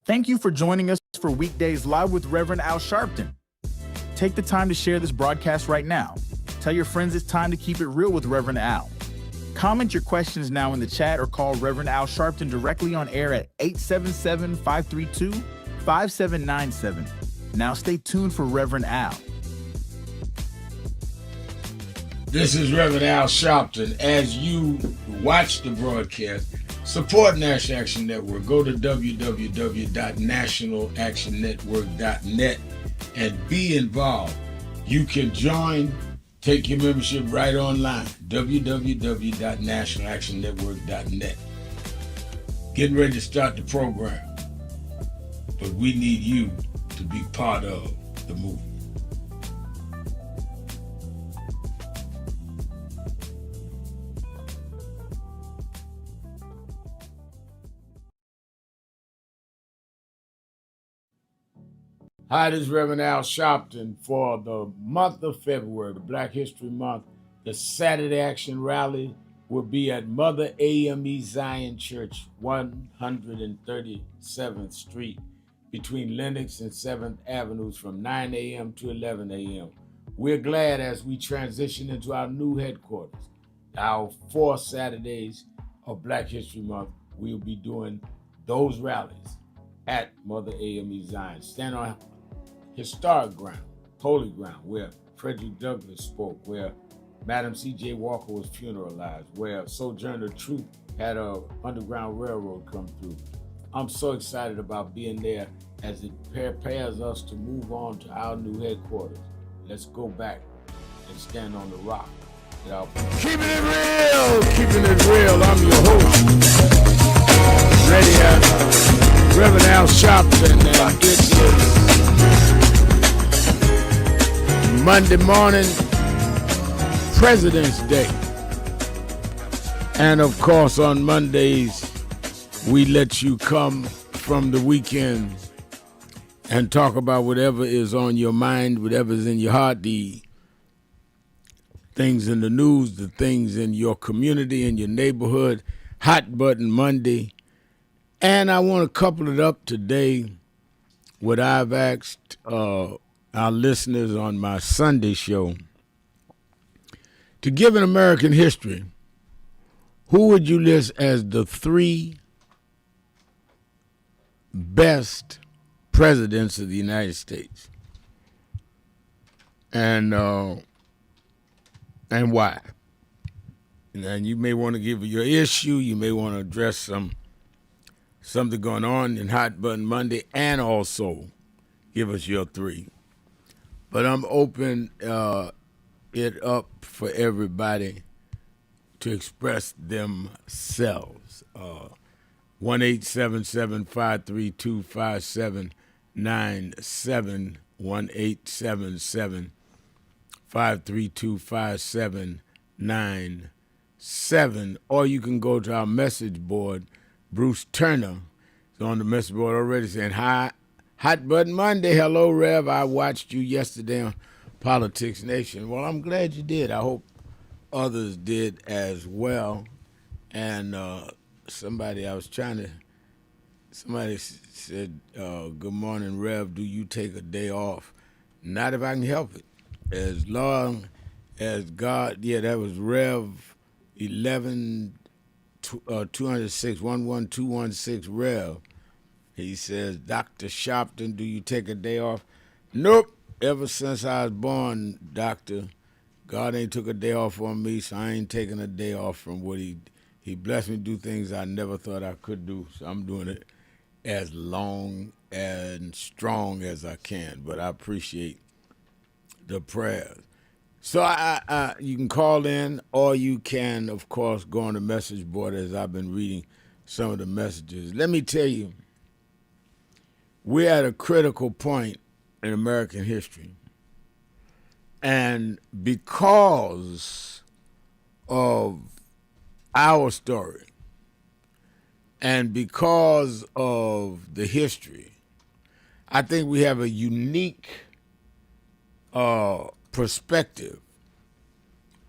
Thank you for joining us for Weekdays Live with Reverend Al Sharpton. Take the time to share this broadcast right now. Tell your friends it's time to keep it real with Reverend Al. Comment your questions now in the chat or call Reverend Al Sharpton directly on air at 877-532-5797. Now stay tuned for Reverend Al. This is Reverend Al Sharpton. As you watch the broadcast, support National Action Network. Go to www.nationalactionnetwork.net and be involved. You can join, take your membership right online, www.nationalactionnetwork.net. Getting ready to start the program, but we need you to be part of the movement. Hi, this is Reverend Al Sharpton for the month of February, the Black History Month. The Saturday Action Rally will be at Mother AME Zion Church, 137th Street, between Lenox and 7th Avenues from 9 a.m. to 11 a.m. We're glad as we transition into our new headquarters. Our 4 Saturdays of Black History Month, we'll be doing those rallies at Mother AME Zion. Stand on historic ground, holy ground, where Frederick Douglass spoke, where Madam C.J. Walker was funeralized, where Sojourner Truth had a Underground Railroad come through. I'm so excited about being there as it prepares us to move on to our new headquarters. Let's go back and stand on the rock. Keeping it real, keeping it real. I'm your host, ready at Reverend Al Sharpton, and it is Monday morning, President's Day. And of course, on Mondays, we let you come from the weekend and talk about whatever is on your mind, whatever is in your heart, the things in the news, the things in your community, in your neighborhood. Hot Button Monday. And I want to couple it up today, what I've asked our listeners on my Sunday show, to give an American history. Who would you list as the 3 best presidents of the United States? And why? And you may want to give your issue, you may want to address something going on in Hot Button Monday, and also give us your 3. But I'm open it up for everybody to express themselves. 1-877-532-5797, 1-877-532-5797, or you can go to our message board. Bruce Turner is on the message board already saying, hi, Hot Button Monday. Hello, Rev. I watched you yesterday on Politics Nation. Well, I'm glad you did. I hope others did as well. And somebody said, good morning, Rev. Do you take a day off? Not if I can help it. As long as God, that was Rev 206, 11216 Rev. He says, Dr. Sharpton, do you take a day off? Nope. Ever since I was born, Doctor, God ain't took a day off on me, so I ain't taking a day off from what He blessed me to do things I never thought I could do. So I'm doing it as long and strong as I can. But I appreciate the prayers. So you can call in, or you can, of course, go on the message board as I've been reading some of the messages. Let me tell you, we're at a critical point in American history. And because of our story and because of the history, I think we have a unique perspective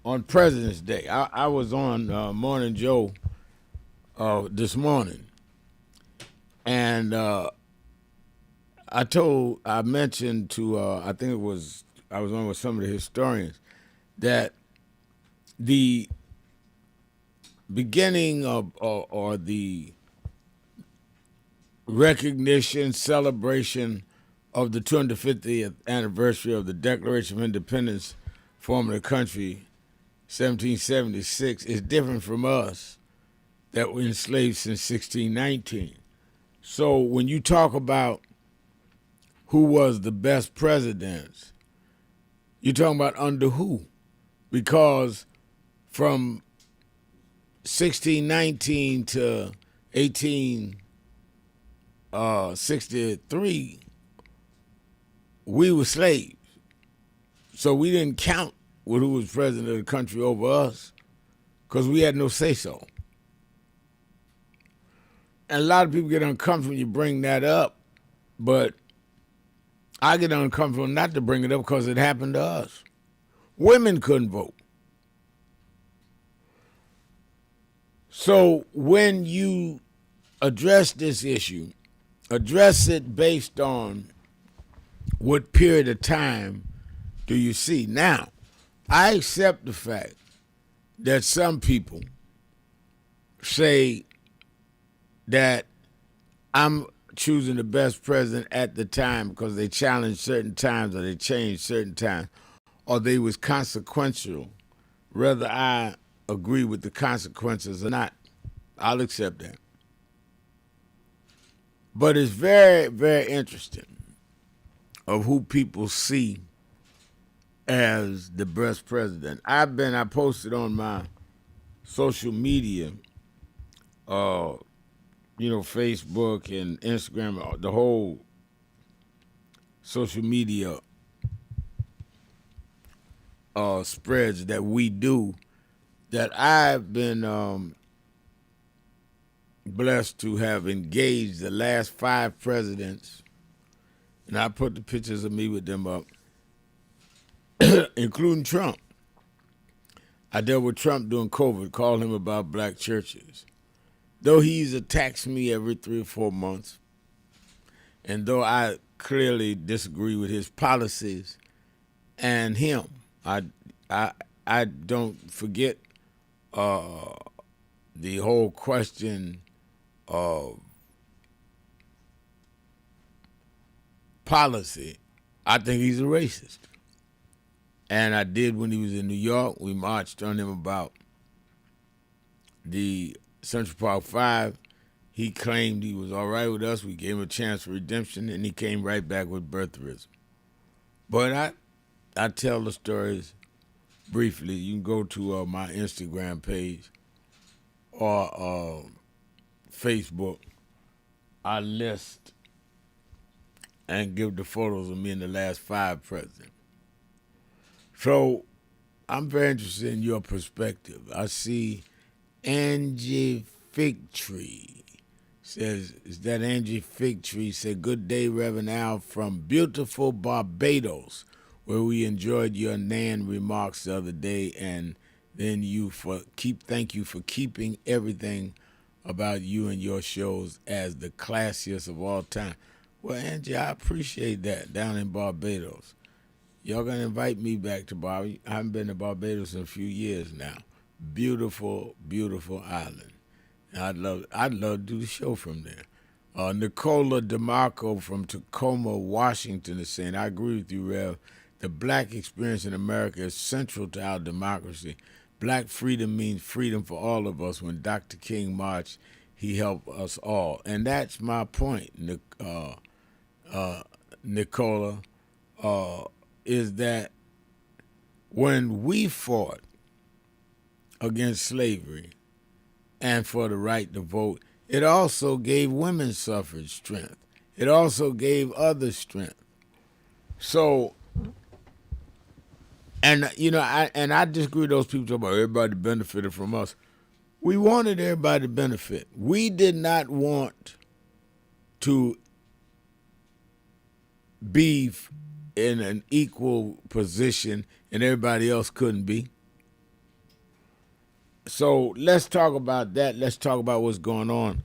on President's Day. I was on Morning Joe this morning, and I mentioned to, I think it was, I was on with some of the historians, that the beginning of, or the recognition, celebration of the 250th anniversary of the Declaration of Independence forming the country, 1776, is different from us that were enslaved since 1619. So when you talk about who was the best presidents, you're talking about under who? Because from 1619 to 1863, we were slaves. So we didn't count with who was president of the country over us because we had no say-so. And a lot of people get uncomfortable when you bring that up, but I get uncomfortable not to bring it up because it happened to us. Women couldn't vote. So when you address this issue, address it based on what period of time do you see. Now, I accept the fact that some people say that I'm choosing the best president at the time because they challenged certain times or they changed certain times or they was consequential, whether I agree with the consequences or not. I'll accept that. But it's very, very interesting of who people see as the best president. I posted on my social media, Facebook and Instagram, the whole social media spreads that we do, that I've been blessed to have engaged the last 5 presidents, and I put the pictures of me with them up, including Trump. I dealt with Trump during COVID, called him about black churches. Though he's attacks me every 3 or 4 months, and though I clearly disagree with his policies and him, I don't forget the whole question of policy. I think he's a racist. And I did when he was in New York. We marched on him about the Central Park 5. He claimed he was all right with us. We gave him a chance for redemption, and he came right back with birtherism. But I tell the stories briefly. You can go to my Instagram page or Facebook. I list and give the photos of me and the last 5 presidents. So I'm very interested in your perspective. I see Angie Figtree says, is that Angie Figtree? Said, good day, Reverend Al, from beautiful Barbados, where we enjoyed your Nan remarks the other day, and then thank you for keeping everything about you and your shows as the classiest of all time. Well, Angie, I appreciate that down in Barbados. Y'all gonna invite me back to Barbados? I haven't been to Barbados in a few years now. Beautiful, beautiful island. I'd love to do the show from there. Nicola DeMarco from Tacoma, Washington is saying, I agree with you, Rev. The black experience in America is central to our democracy. Black freedom means freedom for all of us. When Dr. King marched, he helped us all. And that's my point, Nicola, is that when we fought against slavery and for the right to vote, it also gave women's suffrage strength. It also gave others strength. So, and I disagree with those people talking about everybody benefited from us. We wanted everybody to benefit. We did not want to be in an equal position and everybody else couldn't be. So let's talk about that. Let's talk about what's going on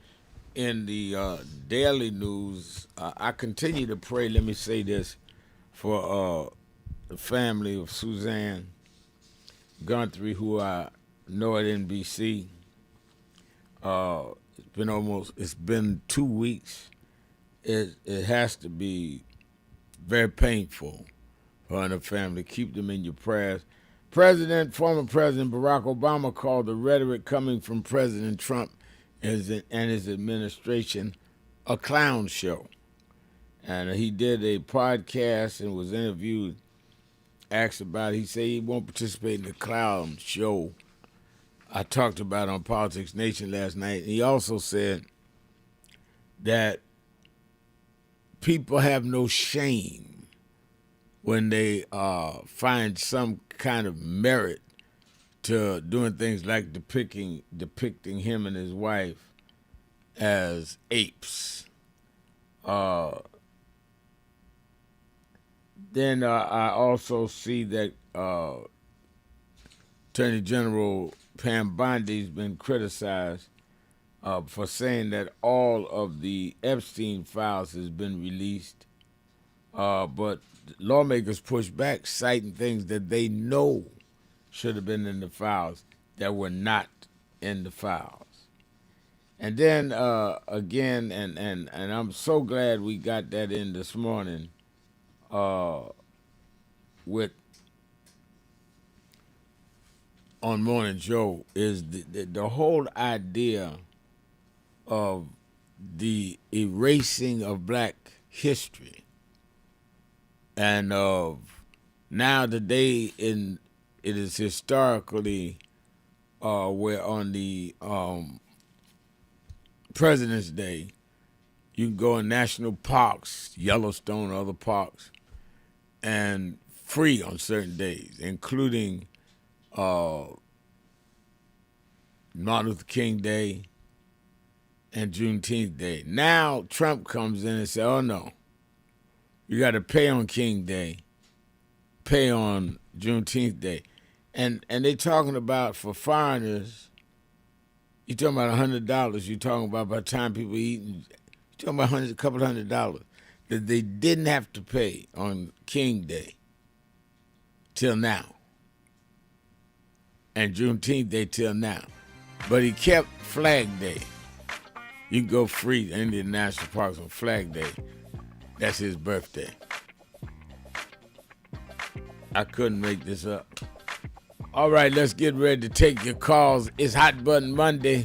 in the daily news, I continue to pray, let me say this, for the family of Suzanne Guthrie, who I know at NBC. It's been 2 weeks. It has to be very painful for her and her family. Keep them in your prayers. Former President Barack Obama called the rhetoric coming from President Trump and his administration a clown show. And he did a podcast and was interviewed, asked about it. He said he won't participate in the clown show I talked about on Politics Nation last night. And he also said that people have no shame when they find some kind of merit to doing things like depicting him and his wife as apes. Then I also see that Attorney General Pam Bondi's been criticized for saying that all of the Epstein files has been released, but lawmakers push back, citing things that they know should have been in the files that were not in the files. And then again, and I'm so glad we got that in this morning with on Morning Joe, is the whole idea of the erasing of black history, and of now today it is historically where on the President's Day you can go in national parks, Yellowstone, other parks, and free on certain days, including Martin Luther King Day and Juneteenth Day. Now Trump comes in and says, oh no, you got to pay on King Day, pay on Juneteenth Day. And they talking about, for foreigners, you're talking about $100, you're talking about by the time people eat, you're talking about a couple $100 that they didn't have to pay on King Day till now. And Juneteenth Day till now. But he kept Flag Day. You can go free to Indian National Parks on Flag Day. That's his birthday. I couldn't make this up. All right, let's get ready to take your calls. It's Hot Button Monday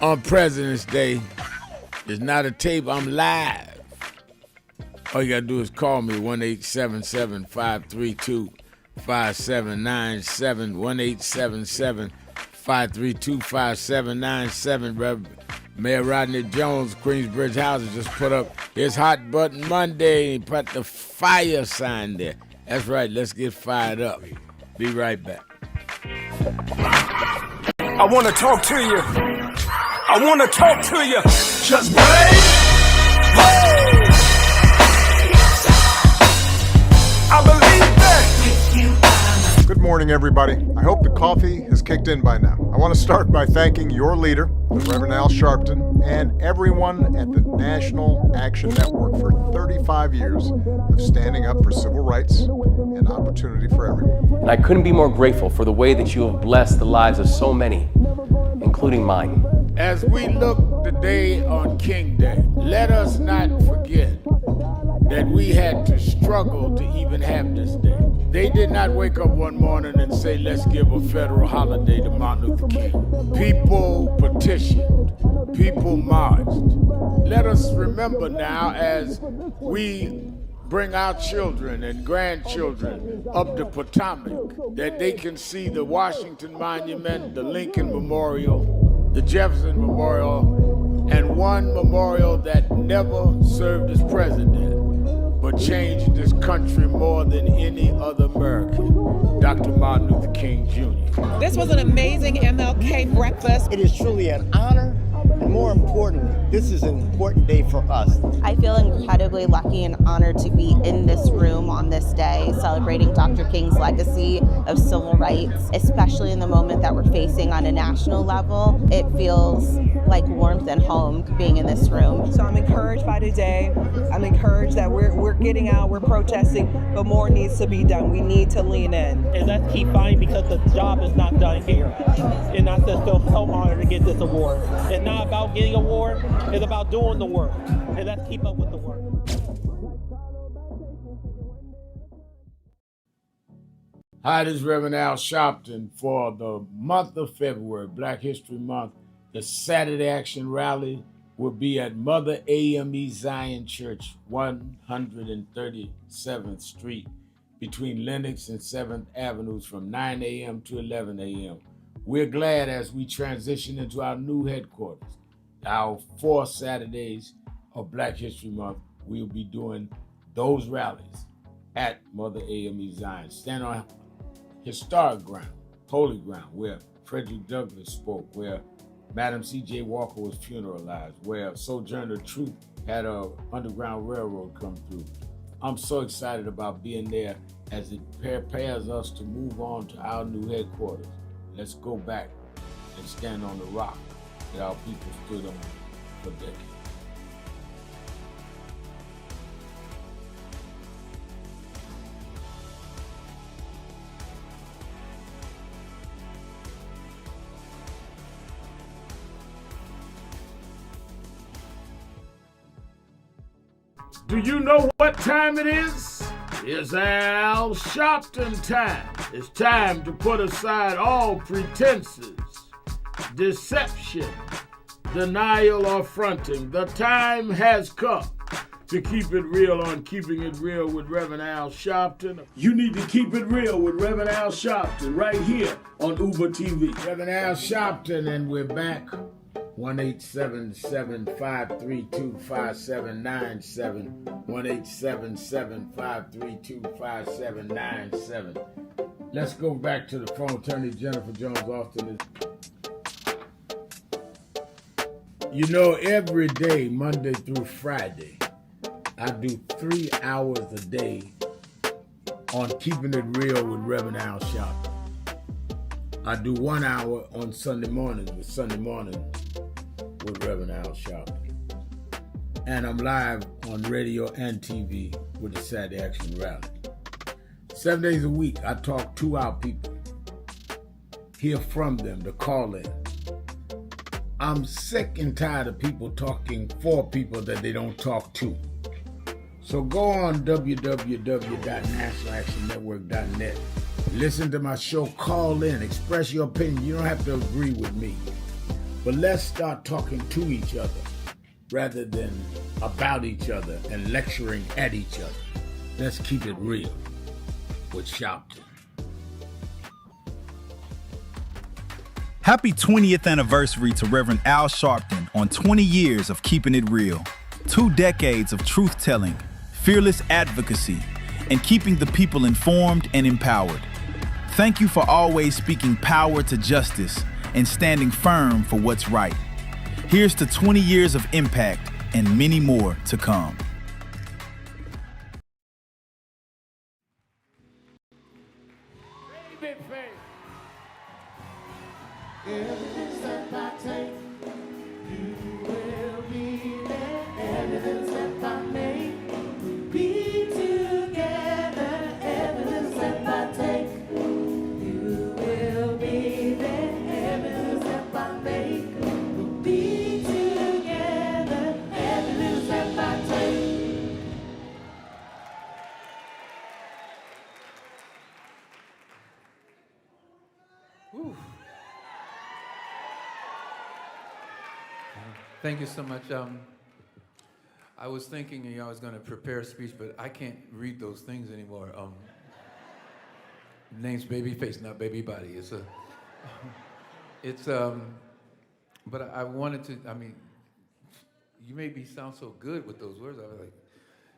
on President's Day. It's not a tape, I'm live. All you gotta do is call me, 1-877-532-5797, 1-877-532-5797. Mayor Rodney Jones, Queensbridge Houses, just put up his Hot Button Monday. He put the fire sign there. That's right, let's get fired up. Be right back. I want to talk to you. I want to talk to you. Just break. I believe that. Good morning, everybody. I hope the coffee has kicked in by now. I want to start by thanking your leader, the Reverend Al Sharpton, and everyone at the National Action Network for 35 years of standing up for civil rights and opportunity for everyone. And I couldn't be more grateful for the way that you have blessed the lives of so many, including mine. As we look today on King Day, let us not forget that we had to struggle to even have this day. They did not wake up one morning and say, let's give a federal holiday to Martin Luther King. People petitioned, people marched. Let us remember now, as we bring our children and grandchildren up the Potomac, that they can see the Washington Monument, the Lincoln Memorial, the Jefferson Memorial, and one memorial that never served as president, but changed this country more than any other American, Dr. Martin Luther King Jr. This was an amazing MLK breakfast. It is truly an honor, and more importantly, This is an important day for us. I feel incredibly lucky and honored to be in this room on this day, celebrating Dr. King's legacy of civil rights, especially in the moment that we're facing on a national level. It feels like warmth and home being in this room. So I'm encouraged by today. I'm encouraged that we're getting out, we're protesting, but more needs to be done. We need to lean in. And let's keep fighting because the job is not done here. And I just feel so honored to get this award. It's not about getting an award, it's about doing the work. And let's keep up with the work. Hi, this is Reverend Al Sharpton for the month of February, Black History Month. The Saturday Action Rally will be at Mother AME Zion Church, 137th Street, between Lenox and 7th Avenues from 9 a.m. to 11 a.m. We're glad as we transition into our new headquarters. Our 4 Saturdays of Black History Month, we'll be doing those rallies at Mother AME Zion. Stand on historic ground, holy ground, where Frederick Douglass spoke, where Madam C.J. Walker was funeralized, where Sojourner Truth had a Underground Railroad come through. I'm so excited about being there as it prepares us to move on to our new headquarters. Let's go back and stand on the rock that our people stood on for decades. Do you know what time it is? It's Al Sharpton time. It's time to put aside all pretenses, deception, denial, or fronting. The time has come to keep it real on Keeping It Real with Reverend Al Sharpton. You need to keep it real with Reverend Al Sharpton right here on Uber TV. Reverend Al Sharpton, and we're back. 1-877-532-5797. 1-877-532-5797. Let's go back to the phone. Attorney Jennifer Jones Austin is. You know, every day, Monday through Friday, I do 3 hours a day on Keeping It Real with Reverend Al Sharpton. I do 1 hour on Sunday mornings with Reverend Al Sharpton. And I'm live on radio and TV with the Saturday Action Rally. 7 days a week, I talk to our people, hear from them, to call in. I'm sick and tired of people talking for people that they don't talk to. So go on www.nationalactionnetwork.net. Listen to my show, call in, express your opinion. You don't have to agree with me. But let's start talking to each other rather than about each other and lecturing at each other. Let's keep it real with Sharpton. Happy 20th anniversary to Reverend Al Sharpton on 20 years of Keeping It Real. 2 decades of truth-telling, fearless advocacy, and keeping the people informed and empowered. Thank you for always speaking power to justice and standing firm for what's right. Here's to 20 years of impact and many more to come. Every step I take, you will be there. Every step I make, we'll be together. Every step I take, you will be there. Every step I make, we'll be together. Every step I take. Whew. Thank you so much. I was thinking I was going to prepare a speech, but I can't read those things anymore. Name's Babyface, not Baby Body. But I wanted to, you made me sound so good with those words. I was like,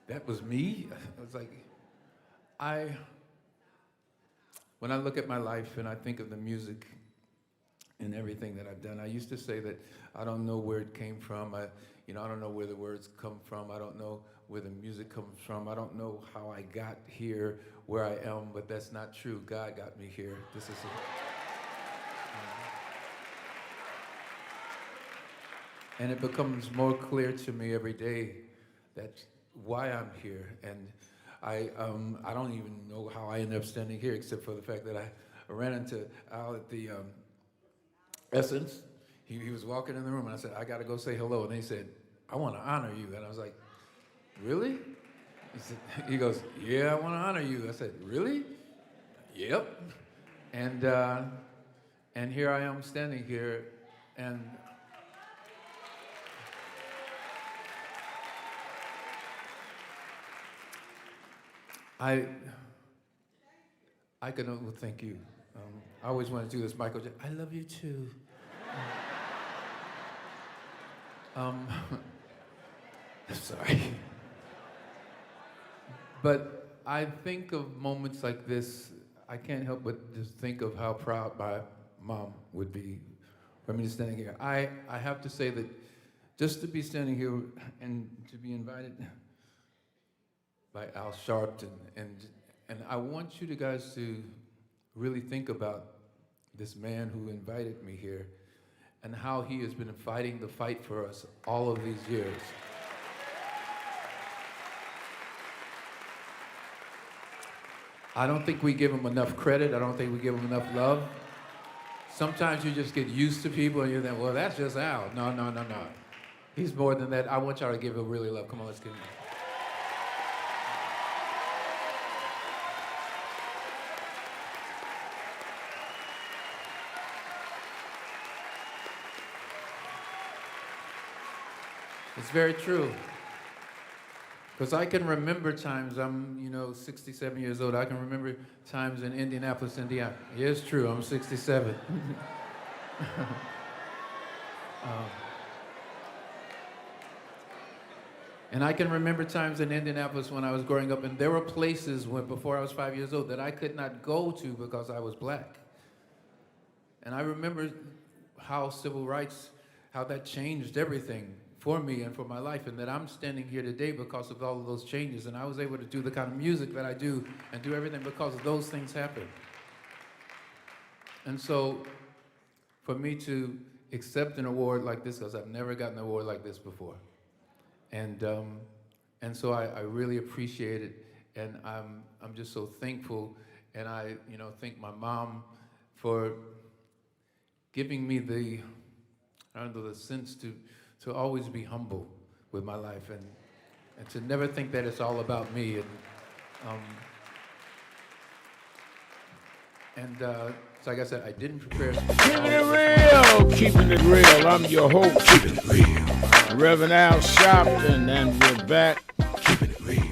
that was me? I was like, when I look at my life and I think of the music in everything that I've done. I used to say that I don't know where it came from. I don't know where the words come from. I don't know where the music comes from. I don't know how I got here where I am, but that's not true. God got me here. This is and it becomes more clear to me every day that why I'm here. And I don't even know how I ended up standing here, except for the fact that I ran into Al at the Essence. He was walking in the room, and I said, I got to go say hello. And he said, I want to honor you. And I was like, really? He goes, yeah, I want to honor you. I said, really? Yep. And here I am standing here, and I can only thank you. I always want to do this, Michael Jackson. I love you too. I'm sorry. But I think of moments like this, I can't help but just think of how proud my mom would be for me to standing here. I have to say that just to be standing here and to be invited by Al Sharpton, and I want you guys to really think about this man who invited me here and how he has been fighting the fight for us all of these years. I don't think we give him enough credit. I don't think we give him enough love. Sometimes you just get used to people and you think, well, that's just Al. No. He's more than that. I want y'all to give him really love. Come on, let's give him. It's very true. Because I can remember times, I'm 67 years old, I can remember times in Indianapolis, Indiana. Yeah, it's true, I'm 67. And I can remember times in Indianapolis when I was growing up, and there were places before I was 5 years old that I could not go to because I was black. And I remember how civil rights, how that changed everything for me and for my life, and that I'm standing here today because of all of those changes, and I was able to do the kind of music that I do and do everything because of those things happened. And so for me to accept an award like this, because I've never gotten an award like this before, and so I really appreciate it, and I'm just so thankful, and I thank my mom for giving me the sense to always be humble with my life and to never think that it's all about me. And so like I said, I didn't prepare. Keeping it real. I'm your host, Keeping It Real, Reverend Al Sharpton, and we're back. Keeping It Real.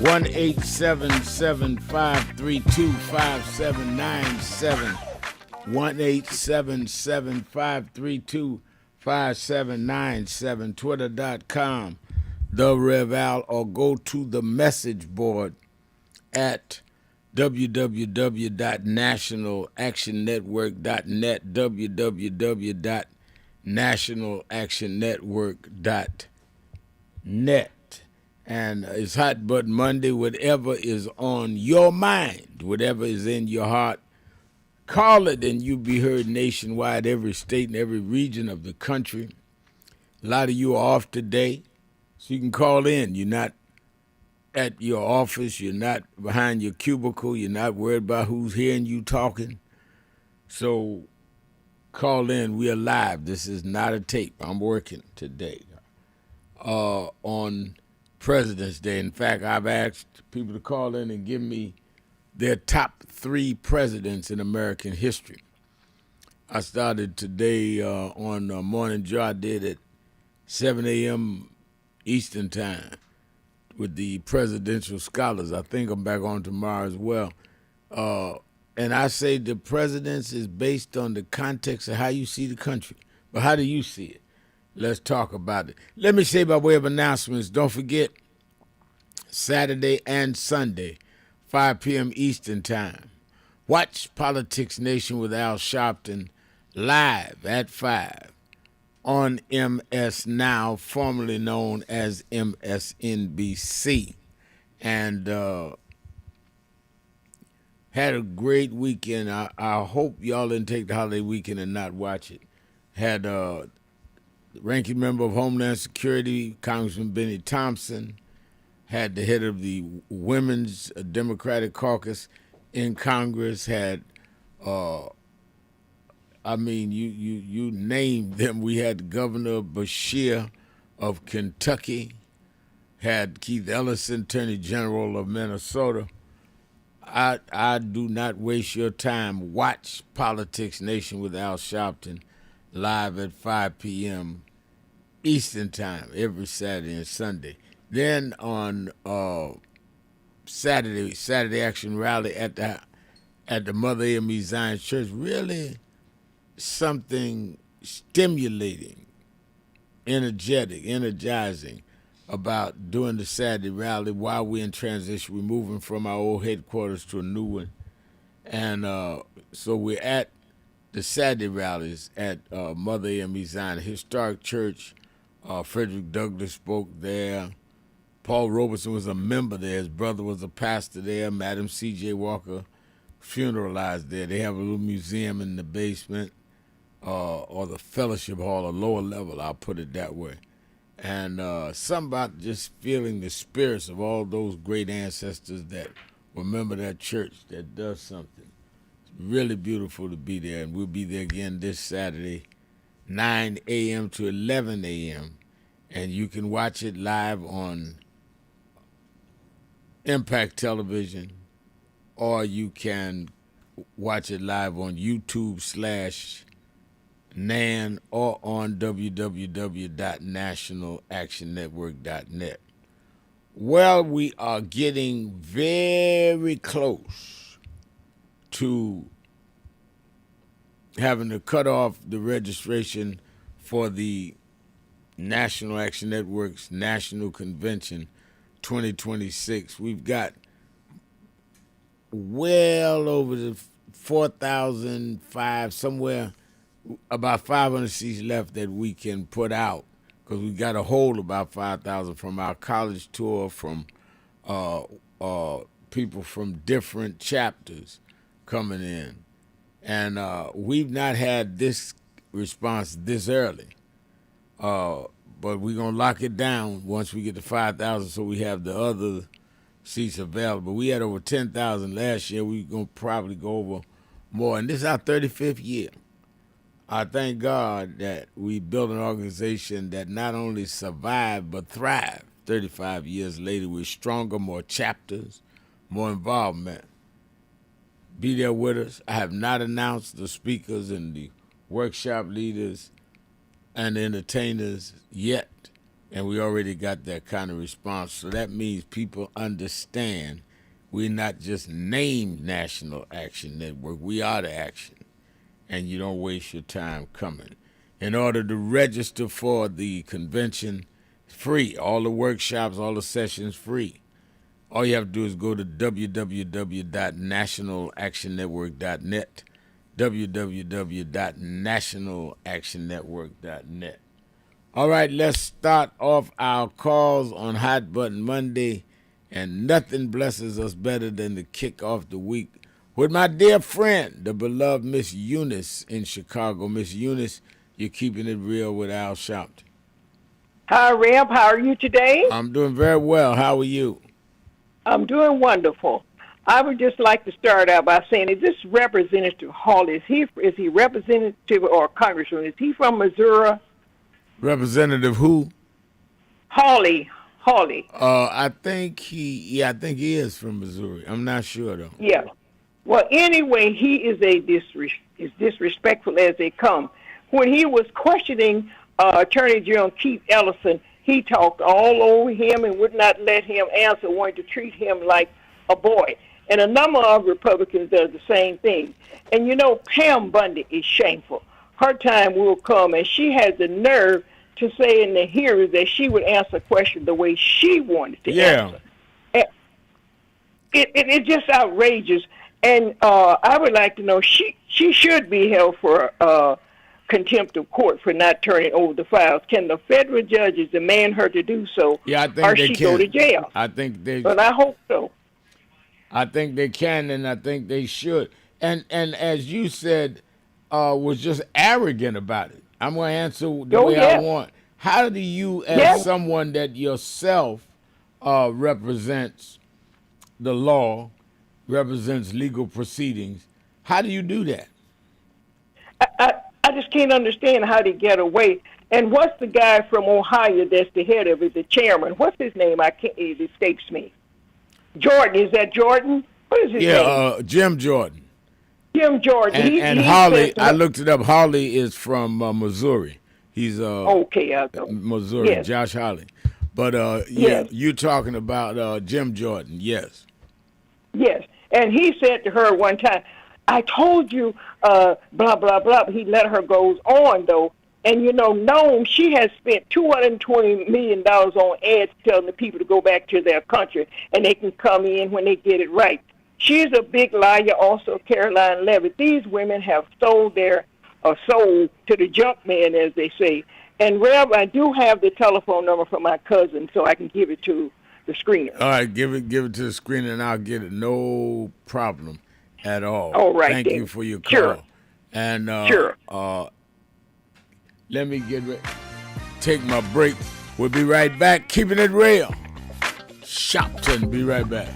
1-877-532-5797. 1-877-532-5797, twitter.com, The Rev Al, or go to the message board at www.nationalactionnetwork.net, www.nationalactionnetwork.net. And it's Hot Butt Monday. Whatever is on your mind, whatever is in your heart, call it, and you'll be heard nationwide, every state and every region of the country. A lot of you are off today, so you can call in. You're not at your office. You're not behind your cubicle. You're not worried about who's hearing you talking. So call in. We're live. This is not a tape. I'm working today on President's Day. In fact, I've asked people to call in and give me their top 3 presidents in American history. I started today on Morning Joe. I did at 7 a.m. Eastern Time with the presidential scholars. I think I'm back on tomorrow as well. And I say the presidents is based on the context of how you see the country. But how do you see it? Let's talk about it. Let me say by way of announcements, don't forget, Saturday and Sunday, 5 p.m. Eastern Time. Watch Politics Nation with Al Sharpton live at 5 on MS Now, formerly known as MSNBC. And had a great weekend. I hope y'all didn't take the holiday weekend and not watch it. Had the ranking member of Homeland Security, Congressman Benny Thompson, had the head of the Women's Democratic Caucus in Congress, had, you named them. We had Governor Beshear of Kentucky, had Keith Ellison, Attorney General of Minnesota. I do not waste your time. Watch Politics Nation with Al Sharpton live at 5 p.m. Eastern Time every Saturday and Sunday. Then on Saturday Action Rally at the Mother AME Zion Church. Really something stimulating, energetic, energizing about doing the Saturday rally while we're in transition. We're moving from our old headquarters to a new one. And so we're at the Saturday rallies at Mother AME Zion, historic church. Frederick Douglass spoke there. Paul Robeson was a member there. His brother was a pastor there. Madam C.J. Walker funeralized there. They have a little museum in the basement, or the fellowship hall, a lower level, I'll put it that way. And something about just feeling the spirits of all those great ancestors that remember that church, that does something. It's really beautiful to be there, and we'll be there again this Saturday, 9 a.m. to 11 a.m., and you can watch it live on Impact Television, or you can watch it live on YouTube/NAN or on www.nationalactionnetwork.net. Well, we are getting very close to having to cut off the registration for the National Action Network's National Convention 2026. We've got well over the 4,005, somewhere about 500 seats left that we can put out, because we got to hold about 5,000 from our college tour, from people from different chapters coming in. And we've not had this response this early. But we're going to lock it down once we get to 5,000 so we have the other seats available. We had over 10,000 last year. We're going to probably go over more. And this is our 35th year. I thank God that we built an organization that not only survived but thrived. 35 years later, we're stronger, more chapters, more involvement. Be there with us. I have not announced the speakers and the workshop leaders and the entertainers yet, and we already got that kind of response. So that means people understand we're not just named National Action Network. We are the action, and you don't waste your time coming. In order to register for the convention, free. All the workshops, all the sessions, free. All you have to do is go to www.nationalactionnetwork.net, www.nationalactionnetwork.net. All right, let's start off our calls on Hot Button Monday, and nothing blesses us better than to kick off the week with my dear friend, the beloved Miss Eunice in Chicago. Miss Eunice, you're keeping it real with Al Sharpton. Hi, Reb. How are you today? I'm doing very well. How are you? I'm doing wonderful. I would just like to start out by saying, is this Representative Hawley, is he representative or congressman? Is he from Missouri? Representative who? Hawley. I think he is from Missouri. I'm not sure though. Yeah. Well, anyway, he is as disrespectful as they come. When he was questioning Attorney General Keith Ellison, he talked all over him and would not let him answer, wanted to treat him like a boy. And a number of Republicans do the same thing. And you know, Pam Bundy is shameful. Her time will come, and she has the nerve to say in the hearings that she would answer a question the way she wanted to answer. It's just outrageous. And I would like to know, she should be held for contempt of court for not turning over the files. Can the federal judges demand her to do so? Yeah, I think or they she can. Go to jail? I think they. But I hope so. I think they can, and I think they should. And as you said, was just arrogant about it. I'm going to answer the way I want. How do you, as someone that yourself represents the law, represents legal proceedings, how do you do that? I just can't understand how they get away. And what's the guy from Ohio that's the head of it, the chairman? What's his name? It escapes me. Jordan, is that Jordan? What is his name? Jim Jordan. Jim Jordan. And Hawley, I looked it up. Hawley is from Missouri. He's Missouri, yes. Josh Hawley. But you're talking about Jim Jordan, yes. Yes, and he said to her one time, I told you, blah, blah, blah. He let her go on, though. And, known she has spent $220 million on ads telling the people to go back to their country, and they can come in when they get it right. She's a big liar, also Caroline Levitt. These women have sold their soul to the junk man, as they say. And, Rev, I do have the telephone number for my cousin, so I can give it to the screener. All right, give it to the screener, and I'll get it. No problem at all. All right, Thank you for your call. Sure. And sure. Let me take my break. We'll be right back. Keeping it real. Sharpton, be right back.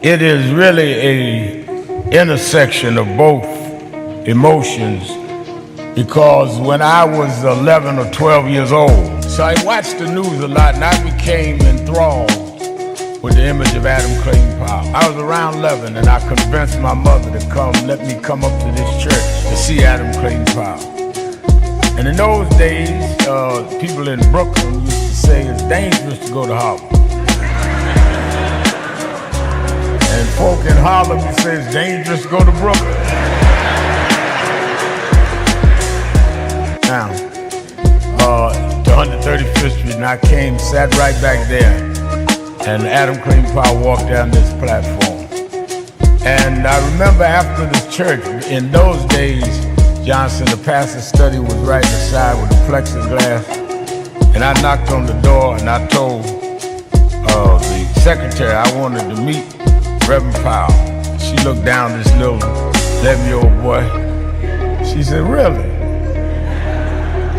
It is really a intersection of both emotions, because when I was 11 or 12 years old, so I watched the news a lot, and I became enthralled with the image of Adam Clayton Powell. I was around 11, and I convinced my mother to let me come up to this church to see Adam Clayton Powell. And in those days, people in Brooklyn used to say it's dangerous to go to Harlem. And folk in Harlem would say it's dangerous to go to Brooklyn. Now, to 135th Street, and I sat right back there. And Adam Clayton Powell walked down this platform. And I remember after the church, in those days, Johnson, the pastor's study was right inside with the plexiglass. And I knocked on the door and I told the secretary I wanted to meet Reverend Powell. She looked down this little 11-year-old boy. She said, really?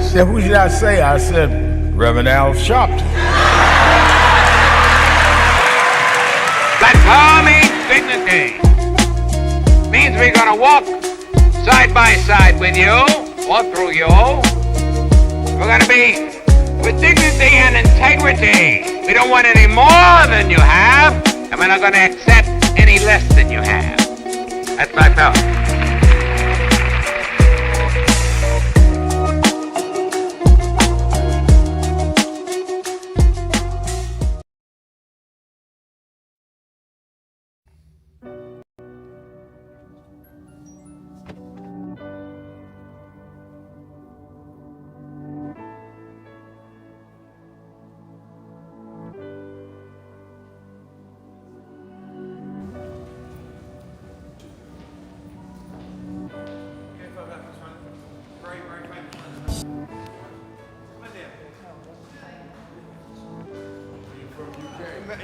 She said, who did I say? I said, Reverend Al Sharpton. That call means dignity. Means we're gonna walk side by side with you, or through you. We're gonna be with dignity and integrity. We don't want any more than you have, and we're not gonna accept any less than you have. That's my thought.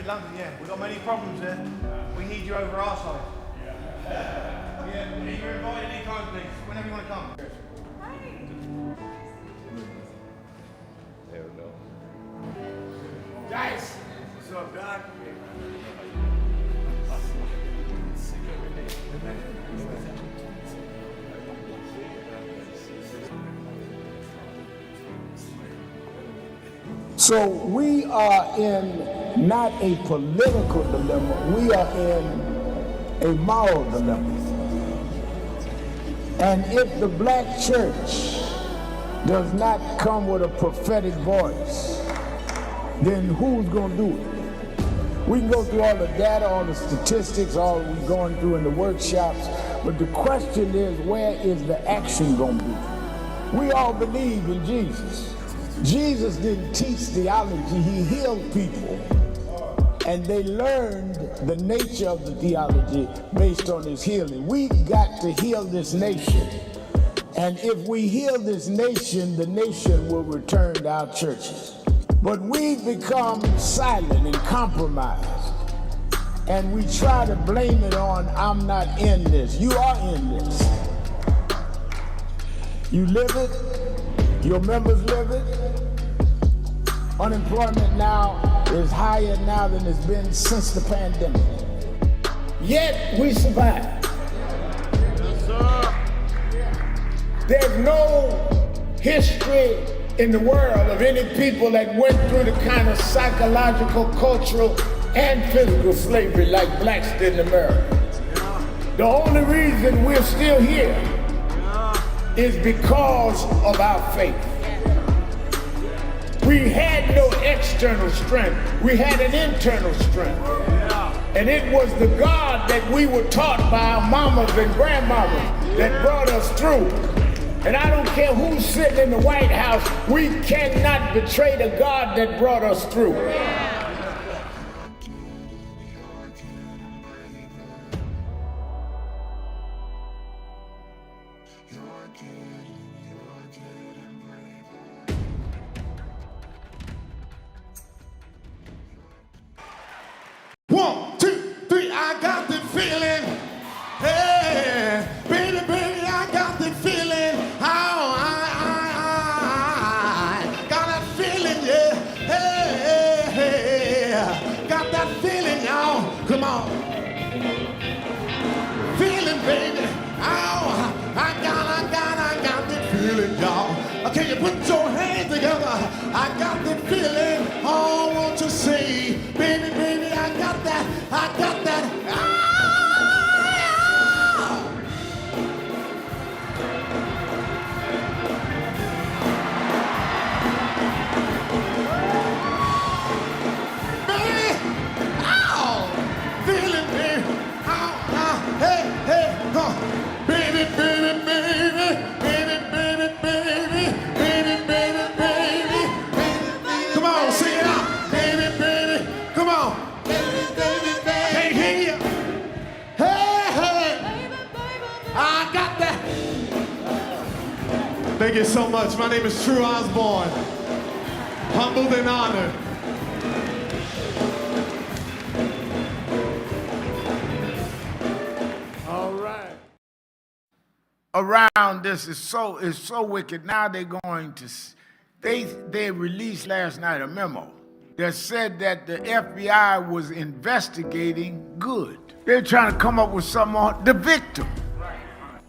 London, yeah. We've got many problems there. We need you over our side. Yeah, you're invited anytime, please. Whenever you want to come. There we go. Guys! What's up, Doc? So we are in not a political dilemma, we are in a moral dilemma. And if the black church does not come with a prophetic voice, then who's going to do it? We can go through all the data, all the statistics, all we're going through in the workshops, but the question is, where is the action going to be? We all believe in Jesus. Jesus didn't teach theology, he healed people. And they learned the nature of the theology based on his healing. We got to heal this nation. And if we heal this nation, the nation will return to our churches. But we've become silent and compromised. And we try to blame it on, I'm not in this. You are in this. You live it, your members live it. Unemployment now is higher now than it's been since the pandemic. Yet we survive. Yes, sir. There's no history in the world of any people that went through the kind of psychological, cultural, and physical slavery like blacks did in America. The only reason we're still here is because of our faith. We had no external strength. We had an internal strength. And it was the God that we were taught by our mamas and grandmamas that brought us through. And I don't care who's sitting in the White House, we cannot betray the God that brought us through. One, two, three, I got the feeling. Hey, baby, baby, I got the feeling. Oh, I got that feeling, yeah. Hey, hey, hey, got that feeling, y'all. Come on. Feeling, baby. Oh, I got the feeling, y'all. Can you put your hands together? I got the feeling. Oh, won't you say, baby, baby, I got that. Baby, oh, feeling, baby. Oh, hey, hey, baby, baby, baby, baby, baby, baby, baby, baby, baby. Come on, sing it out, baby, baby. Come on. Can't hear you. Hey, hey. I got that. Thank you so much. My name is True Osborne. Humbled and honored. All right. Around this is so wicked. Now they're going to, they released last night a memo that said that the FBI was investigating Good. They're trying to come up with something on the victim.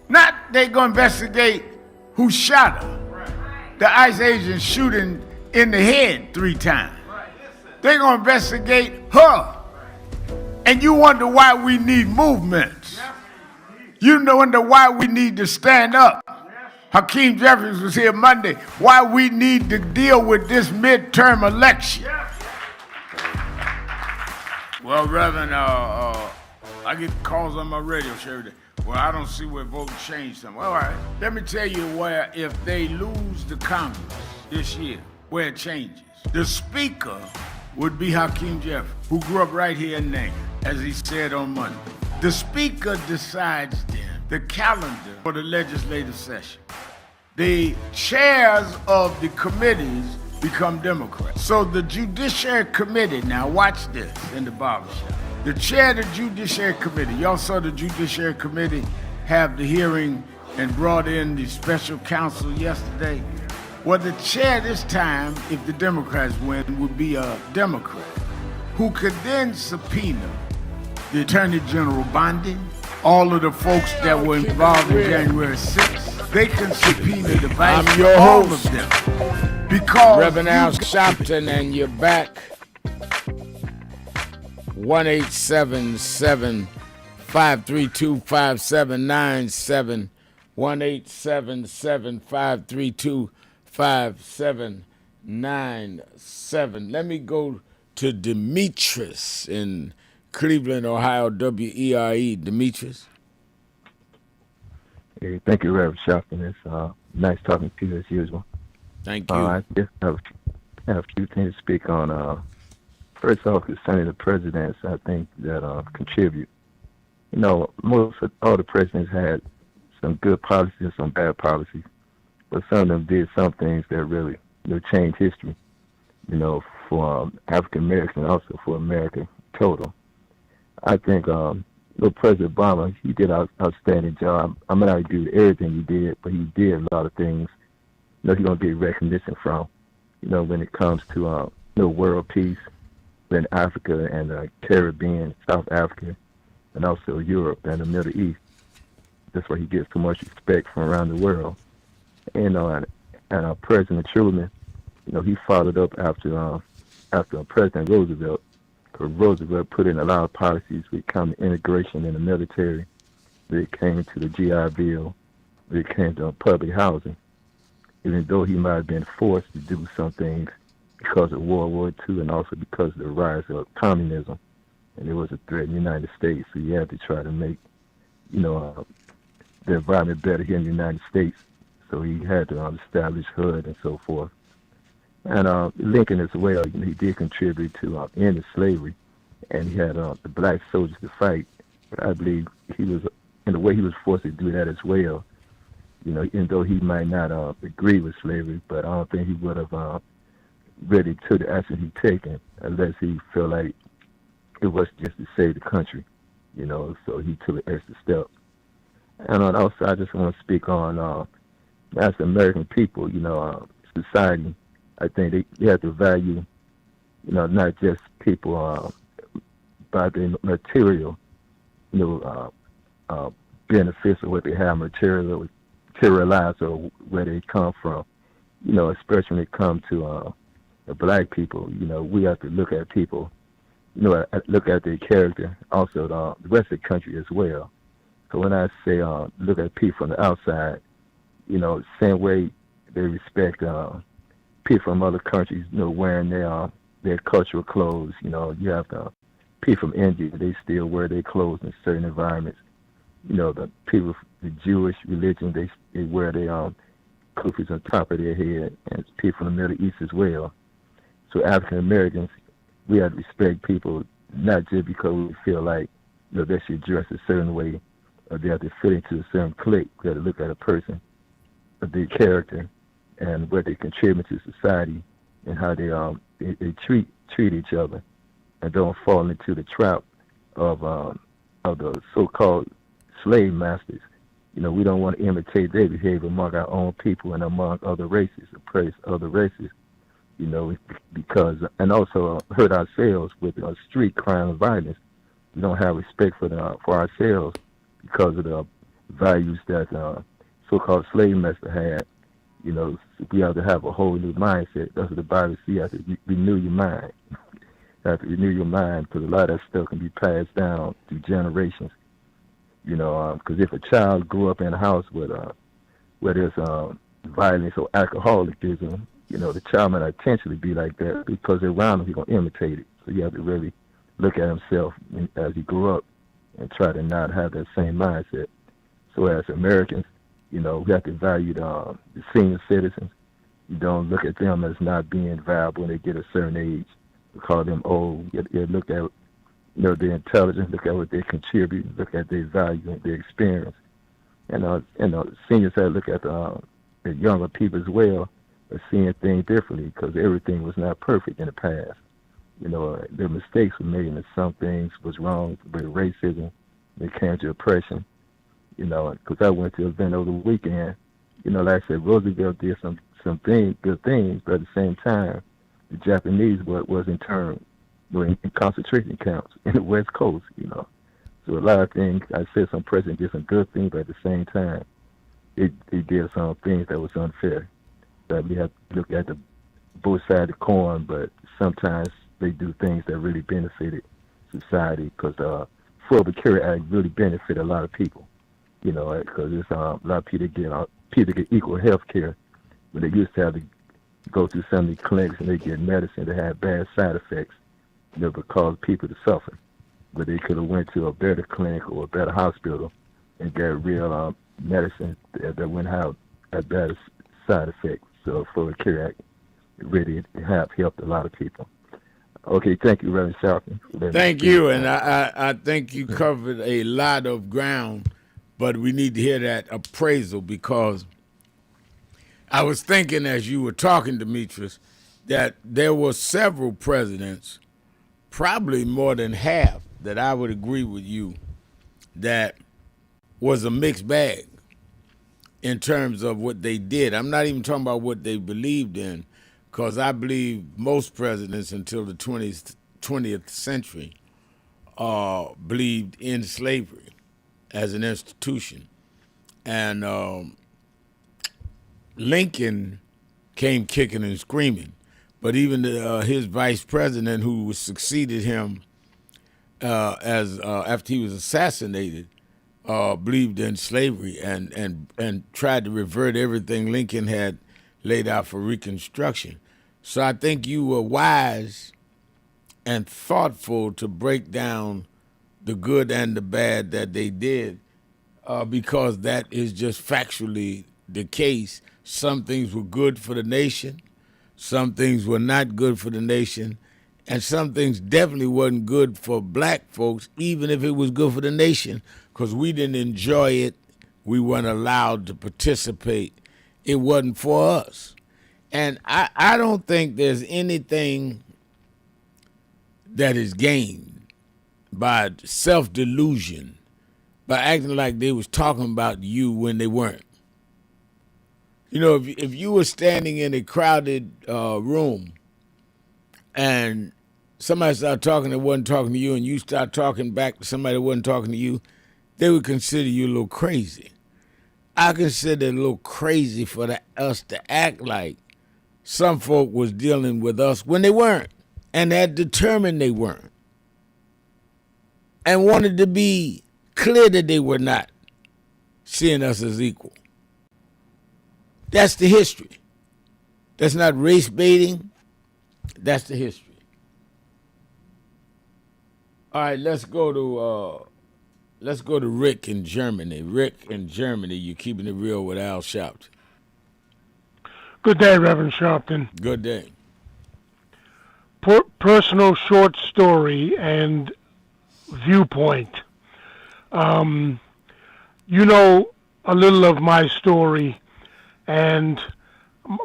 Not they gonna investigate who shot her. The ICE agent shooting in the head 3 times. They're gonna investigate her. And you wonder why we need movements. You wonder why we need to stand up. Hakeem Jeffries was here Monday. Why we need to deal with this midterm election. Well, Reverend, I get calls on my radio show every day. Well, I don't see where voting changed something. All right, let me tell you where, if they lose the Congress this year, where it changes. The Speaker would be Hakeem Jeffries, who grew up right here in Name, as he said on Monday. The Speaker decides then the calendar for the legislative session. The chairs of the committees become Democrats. So the Judiciary Committee, now watch this in the barbershop. The chair of the Judiciary Committee, y'all saw the Judiciary Committee have the hearing and brought in the special counsel yesterday. Well, the chair this time, if the Democrats win, would be a Democrat who could then subpoena the Attorney General Bondi, all of the folks that were involved in January 6th. They can subpoena the vice, I'm your all host, of them. Because Reverend Al Sharpton, and you're back. 1-877-532-5797. 1-877-532-5797. Let me go to Demetrius in Cleveland, Ohio, WERE. Demetrius. Hey, thank you, Reverend Sharpton. It's nice talking to you as usual. Thank you. I just have a few things to speak on. first off, concerning the presidents, I think that contribute. You know, most of all the presidents had some good policies and some bad policies, but some of them did some things that really, changed history. For African Americans and also for America total. I think President Obama, he did an outstanding job. I may not agree with everything he did, but he did a lot of things. He's going to get recognition from. When it comes to world peace in Africa and the Caribbean, South Africa, and also Europe and the Middle East. That's why he gets so much respect from around the world. And President Truman, he followed up after President Roosevelt. Because Roosevelt put in a lot of policies when it came to integration in the military, when it came to the GI Bill, when it came to public housing. Even though he might have been forced to do some things because of World War II and also because of the rise of communism. And it was a threat in the United States, so he had to try to make, the environment better here in the United States. So he had to establish HUD and so forth. And Lincoln as well, he did contribute to ending slavery, and he had the black soldiers to fight. But I believe he was, in a way, he was forced to do that as well. Even though he might not agree with slavery, but I don't think he would have really took the action he taken unless he felt like it was just to save the country, so he took an extra step. And also, I just want to speak on, as American people, society, I think they have to value, not just people by their material, benefits of what they have, materialized or where they come from, especially when it comes to the black people. We have to look at people, look at their character, also the rest of the country as well. So when I say look at people from the outside, same way they respect people from other countries, wearing their cultural clothes. You have people from India, they still wear their clothes in certain environments. The people, the Jewish religion, they wear their kufis on top of their head, and people from the Middle East as well. So African Americans, we have to respect people not just because we feel like they should dress a certain way or they have to fit into a certain clique. We have to look at a person, their character, and what they contribute to society, and how they treat each other, and don't fall into the trap of the so-called slave masters. We don't want to imitate their behavior among our own people and among other races, oppress other races. Because, and also hurt ourselves with street crime and violence. We don't have respect for ourselves because of the values that so-called slave master had. We have to have a whole new mindset. That's what the Bible says. You have to renew your mind. You have to renew your mind because a lot of that stuff can be passed down through generations. Because if a child grew up in a house where there's violence or alcoholism, the child might not intentionally be like that because around him he's going to imitate it. So you have to really look at himself as he grew up and try to not have that same mindset. So as Americans, we have to value the senior citizens. You don't look at them as not being valuable when they get a certain age. We call them old. You look at their intelligence, look at what they contribute, look at their value and their experience. And seniors have to look at the younger people as well, but seeing things differently because everything was not perfect in the past. Their mistakes were made and some things was wrong with racism. It came to oppression. Because I went to an event over the weekend. Like I said, Roosevelt did some good things, but at the same time, the Japanese was interned in concentration camps in the West Coast. So a lot of things, I said some presidents did some good things, but at the same time, they did some things that was unfair. That we have to look at the both sides of the coin, but sometimes they do things that really benefited society because the Affordable Care Act really benefited a lot of people. Because there's a lot of people get equal health care, but they used to have to go through some of these clinics and they get medicine that had bad side effects, that caused people to suffer. But they could have went to a better clinic or a better hospital and got real medicine that wouldn't have a better side effects. So for the Care Act, it really have helped a lot of people. Okay, thank you, Reverend Sharpton. Thank you, and I think you covered a lot of ground, but we need to hear that appraisal because I was thinking as you were talking, Demetrius, that there were several presidents, probably more than half, that I would agree with you, that was a mixed bag in terms of what they did. I'm not even talking about what they believed in, because I believe most presidents until the 20th century believed in slavery as an institution. And Lincoln came kicking and screaming, but even his vice president, who succeeded him after he was assassinated, believed in slavery and tried to revert everything Lincoln had laid out for Reconstruction. So I think you were wise and thoughtful to break down the good and the bad that they did, because that is just factually the case. Some things were good for the nation, some things were not good for the nation, and some things definitely wasn't good for black folks, even if it was good for the nation, because we didn't enjoy it. We weren't allowed to participate. It wasn't for us. And I don't think there's anything that is gained by self-delusion, by acting like they was talking about you when they weren't. You know, if you were standing in a crowded room and somebody started talking that wasn't talking to you and you start talking back to somebody that wasn't talking to you, they would consider you a little crazy. I consider it a little crazy for us to act like some folk was dealing with us when they weren't, and had determined they weren't, and wanted to be clear that they were not seeing us as equal. That's the history. That's not race baiting. That's the history. All right, let's go to Rick in Germany. Rick in Germany, you're keeping it real with Al Sharpton. Good day, Reverend Sharpton. Good day. Personal short story and viewpoint. You know a little of my story and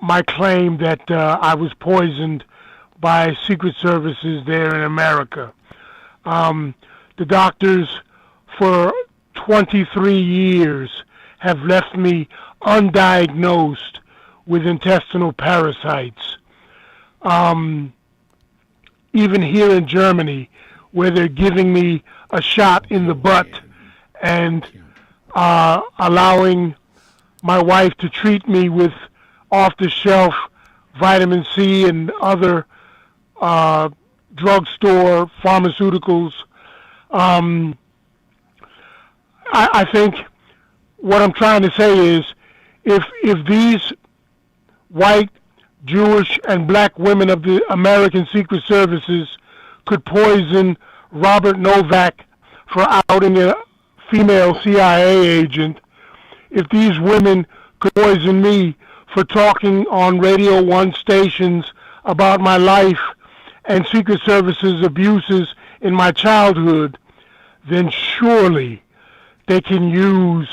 my claim that I was poisoned by Secret Services there in America. The doctors for 23 years have left me undiagnosed with intestinal parasites. Even here in Germany, where they're giving me a shot in the butt and allowing my wife to treat me with off-the-shelf vitamin C and other drugstore pharmaceuticals. I think what I'm trying to say is if these white, Jewish, and black women of the American Secret Services could poison Robert Novak for outing a female CIA agent, if these women could poison me for talking on Radio 1 stations about my life and Secret Services abuses in my childhood, then surely they can use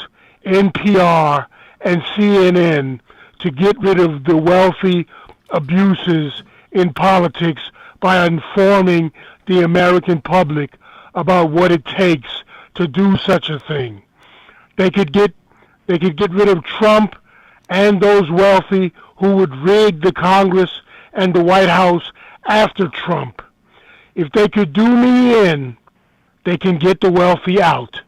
NPR and CNN to get rid of the wealthy abuses in politics by informing the American public about what it takes to do such a thing. They could get rid of Trump and those wealthy who would rig the Congress and the White House after Trump. If they could do me in, they can get the wealthy out.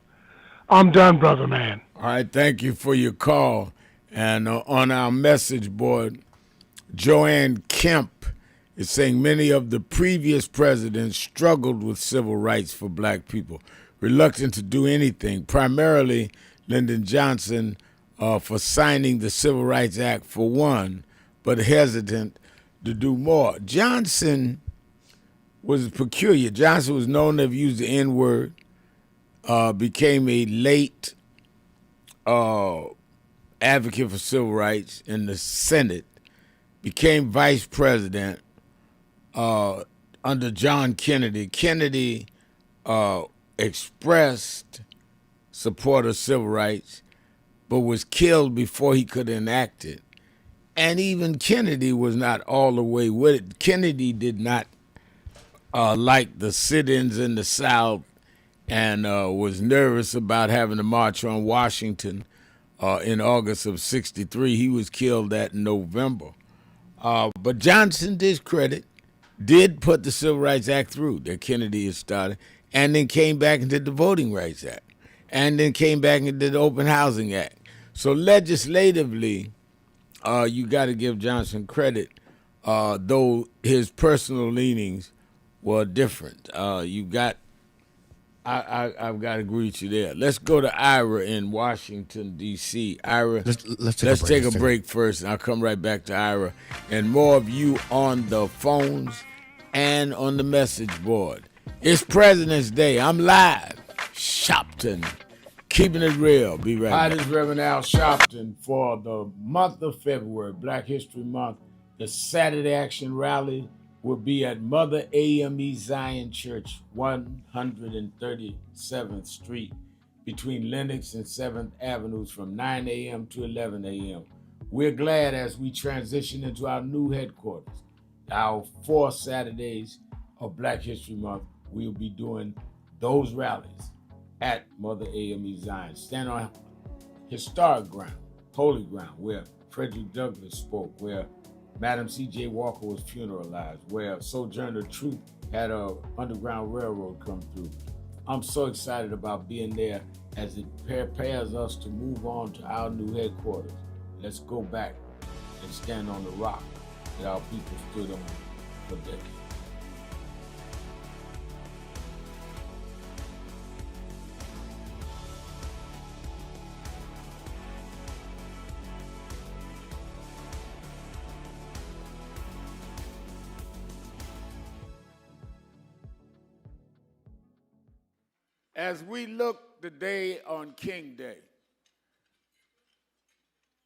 I'm done, brother man. All right, thank you for your call. And on our message board, Joanne Kemp is saying many of the previous presidents struggled with civil rights for black people, reluctant to do anything, primarily Lyndon Johnson for signing the Civil Rights Act for one, but hesitant to do more. Johnson was peculiar. Johnson was known to have used the N-word, became a late advocate for civil rights in the Senate, became vice president, under John Kennedy. Kennedy expressed support of civil rights, but was killed before he could enact it. And even Kennedy was not all the way with it. Kennedy did not like the sit-ins in the South and was nervous about having to march on Washington in August of '63. He was killed that in November. But Johnson, to his credit, did put the Civil Rights Act through that Kennedy had started, and then came back and did the Voting Rights Act, and then came back and did the Open Housing Act. So legislatively, you got to give Johnson credit, though his personal leanings were different. I've got to agree with you there. Let's go to Ira in Washington, D.C. Ira, let's take a break first, and I'll come right back to Ira. And more of you on the phones and on the message board. It's President's Day. I'm live. Sharpton. Keeping it real. Be right back. Hi, this is Reverend Al Sharpton for the month of February, Black History Month. The Saturday Action Rally will be at Mother AME Zion Church, 137th Street, between Lenox and 7th Avenues from 9 a.m. to 11 a.m. We're glad as we transition into our new headquarters. Our 4 Saturdays of Black History Month, we'll be doing those rallies at Mother AME Zion. Stand on historic ground, holy ground, where Frederick Douglass spoke, where Madam C.J. Walker was funeralized, where Sojourner Truth had a Underground Railroad come through. I'm so excited about being there as it prepares us to move on to our new headquarters. Let's go back and stand on the rock that our people stood on for decades. As we look today on King Day,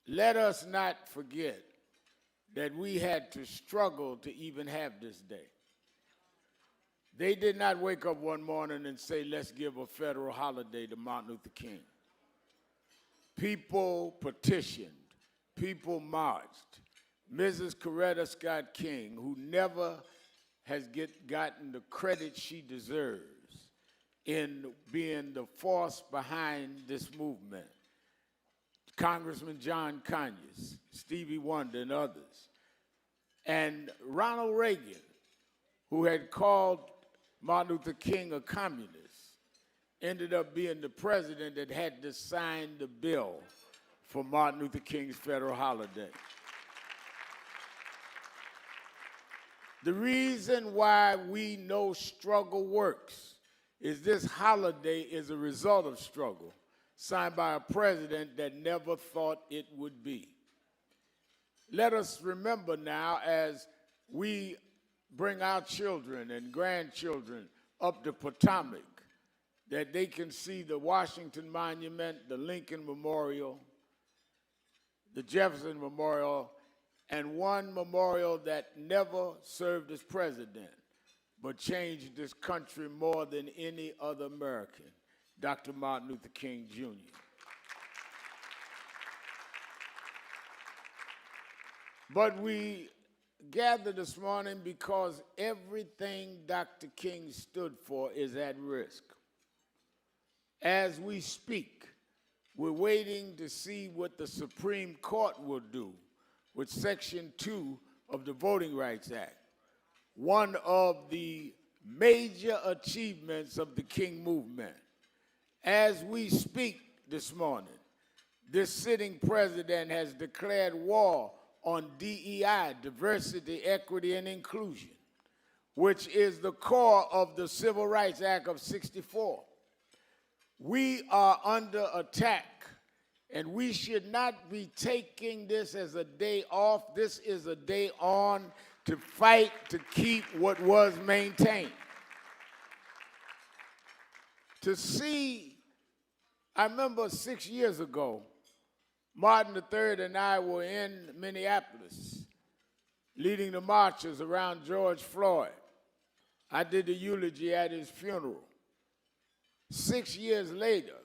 let us not forget that we had to struggle to even have this day. They did not wake up one morning and say, let's give a federal holiday to Martin Luther King. People petitioned, people marched. Mrs. Coretta Scott King, who never has gotten the credit she deserves in being the force behind this movement. Congressman John Conyers, Stevie Wonder, and others. And Ronald Reagan, who had called Martin Luther King a communist, ended up being the president that had to sign the bill for Martin Luther King's federal holiday. The reason why we know struggle works is this holiday is a result of struggle, signed by a president that never thought it would be. Let us remember now, as we bring our children and grandchildren up the Potomac, that they can see the Washington Monument, the Lincoln Memorial, the Jefferson Memorial, and one memorial that never served as president, but changed this country more than any other American, Dr. Martin Luther King, Jr. But we gather this morning because everything Dr. King stood for is at risk. As we speak, we're waiting to see what the Supreme Court will do with Section 2 of the Voting Rights Act, one of the major achievements of the King movement. As we speak this morning, this sitting president has declared war on DEI, diversity, equity, and inclusion, which is the core of the Civil Rights Act of '64. We are under attack, and we should not be taking this as a day off. This is a day on to fight to keep what was maintained. To see, I remember 6 years ago, Martin III and I were in Minneapolis leading the marches around George Floyd. I did the eulogy at his funeral. 6 years later,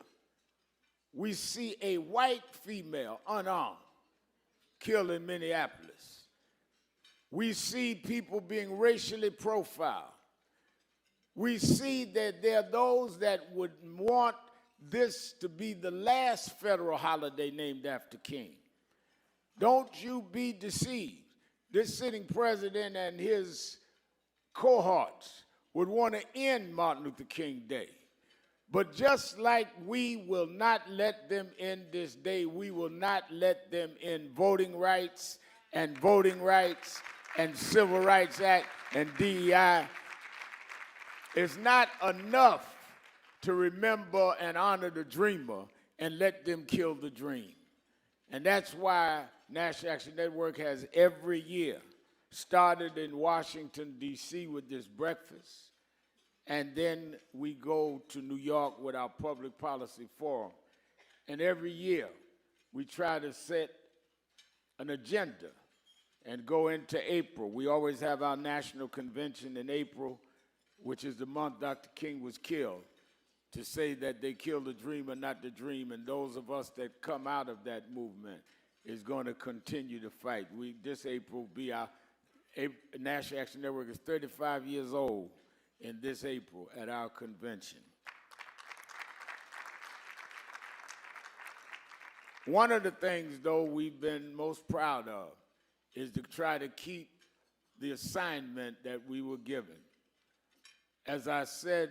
we see a white female, unarmed, killed in Minneapolis. We see people being racially profiled. We see that there are those that would want this to be the last federal holiday named after King. Don't you be deceived. This sitting president and his cohorts would want to end Martin Luther King Day. But just like we will not let them end this day, we will not let them end voting rights and Civil Rights Act and DEI. It's not enough to remember and honor the dreamer and let them kill the dream. And that's why National Action Network has every year started in Washington, D.C. with this breakfast. And then we go to New York with our public policy forum. And every year we try to set an agenda and go into April. We always have our national convention in April, which is the month Dr. King was killed, to say that they killed the dreamer, not the dream. And those of us that come out of that movement is going to continue to fight. This April will be our National Action Network is 35 years old in this April at our convention. One of the things, though, we've been most proud of is to try to keep the assignment that we were given. As I said,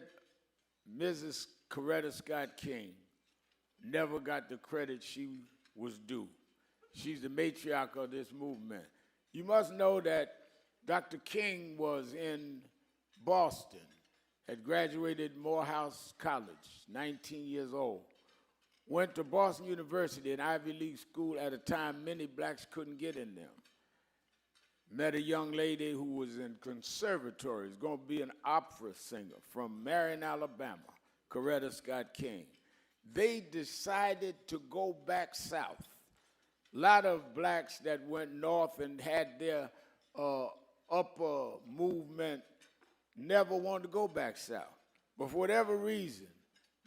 Mrs. Coretta Scott King never got the credit she was due. She's the matriarch of this movement. You must know that Dr. King was in Boston, had graduated Morehouse College, 19 years old. Went to Boston University, an Ivy League school at a time many blacks couldn't get in there. Met a young lady who was in conservatories, going to be an opera singer from Marion, Alabama, Coretta Scott King. They decided to go back south. A lot of blacks that went north and had their upper movement never wanted to go back south. But for whatever reason,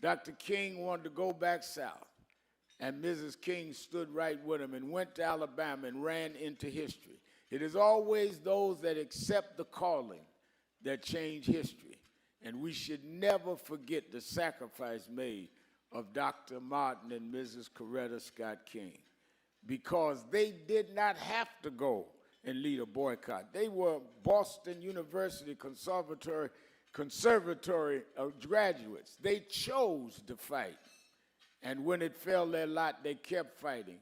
Dr. King wanted to go back south. And Mrs. King stood right with him and went to Alabama and ran into history. It is always those that accept the calling that change history. And we should never forget the sacrifice made of Dr. Martin and Mrs. Coretta Scott King, because they did not have to go and lead a boycott. They were Boston University Conservatory graduates. They chose to fight. And when it fell their lot, they kept fighting.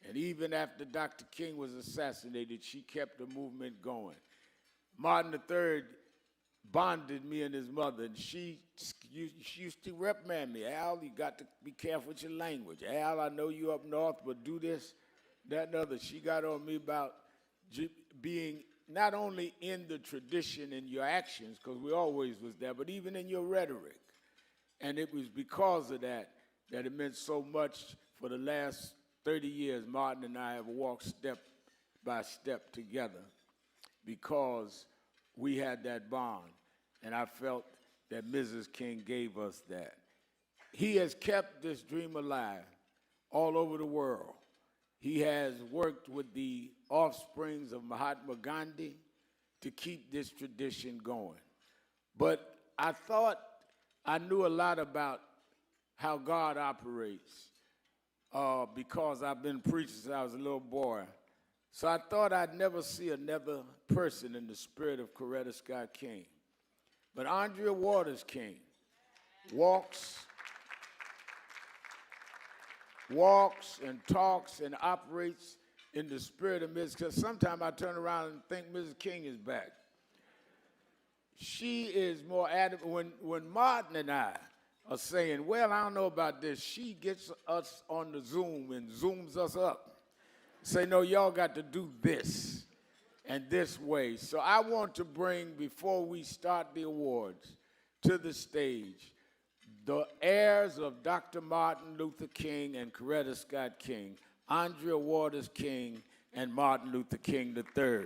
And even after Dr. King was assassinated, she kept the movement going. Martin III bonded me and his mother, and she used to reprimand me. Al, you got to be careful with your language. Al, I know you up north, but do this, that, and other. She got on me about being not only in the tradition in your actions, because we always was there, but even in your rhetoric. And it was because of that that it meant so much. For the last 30 years, Martin and I have walked step by step together because we had that bond, and I felt that Mrs. King gave us that. He has kept this dream alive all over the world. He has worked with the offsprings of Mahatma Gandhi to keep this tradition going. But I thought I knew a lot about how God operates because I've been preaching since I was a little boy. So I thought I'd never see another person in the spirit of Coretta Scott King. But Andrea Waters King walks and talks and operates in the spirit of Mrs. Because sometimes I turn around and think Mrs. King is back. She is more adamant. When Martin and I are saying, well, I don't know about this, she gets us on the Zoom and zooms us up. Say, no, y'all got to do this and this way. So I want to bring, before we start the awards, to the stage the heirs of Dr. Martin Luther King and Coretta Scott King, Andrea Waters King and Martin Luther King III.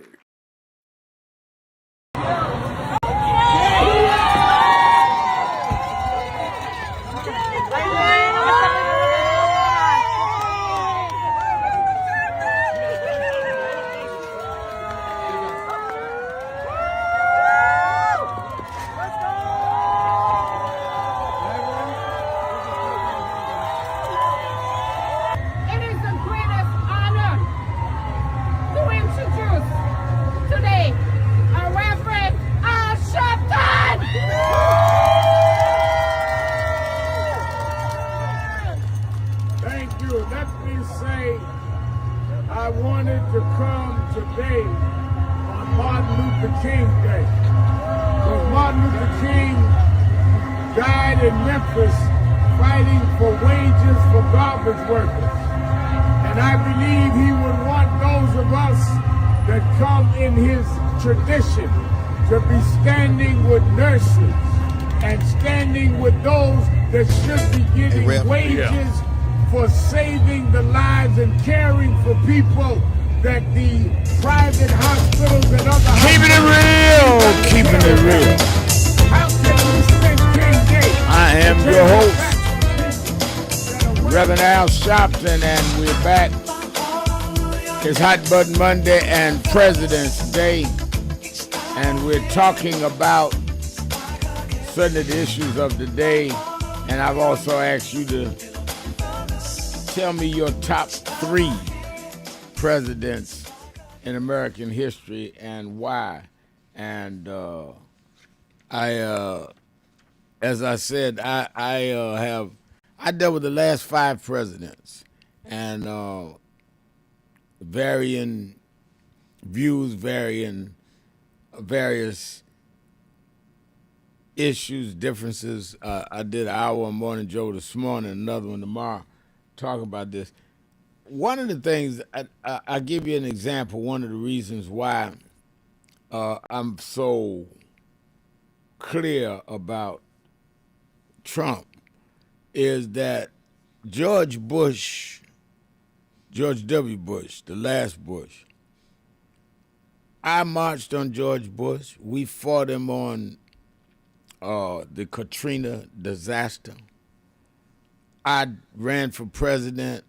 Luther King Day. Because Martin Luther King died in Memphis fighting for wages for garbage workers. And I believe he would want those of us that come in his tradition to be standing with nurses and standing with those that should be getting wages for saving the lives and caring for people that the private hospitals and other Keeping it real, keeping it real. How can we spend King Day? I am your host, Reverend Al Sharpton, and we're back. It's Hot Button Monday and President's Day, and we're talking about certainly the issues of the day, and I've also asked you to tell me your top 3 presidents in American history and why. And as I said, I dealt with the last 5 presidents, and varying views, various issues, differences. I did an hour on Morning Joe this morning, another one tomorrow, talk about this. One of the things, I'll give you an example, one of the reasons why I'm so clear about Trump is that George W. Bush, the last Bush, I marched on George Bush. We fought him on the Katrina disaster. I ran for president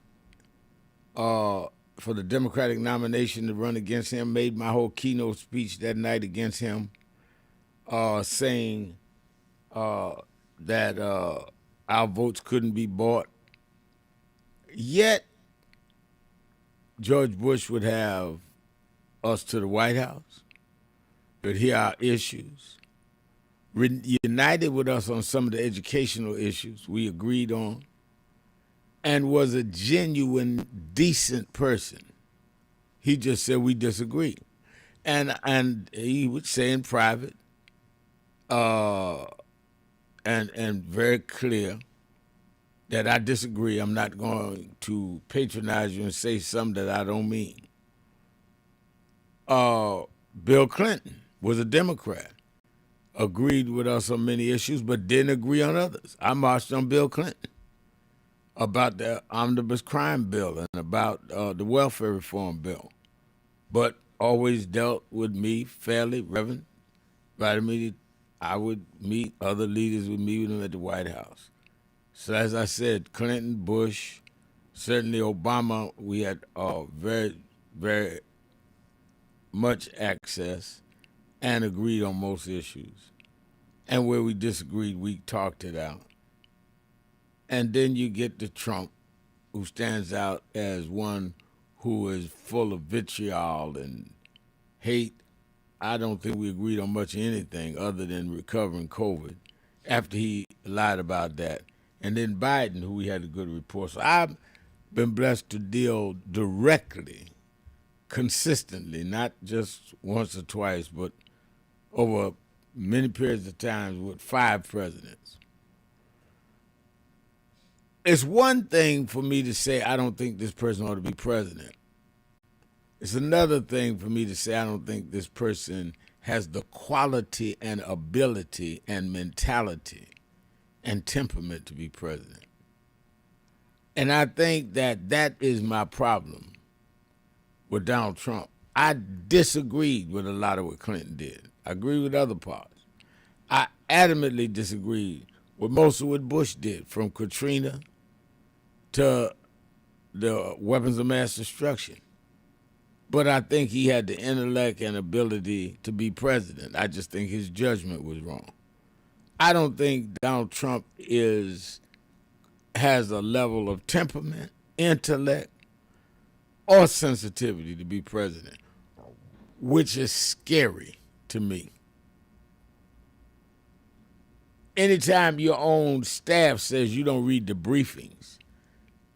for the Democratic nomination to run against him, made my whole keynote speech that night against him, saying that our votes couldn't be bought. Yet, George Bush would have us to the White House, would hear our issues, united with us on some of the educational issues we agreed on, and was a genuine, decent person. He just said we disagree. And he would say in private, and very clear, that I disagree. I'm not going to patronize you and say something that I don't mean. Bill Clinton was a Democrat, agreed with us on many issues, but didn't agree on others. I marched on Bill Clinton about the omnibus crime bill and about the welfare reform bill, but always dealt with me fairly. Reverend invited me. I would meet, other leaders would meet with him at the White House. So as I said, Clinton, Bush, certainly Obama, we had very, very much access and agreed on most issues. And where we disagreed, we talked it out. And then you get to Trump, who stands out as one who is full of vitriol and hate. I don't think we agreed on much of anything other than recovering COVID after he lied about that. And then Biden, who we had a good report. So I've been blessed to deal directly, consistently, not just once or twice, but over many periods of time with 5 presidents. It's one thing for me to say I don't think this person ought to be president. It's another thing for me to say I don't think this person has the quality and ability and mentality and temperament to be president. And I think that that is my problem with Donald Trump. I disagreed with a lot of what Clinton did. I agree with other parts. I adamantly disagreed with most of what Bush did, from Katrina to the weapons of mass destruction. But I think he had the intellect and ability to be president. I just think his judgment was wrong. I don't think Donald Trump has a level of temperament, intellect, or sensitivity to be president, which is scary to me. Anytime your own staff says you don't read the briefings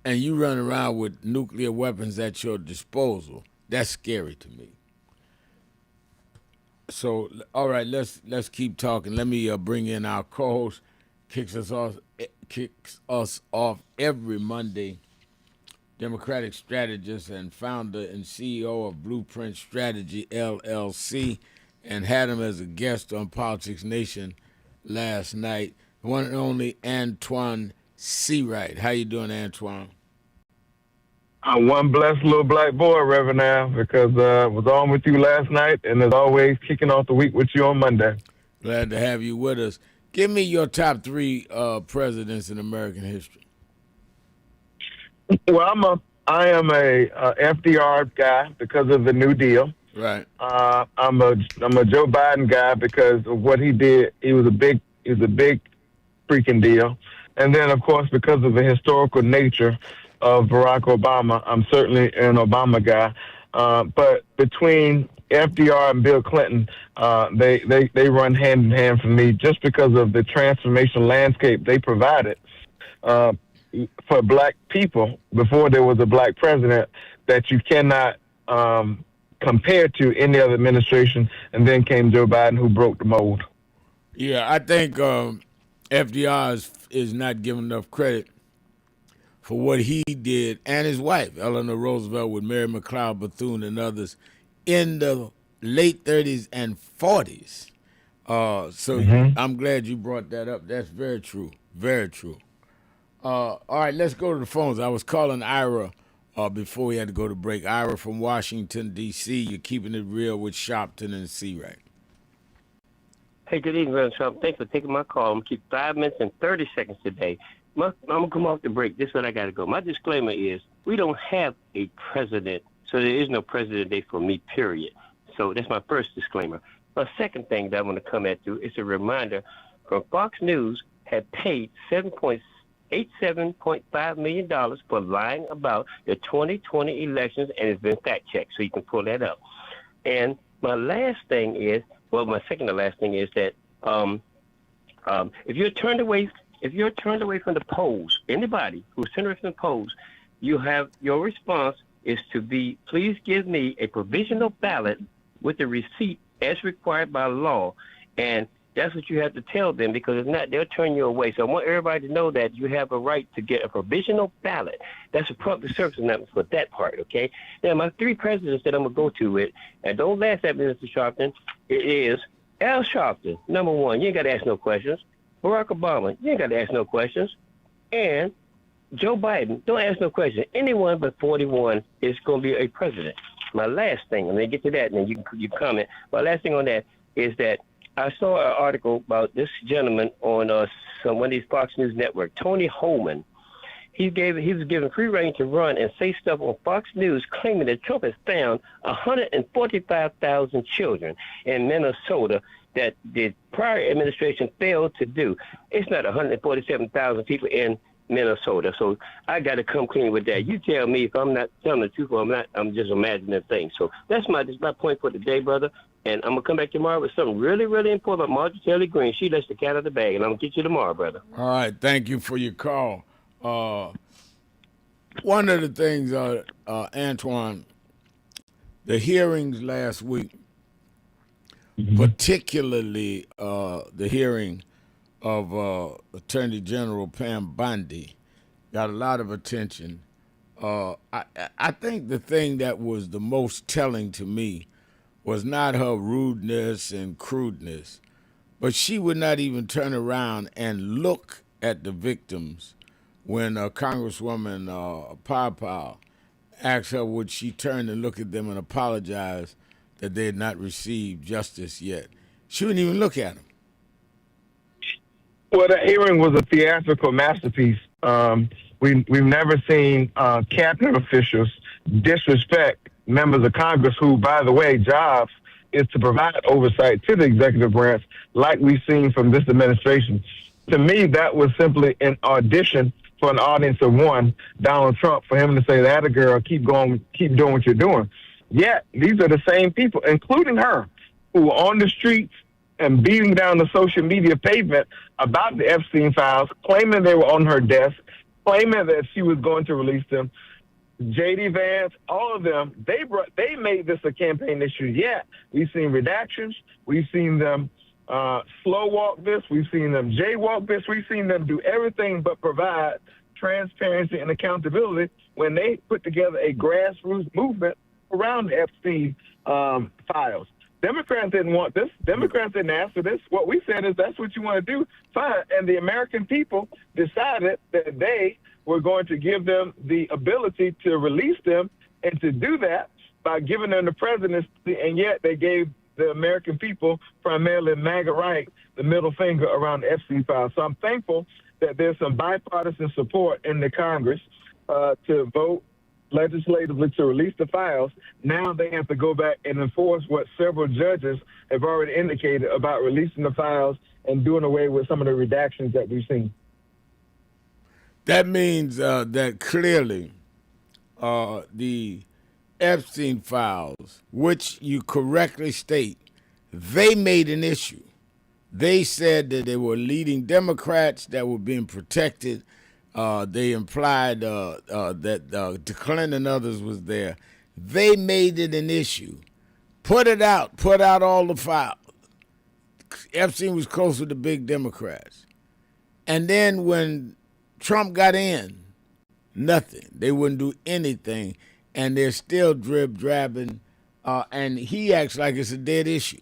and you run around with nuclear weapons at your disposal, that's scary to me. So all right, let's keep talking. Let me bring in our co-host. Kicks us off every Monday. Democratic strategist and founder and CEO of Blueprint Strategy LLC, and had him as a guest on Politics Nation last night. The one and only Antoine Seawright. How you doing, Antoine? I'm one blessed little black boy, Reverend Al, because I was on with you last night, and as always, kicking off the week with you on Monday. Glad to have you with us. Give me your top three presidents in American history. Well, I am a FDR guy because of the New Deal. Right. I'm a Joe Biden guy because of what he did. He was a big freaking deal. And then, of course, because of the historical nature of Barack Obama, I'm certainly an Obama guy. But between FDR and Bill Clinton, they run hand in hand for me just because of the transformational landscape they provided for black people before there was a black president that you cannot compare to any other administration. And then came Joe Biden, who broke the mold. Yeah, I think FDR is not given enough credit for what he did, and his wife, Eleanor Roosevelt, with Mary McLeod Bethune and others in the late 30s and 40s. I'm glad you brought that up. That's very true. Very true. All right, let's go to the phones. I was calling Ira before we had to go to break. Ira from Washington, D.C. You're keeping it real with Sharpton and Seawright. Hey, good evening, Reverend Trump. Thanks for taking my call. I'm going to keep 5 minutes and 30 seconds today. I'm going to come off the break. This is what I got to go. My disclaimer is we don't have a president, so there is no president day for me, period. So that's my first disclaimer. My second thing that I want to come at you is a reminder from Fox News had paid $7.5 million for lying about the 2020 elections, and it's been fact-checked, so you can pull that up. And my second to last thing is that if you're turned away from the polls, anybody who's turned away from the polls, your response is to be, please give me a provisional ballot with the receipt as required by law. And that's what you have to tell them, because if not, they'll turn you away. So I want everybody to know that you have a right to get a provisional ballot. That's a public service announcement for that part, okay? Now, my three presidents that I'm going to go to with, and don't laugh at me, Mr. Sharpton, it is Al Sharpton, number one. You ain't got to ask no questions. Barack Obama, you ain't got to ask no questions. And Joe Biden, don't ask no questions. Anyone but 41 is going to be a president. My last thing, and then get to that, and then you comment. My last thing on that is that I saw an article about this gentleman on one of these Fox News network, Tony Holman. He was given free rein to run and say stuff on Fox News, claiming that Trump has found 145,000 children in Minnesota that the prior administration failed to do. It's not 147,000 people in Minnesota. So I got to come clean with that. You tell me if I'm not telling the truth or I'm not. I'm just imagining things. So that's my point for today, brother. And I'm going to come back tomorrow with something really, really important about Marjorie Taylor Greene. She lets the cat out of the bag, and I'm going to get you tomorrow, brother. All right. Thank you for your call. One of the things, Antoine, the hearings last week, particularly the hearing of Attorney General Pam Bondi, got a lot of attention. I think the thing that was the most telling to me was not her rudeness and crudeness, but she would not even turn around and look at the victims when Congresswoman Pow asked her would she turn and look at them and apologize that they had not received justice yet. She wouldn't even look at them. Well, the hearing was a theatrical masterpiece. We've never seen cabinet officials disrespect members of Congress who, by the way, jobs is to provide oversight to the executive branch like we've seen from this administration. To me, that was simply an audition for an audience of one, Donald Trump, for him to say, that a girl, keep doing what you're doing. Yet, these are the same people, including her, who were on the streets and beating down the social media pavement about the Epstein files, claiming they were on her desk, claiming that she was going to release them. J.D. Vance, all of them, they made this a campaign issue. Yeah, we've seen redactions. We've seen them slow walk this. We've seen them jaywalk this. We've seen them do everything but provide transparency and accountability when they put together a grassroots movement around the Epstein files. Democrats didn't want this. Democrats didn't ask for this. What we said is that's what you want to do, fine. And the American people decided that they were going to give them the ability to release them, and to do that by giving them the presidency, and yet they gave the American people, primarily MAGA right, the middle finger around the Epstein files. So I'm thankful that there's some bipartisan support in the Congress to vote legislatively to release the files. Now they have to go back and enforce what several judges have already indicated about releasing the files and doing away with some of the redactions that we've seen. That means that clearly the Epstein files, which you correctly state, they made an issue. They said that they were leading Democrats that were being protected. They implied that Clinton and others was there. They made it an issue. Put it out. Put out all the files. Epstein was close with the big Democrats. And then when Trump got in, nothing. They wouldn't do anything. And they're still drib-drabbing. And he acts like it's a dead issue.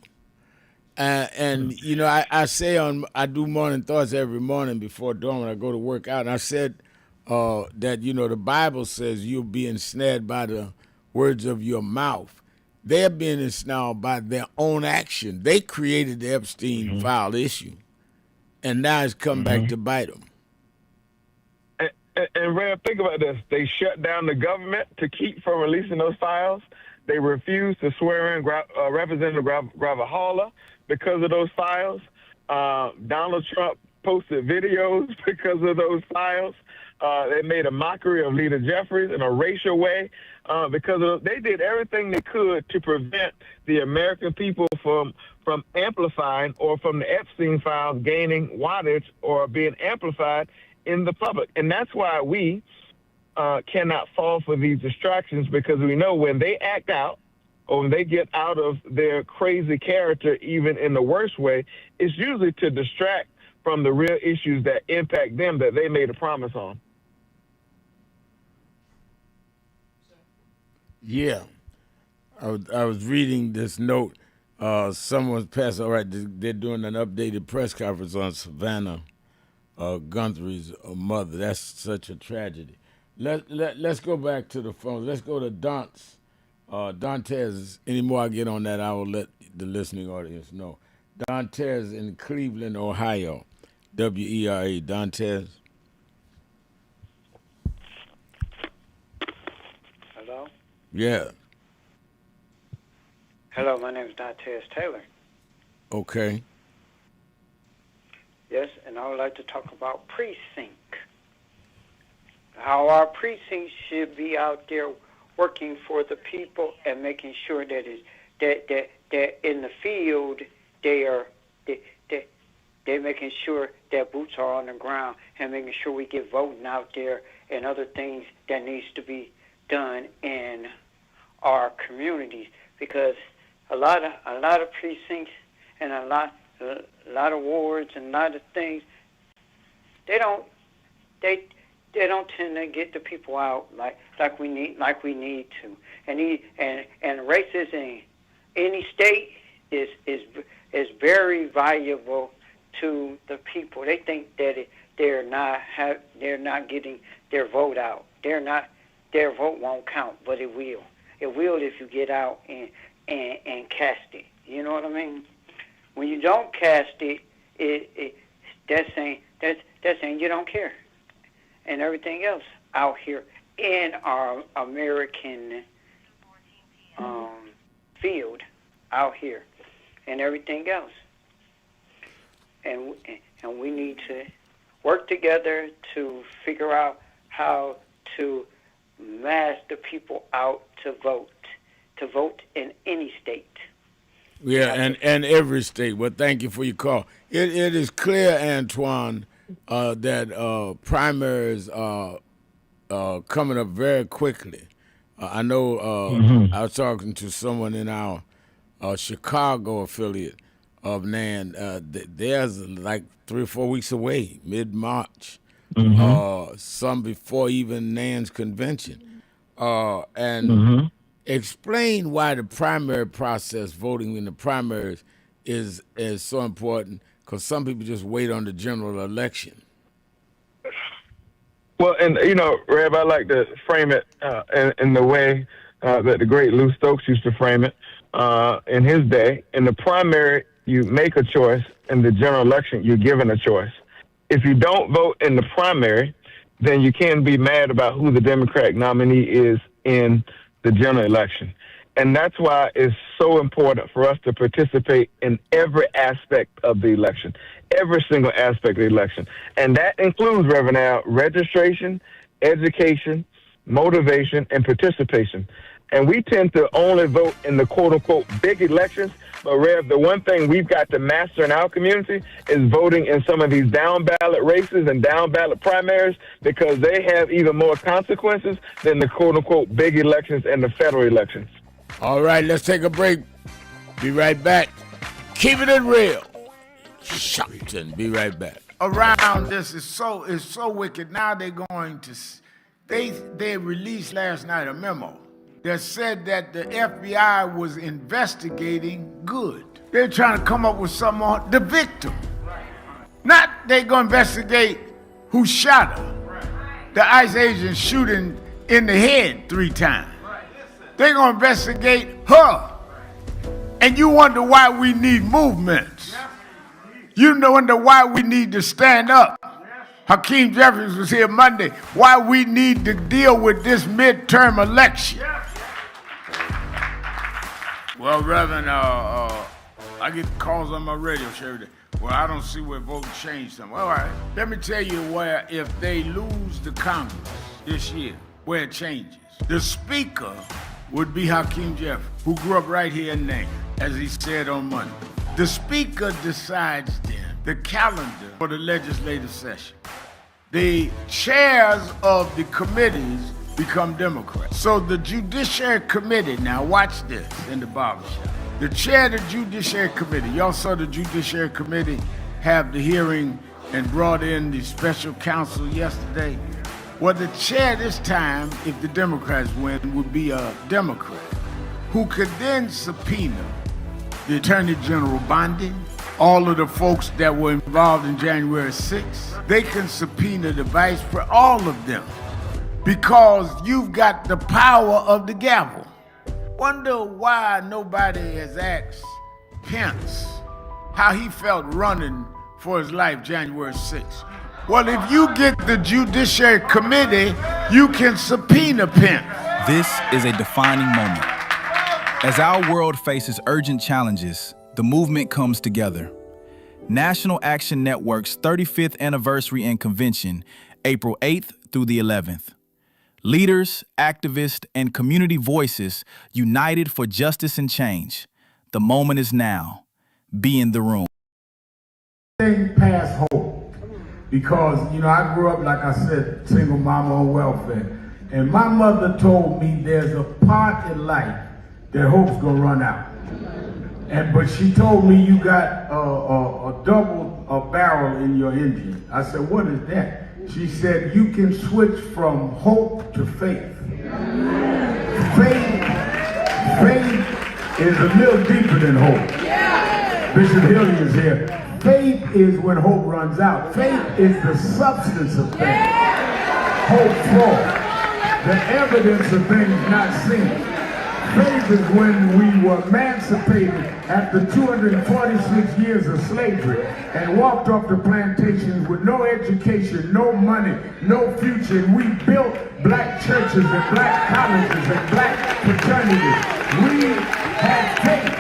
And you know, I say I do morning thoughts every morning before dawn when I go to work out. And I said that, you know, the Bible says you'll be ensnared by the words of your mouth. They're being ensnared by their own action. They created the Epstein file issue, and now it's come back to bite them. And Rev, think about this. They shut down the government to keep from releasing those files. They refused to swear in Representative Gravajala because of those files. Donald Trump posted videos because of those files. They made a mockery of Leader Jeffries in a racial way because they did everything they could to prevent the American people from amplifying or from the Epstein files gaining wattage or being amplified in the public. And that's why we cannot fall for these distractions, because we know when they act out or when they get out of their crazy character, even in the worst way, it's usually to distract from the real issues that impact them that they made a promise on. Yeah. I was reading this note. Someone's passed, all right, they're doing an updated press conference on Savannah Guthrie's mother. That's such a tragedy. Let's go back to the phone. Let's go to Dantez. Dantez, any more I get on that, I will let the listening audience know. Dantez in Cleveland, Ohio. WERA. Dantez. Hello? Yeah. Hello, my name is Dantez Taylor. Okay. Yes, and I would like to talk about precinct. How our precincts should be out there working for the people and making sure that that in the field they're making sure that boots are on the ground and making sure we get voting out there and other things that needs to be done in our communities, because a lot of precincts and a lot of wards and a lot of things, they don't tend to get the people out like we need to. And races in any state is very valuable to the people. They think that they're not getting their vote out. Their vote won't count, but it will. It will if you get out and cast it. You know what I mean? When you don't cast it, that's saying you don't care. And everything else out here in our American field out here and everything else. And we need to work together to figure out how to mass the people out to vote in any state. Yeah, and every state. Well, thank you for your call. It is clear, Antoine, that primaries are coming up very quickly. I know I was talking to someone in our Chicago affiliate of NAN. There's like 3 or 4 weeks away, mid-March. Some before even NAN's convention. And explain why the primary process, voting in the primaries, is so important, because some people just wait on the general election. Well, and Rev, I like to frame it in the way that the great Lou Stokes used to frame it in his day. In the primary, you make a choice. In the general election, you're given a choice. If you don't vote in the primary, then you can't be mad about who the Democratic nominee is in the general election. And that's why it's so important for us to participate in every aspect of the election, every single aspect of the election. And that includes, Reverend Al, registration, education, motivation, and participation. And we tend to only vote in the quote-unquote big elections. But, Rev, the one thing we've got to master in our community is voting in some of these down-ballot races and down-ballot primaries, because they have even more consequences than the quote-unquote big elections and the federal elections. All right, let's take a break. Be right back. Keeping it real. Sharpton, be right back. Around this is so wicked. Now they're going to, they released last night a memo that said that the FBI was investigating Good. They're trying to come up with something on the victim. Not they going to investigate who shot her. The ICE agent shooting in the head 3 times. They're going to investigate her. And you wonder why we need movements. You wonder why we need to stand up. Hakeem Jeffries was here Monday. Why we need to deal with this midterm election. Well, Reverend, I get calls on my radio show every day. Well, I don't see where voting changed something. All right, let me tell you where, if they lose the Congress this year, where it changes. The Speaker would be Hakeem Jeffries, who grew up right here in Name, as he said on Monday. The Speaker decides then the calendar for the legislative session. The chairs of the committees become Democrats. So the Judiciary Committee, now watch this in the barbershop. The chair of the Judiciary Committee, y'all saw the Judiciary Committee have the hearing and brought in the special counsel yesterday. Well, the chair this time, if the Democrats win, would be a Democrat who could then subpoena the Attorney General Bondi, all of the folks that were involved in January 6th. They can subpoena the vice for all of them, because you've got the power of the gavel. Wonder why nobody has asked Pence how he felt running for his life January 6th. Well, if you get the Judiciary Committee, you can subpoena Pence. This is a defining moment. As our world faces urgent challenges, the movement comes together. National Action Network's 35th anniversary and convention, April 8th through the 11th. Leaders, activists, and community voices united for justice and change. The moment is now. Be in the room. Thing past hope. Because, I grew up, like I said, single mama on welfare. And my mother told me there's a part in life that hope's gonna run out. But she told me you got a double barrel in your engine. I said, what is that? She said, you can switch from hope to faith. Faith is a little deeper than hope. Bishop Hilliard is here. Faith is when hope runs out. Faith is the substance of things. Hope for the evidence of things not seen. Faith is when we were emancipated after 246 years of slavery and walked off the plantations with no education, no money, no future. And we built black churches and black colleges and black fraternities. We had faith.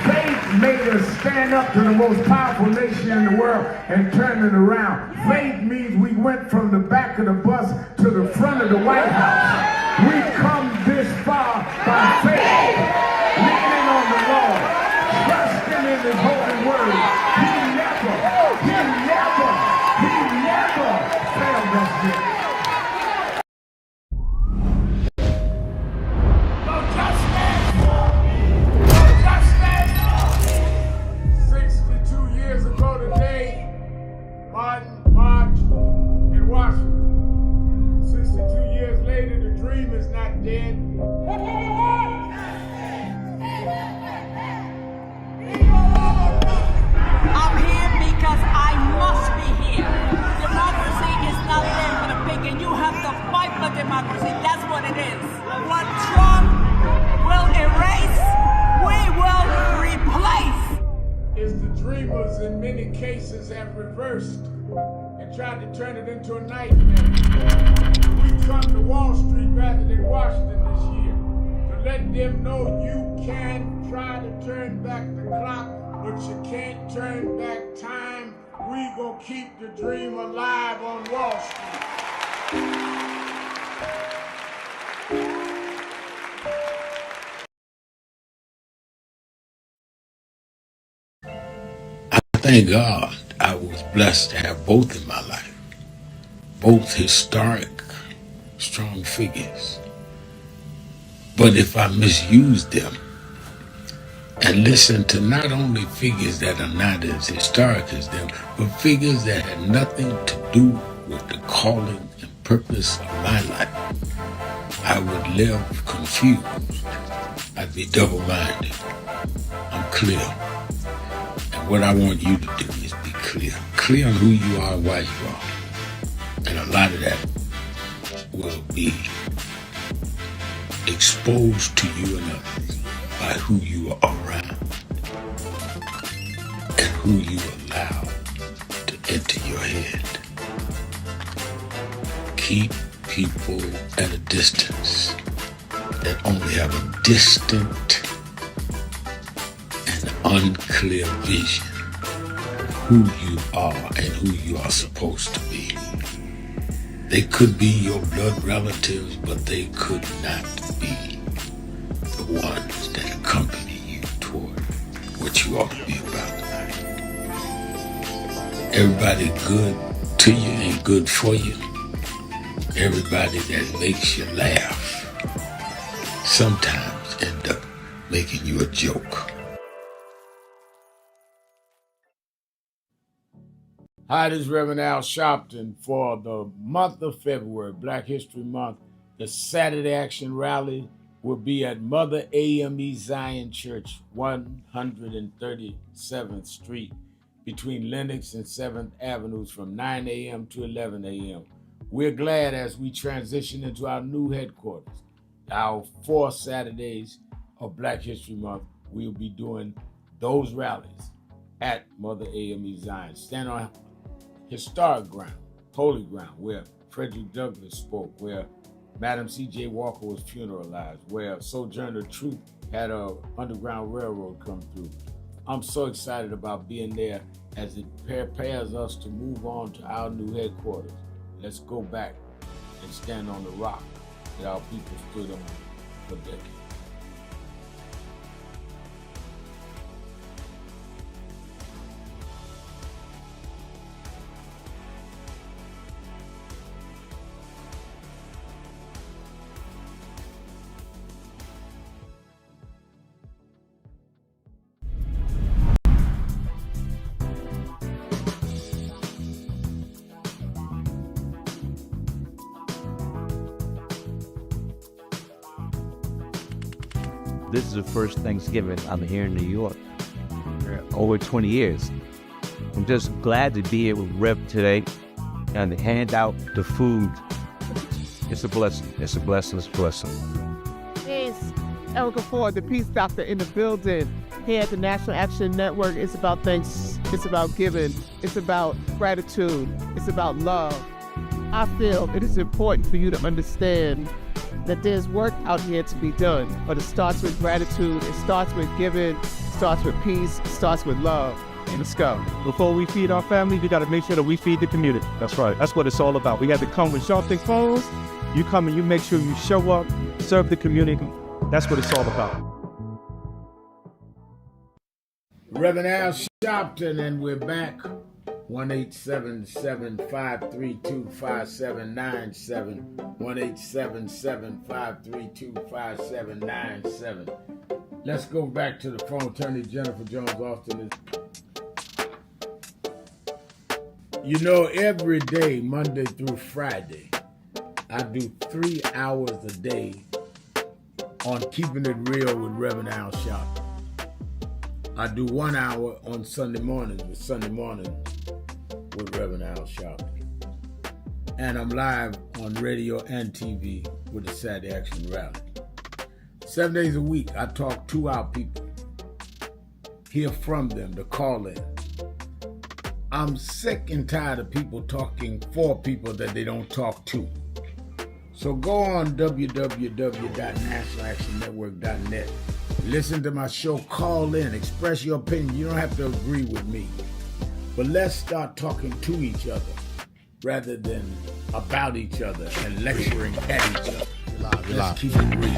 Faith made us stand up to the most powerful nation in the world and turn it around. Faith means we went from the back of the bus to the front of the White House. We come this far by faith, leaning on the Lord, trusting in His holy word. He never failed us yet. dreamers in many cases have reversed and tried to turn it into a nightmare. We've come to Wall Street rather than Washington this year to let them know you can try to turn back the clock, but you can't turn back time. We gonna keep the dream alive on Wall Street. Thank God I was blessed to have both in my life. Both historic, strong figures. But if I misused them and listened to not only figures that are not as historic as them, but figures that had nothing to do with the calling and purpose of my life, I would live confused. I'd be double-minded. I'm clear. And what I want you to do is be clear. Clear on who you are and why you are. And a lot of that will be exposed to you and others by who you are around and who you allow to enter your head. Keep people at a distance that only have a distant and unclear vision of who you are and who you are supposed to be. They could be your blood relatives, but they could not be the ones that accompany you toward what you ought to be about tonight. Everybody good to you ain't good for you. Everybody that makes you laugh sometimes end up making you a joke. Hi, this is Reverend Al Sharpton for the month of February, Black History Month. The Saturday Action Rally will be at Mother AME Zion Church, 137th Street, between Lenox and 7th Avenues from 9 a.m. to 11 a.m. We're glad as we transition into our new headquarters. Our 4 Saturdays of Black History Month, we'll be doing those rallies at Mother AME Zion. Stand on historic ground, holy ground, where Frederick Douglass spoke, where Madam C.J. Walker was funeralized, where Sojourner Truth had a Underground Railroad come through. I'm so excited about being there as it prepares us to move on to our new headquarters. Let's go back and stand on the rock that our people stood on for decades. This is the first Thanksgiving I'm here in New York. Over 20 years. I'm just glad to be here with Rev today and to hand out the food. It's a blessing. It's a blessing. It's a blessing. It's Erica Ford, the Peace Doctor in the building. Here at the National Action Network, it's about thanks. It's about giving. It's about gratitude. It's about love. I feel it is important for you to understand that there's work out here to be done, but it starts with gratitude, it starts with giving, it starts with peace, it starts with love. Let's go. Before we feed our family, we got to make sure that we feed the community. That's right. That's what it's all about. We got to come with Sharpton phones. You come and you make sure you show up, serve the community. That's what it's all about. Reverend Al Sharpton, and we're back. 1-877-532-5797. 1-877-532-5797. Let's go back to the phone. Attorney Jennifer Jones Austin is. Every day, Monday through Friday, I do 3 hours a day on Keeping It Real with Reverend Al Sharpton. I do 1 hour on Sunday mornings with Reverend Al Sharpton. And I'm live on radio and TV with the Saturday Action Rally. 7 days a week, I talk to our people, hear from them, the call-ins, I'm sick and tired of people talking for people that they don't talk to. So go on www.nationalactionnetwork.net. Listen to my show, call in, express your opinion. You don't have to agree with me. But let's start talking to each other rather than about each other and lecturing at each other. Let's keep it real.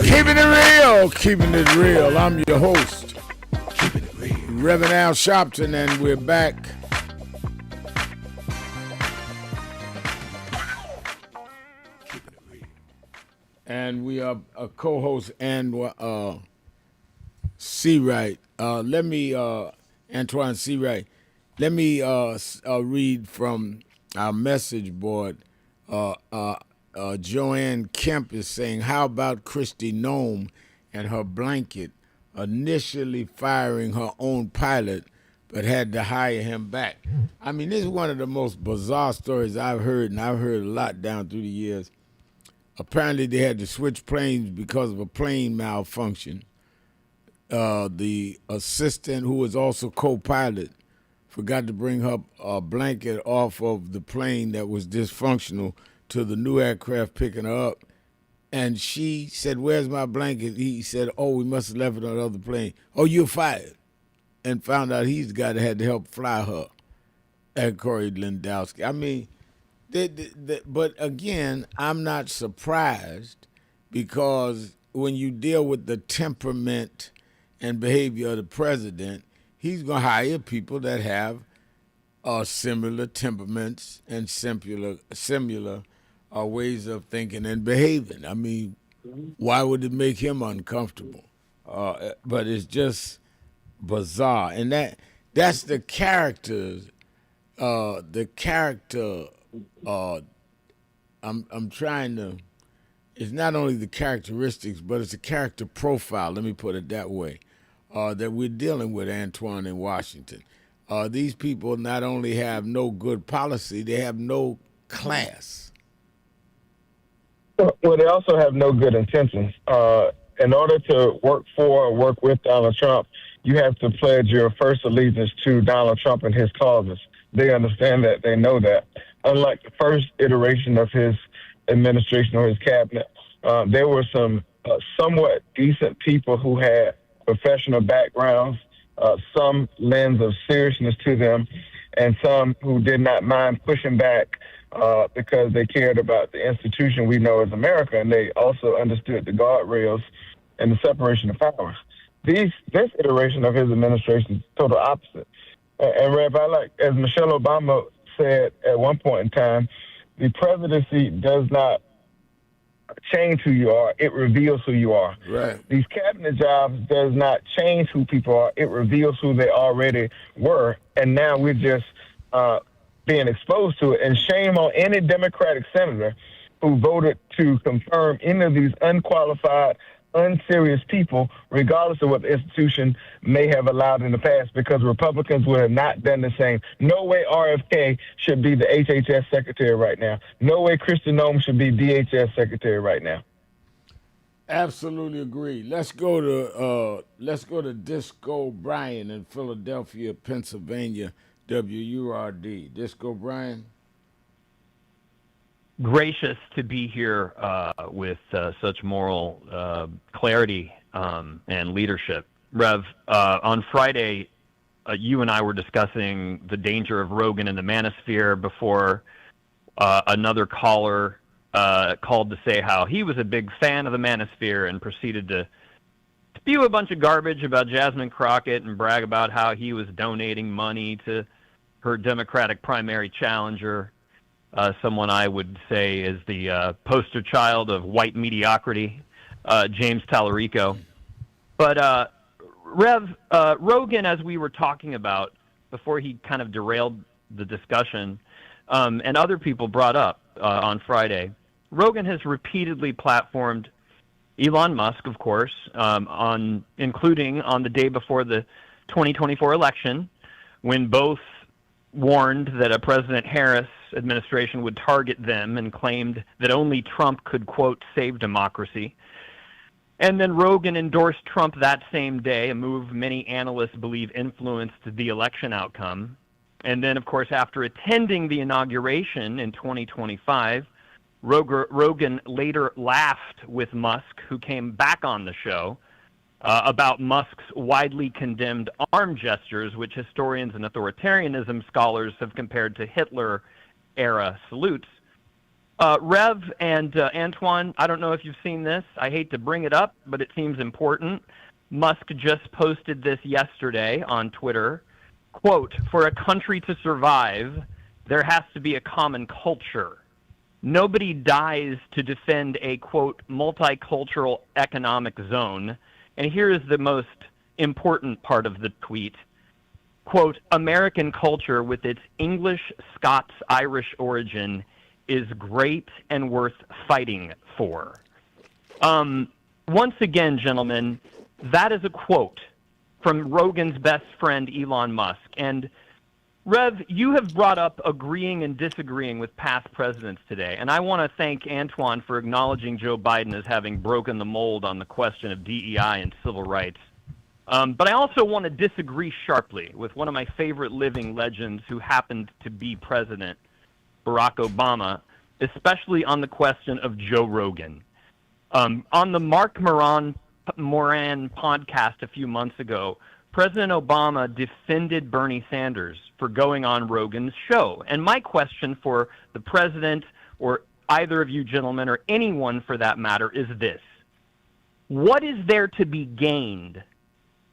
Keeping it real, keeping it real. I'm your host, Reverend Al Sharpton, and we're back. And we are a co-host and Seawright. Let me Antoine Seawright. Let me read from our message board. Joanne Kemp is saying, "How about Christy Nome and her blanket, initially firing her own pilot, but had to hire him back?" I mean, this is one of the most bizarre stories I've heard, and I've heard a lot down through the years. Apparently, they had to switch planes because of a plane malfunction. The assistant, who was also co-pilot, forgot to bring her blanket off of the plane that was dysfunctional to the new aircraft picking her up. And she said, "Where's my blanket?" He said, "Oh, we must have left it on the other plane." "Oh, you're fired." And found out he's the guy that had to help fly her, and Corey Lewandowski. I mean, but again, I'm not surprised, because when you deal with the temperament and behavior of the president, he's going to hire people that have similar temperaments and similar ways of thinking and behaving. I mean, why would it make him uncomfortable? But it's just bizarre, and that's the characters. The character. I'm trying to. It's not only the characteristics, but it's a character profile. Let me put it that way. That we're dealing with, Antoine, in Washington. These people not only have no good policy, they have no class. Well, they also have no good intentions. In order to work for or work with Donald Trump, you have to pledge your first allegiance to Donald Trump and his causes. They understand that. They know that. Unlike the first iteration of his administration or his cabinet, there were some somewhat decent people who had professional backgrounds, some lens of seriousness to them, and some who did not mind pushing back because they cared about the institution we know as America, and they also understood the guardrails and the separation of powers. This iteration of his administration is total opposite. And Rev, as Michelle Obama said at one point in time, the presidency does not change who you are, it reveals who you are. Right. These cabinet jobs does not change who people are, it reveals who they already were, and now we're just being exposed to it. And shame on any Democratic senator who voted to confirm any of these unqualified, unserious people, regardless of what the institution may have allowed in the past, because Republicans would have not done the same. No way RFK should be the HHS secretary right now. No way Kristi Noem should be DHS secretary right now. Absolutely agree. Let's go to Disco Brian in Philadelphia, Pennsylvania, WURD. Disco Brian. Gracious to be here with such moral clarity and leadership. Rev, on Friday, you and I were discussing the danger of Rogan in the manosphere before another caller called to say how he was a big fan of the manosphere and proceeded to spew a bunch of garbage about Jasmine Crockett and brag about how he was donating money to her Democratic primary challenger. Someone I would say is the poster child of white mediocrity, James Tallarico. But Rev, Rogan, as we were talking about before he kind of derailed the discussion, and other people brought up on Friday, Rogan has repeatedly platformed Elon Musk, of course, including on the day before the 2024 election, when both warned that a President Harris administration would target them and claimed that only Trump could, quote, save democracy. And then Rogan endorsed Trump that same day, a move many analysts believe influenced the election outcome. And then, of course, after attending the inauguration in 2025, Rogan later laughed with Musk, who came back on the show, about Musk's widely condemned arm gestures, which historians and authoritarianism scholars have compared to Hitler-era salutes. Rev and Antoine, I don't know if you've seen this. I hate to bring it up, but it seems important. Musk just posted this yesterday on Twitter. Quote, "For a country to survive, there has to be a common culture. Nobody dies to defend a, quote, multicultural economic zone." And here is the most important part of the tweet. Quote, "American culture with its English, Scots, Irish origin is great and worth fighting for." Once again, gentlemen, that is a quote from Rogan's best friend, Elon Musk. And Rev, you have brought up agreeing and disagreeing with past presidents today. And I want to thank Antoine for acknowledging Joe Biden as having broken the mold on the question of DEI and civil rights. But I also want to disagree sharply with one of my favorite living legends who happened to be president, Barack Obama, especially on the question of Joe Rogan. On the Mark Moran podcast a few months ago, President Obama defended Bernie Sanders for going on Rogan's show. And my question for the president, or either of you gentlemen, or anyone for that matter, is this. What is there to be gained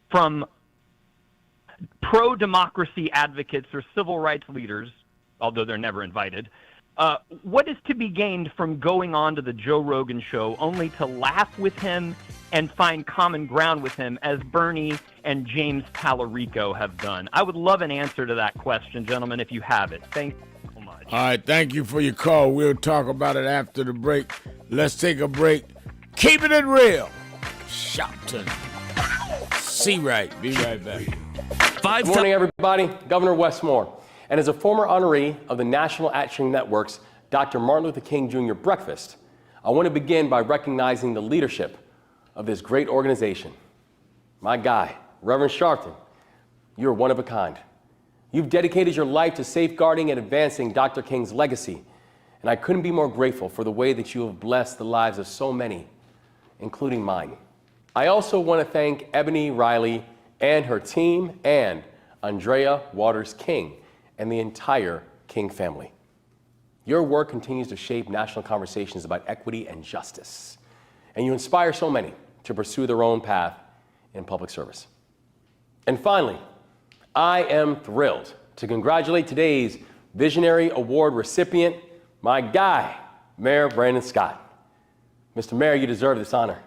from pro-democracy advocates or civil rights leaders, although they're never invited, what is to be gained from going on to the Joe Rogan show only to laugh with him and find common ground with him, as Bernie and James Tallarico have done? I would love an answer to that question, gentlemen, if you have it. Thank you so much. All right, thank you for your call. We'll talk about it after the break. Let's take a break. Keeping it real. Sharpton. See right. Be right back. Good morning, everybody. Governor Westmore. And as a former honoree of the National Action Network's Dr. Martin Luther King Jr. Breakfast, I want to begin by recognizing the leadership of this great organization. My guy, Reverend Sharpton, you're one of a kind. You've dedicated your life to safeguarding and advancing Dr. King's legacy, and I couldn't be more grateful for the way that you have blessed the lives of so many, including mine. I also want to thank Ebony Riley and her team, and Andrea Waters King and the entire King family. Your work continues to shape national conversations about equity and justice, and you inspire so many to pursue their own path in public service. And finally, I am thrilled to congratulate today's Visionary Award recipient, my guy, Mayor Brandon Scott. Mr. Mayor, you deserve this honor.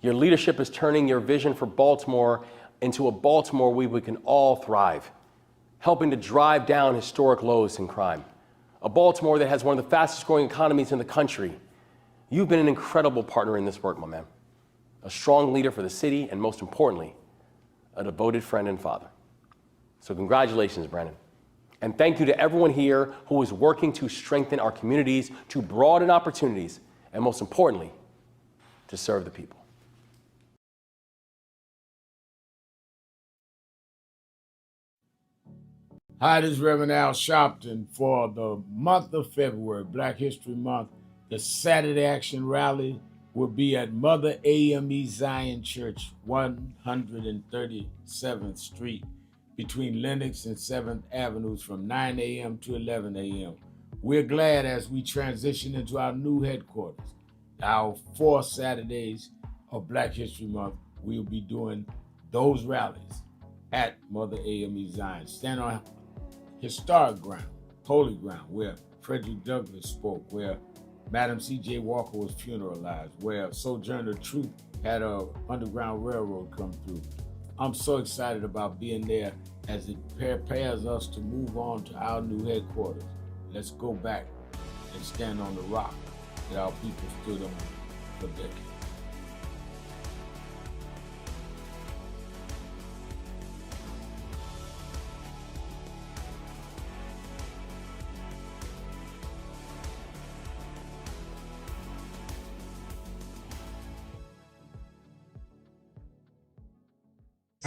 Your leadership is turning your vision for Baltimore into a Baltimore where we can all thrive, helping to drive down historic lows in crime. A Baltimore that has one of the fastest growing economies in the country. You've been an incredible partner in this work, my man. A strong leader for the city, and most importantly, a devoted friend and father. So congratulations, Brandon. And thank you to everyone here who is working to strengthen our communities, to broaden opportunities, and most importantly, to serve the people. Hi, this is Reverend Al Sharpton for the month of February, Black History Month. The Saturday Action Rally will be at Mother AME Zion Church, 137th Street, between Lenox and 7th Avenues from 9 a.m. to 11 a.m. We're glad as we transition into our new headquarters. Our 4 Saturdays of Black History Month, we'll be doing those rallies at Mother AME Zion. Stand on historic ground, holy ground, where Frederick Douglass spoke, where Madam C.J. Walker was funeralized, where Sojourner Truth had a Underground Railroad come through. I'm so excited about being there as it prepares us to move on to our new headquarters. Let's go back and stand on the rock that our people stood on for decades.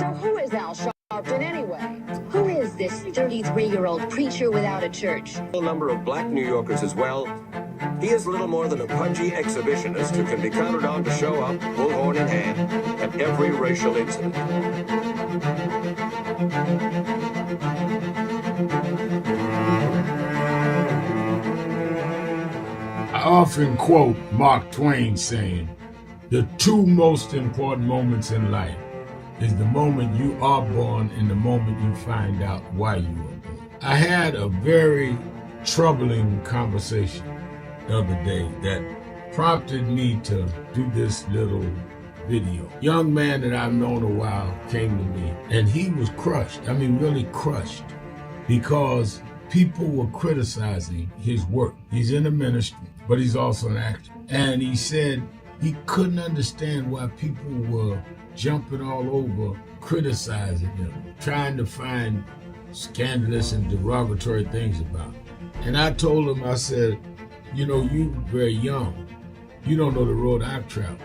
So who is Al Sharpton anyway? Who is this 33-year-old preacher without a church? A number of black New Yorkers as well. He is little more than a pudgy exhibitionist who can be counted on to show up, bullhorn in hand, at every racial incident. I often quote Mark Twain saying, "The two most important moments in life is the moment you are born and the moment you find out why you were born." I had a very troubling conversation the other day that prompted me to do this little video. Young man that I've known a while came to me and he was crushed. I mean, really crushed, because people were criticizing his work. He's in the ministry, but he's also an actor. And he said he couldn't understand why people were jumping all over, criticizing him, trying to find scandalous and derogatory things about him. And I told him, I said, you know, you very young. You don't know the road I've traveled.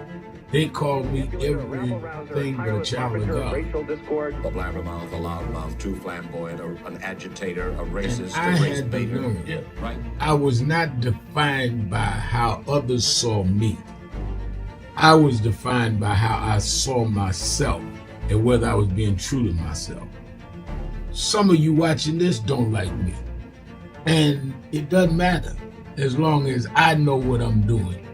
They call me everything but a child of God. A blabbermouth, a loudmouth, too flamboyant, an agitator, a racist, I had to learn. Yeah, right. I was not defined by how others saw me. I was defined by how I saw myself and whether I was being true to myself. Some of you watching this don't like me. And it doesn't matter as long as I know what I'm doing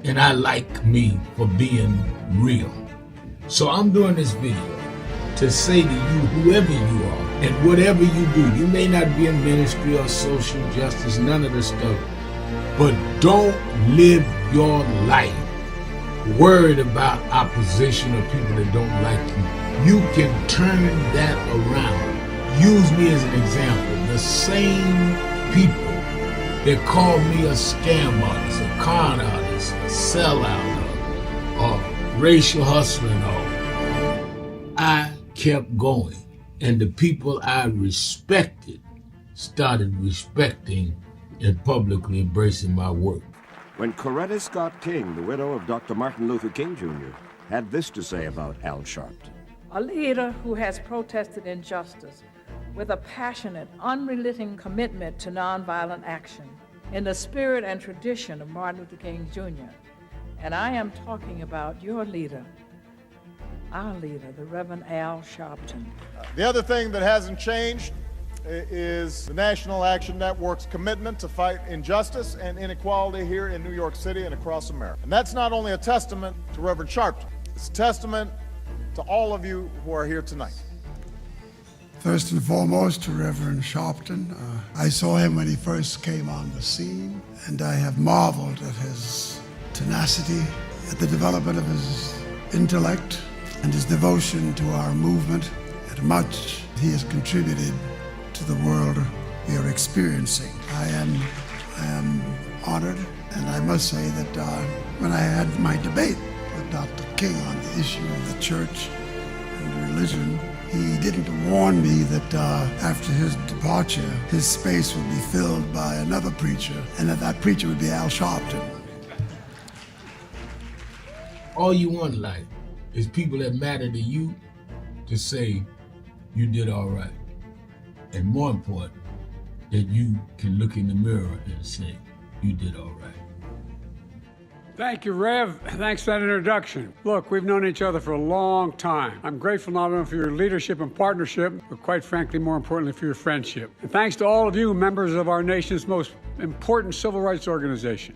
and I like me for being real. So I'm doing this video to say to you, whoever you are and whatever you do, you may not be in ministry or social justice, none of this stuff, but don't live your life worried about opposition or people that don't like you. You can turn that around. Use me as an example. The same people that call me a scam artist, a con artist, a sellout, or racial hustler and all, I kept going. And the people I respected started respecting and publicly embracing my work. When Coretta Scott King, the widow of Dr. Martin Luther King Jr., had this to say about Al Sharpton. A leader who has protested injustice with a passionate, unrelenting commitment to nonviolent action in the spirit and tradition of Martin Luther King Jr. And I am talking about your leader, our leader, the Reverend Al Sharpton. The other thing that hasn't changed is the National Action Network's commitment to fight injustice and inequality here in New York City and across America. And that's not only a testament to Reverend Sharpton, it's a testament to all of you who are here tonight. First and foremost, to Reverend Sharpton. I saw him when he first came on the scene, and I have marveled at his tenacity, at the development of his intellect, and his devotion to our movement, and much he has contributed to the world we are experiencing. I am honored, and I must say that when I had my debate with Dr. King on the issue of the church and religion, he didn't warn me that after his departure, his space would be filled by another preacher, and that preacher would be Al Sharpton. All you want in life is people that matter to you to say you did all right. And more important, that you can look in the mirror and say you did all right. Thank you, Rev. Thanks for that introduction. Look, we've known each other for a long time. I'm grateful not only for your leadership and partnership, but quite frankly, more importantly, for your friendship. And thanks to all of you, members of our nation's most important civil rights organization.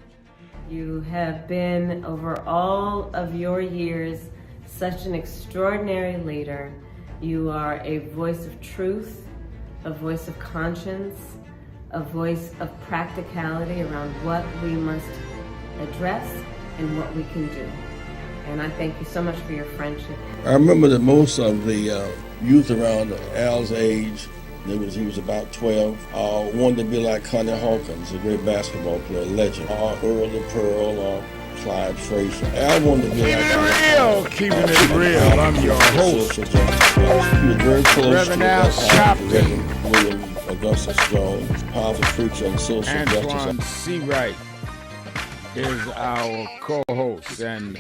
You have been, over all of your years, such an extraordinary leader. You are a voice of truth, a voice of conscience, a voice of practicality around what we must address and what we can do. And I thank you so much for your friendship. I remember that most of the youth around Al's age, he was about 12, wanted to be like Connie Hawkins, a great basketball player, legend, or Earl the Pearl, or Clyde Frazier. Al wanted to be like Al. Keeping it real. I'm your host. He was very close Reverend to Al Sharpton. William Augustus Jones, powerful preacher on social Antoine justice. C. Wright is our co-host. And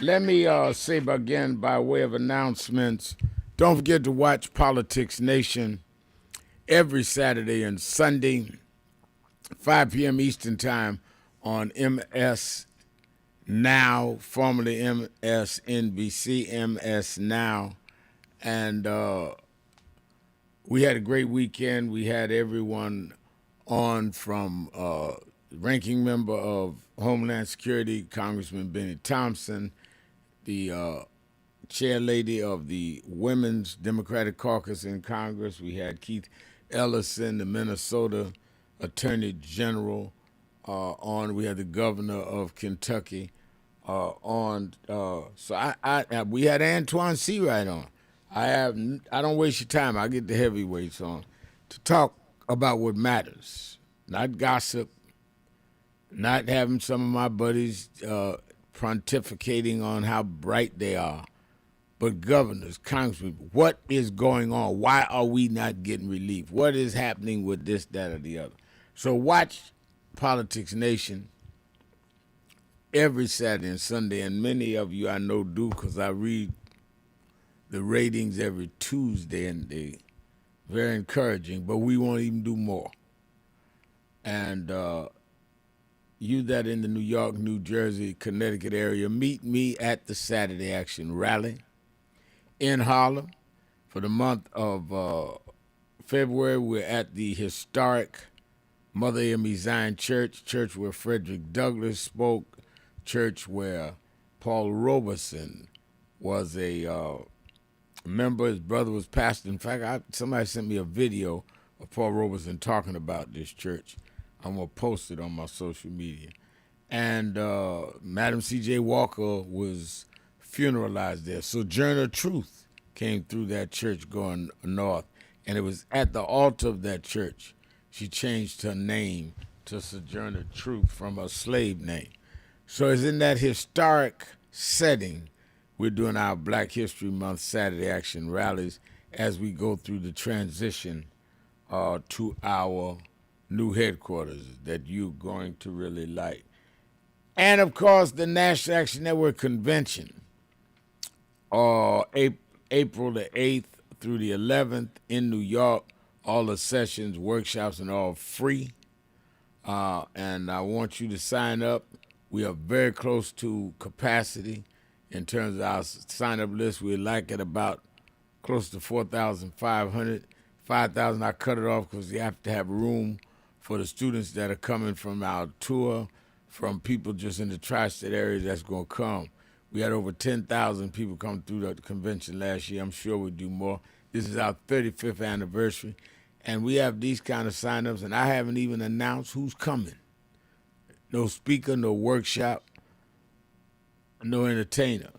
let me say again, by way of announcements, Don't forget to watch Politics Nation every Saturday and Sunday, 5 p.m. Eastern Time on MS Now, formerly MSNBC, MS Now. And we had a great weekend. We had everyone on from ranking member of Homeland Security, Congressman Benny Thompson, the chair lady of the Women's Democratic Caucus in Congress. We had Keith Ellison, the Minnesota Attorney General, on. We had the governor of Kentucky on. We had Antoine Seawright on. I don't waste your time. I get the heavyweights on to talk about what matters, not gossip, not having some of my buddies pontificating on how bright they are, but governors, congressmen, what is going on? Why are we not getting relief? What is happening with this, that, or the other? So watch Politics Nation every Saturday and Sunday, and many of you I know do because I read the ratings every Tuesday, and they're very encouraging, but we won't even do more. And you that in the New York, New Jersey, Connecticut area, meet me at the Saturday Action Rally in Harlem. For the month of February, we're at the historic Mother Amy Zion church where Frederick Douglass spoke, church where Paul Robeson was a member. His brother was pastor. In fact, somebody sent me a video of Paul Robeson talking about this church. I'm going to post it on my social media. And Madam C.J. Walker was funeralized there. Sojourner Truth came through that church going north, and it was at the altar of that church she changed her name to Sojourner Truth from a slave name. So it's in that historic setting we're doing our Black History Month Saturday Action rallies as we go through the transition to our new headquarters that you're going to really like. And, of course, the National Action Network Convention, April the 8th through the 11th in New York. All the sessions, workshops, and all free. And I want you to sign up. We are very close to capacity in terms of our sign-up list. We're like at about close to 4,500. 5,000, I cut it off because you have to have room for the students that are coming from our tour, from people just in the tri-state area that's going to come. We had over 10,000 people come through the convention last year. I'm sure we'll do more. This is our 35th anniversary, and we have these kind of sign-ups, and I haven't even announced who's coming. No speaker, no workshop, no entertainer.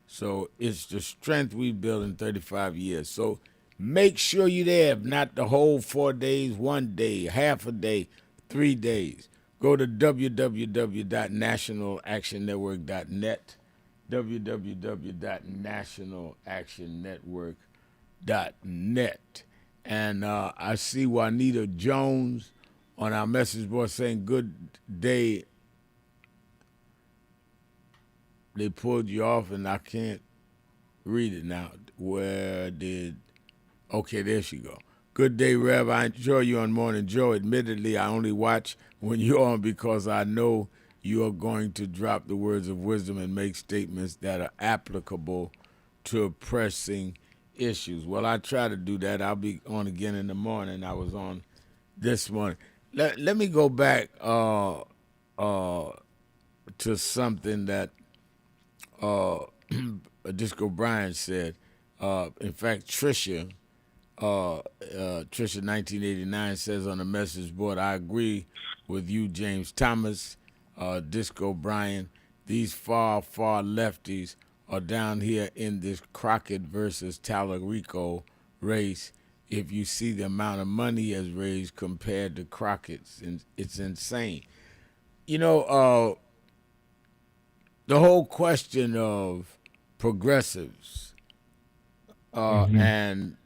So it's the strength we built in 35 years. So make sure you're there, if not the whole 4 days, 1 day, half a day, 3 days. Go to www.nationalactionnetwork.net, www.nationalactionnetwork.net. And I see Juanita Jones on our message board saying, good day. They pulled you off, and I can't read it now. Okay, there she go. Good day, Rev. I enjoy you on Morning Joe. Admittedly, I only watch when you're on because I know you are going to drop the words of wisdom and make statements that are applicable to pressing issues. Well, I try to do that. I'll be on again in the morning. I was on this morning. Let me go back to something that Disco Brian said. In fact, Trisha 1989 says on the message board, I agree with you, James Thomas, Disco Brian. These far lefties are down here in this Crockett versus Tallarico race. If you see the amount of money he has raised compared to Crockett's, it's insane. You know, the whole question of progressives and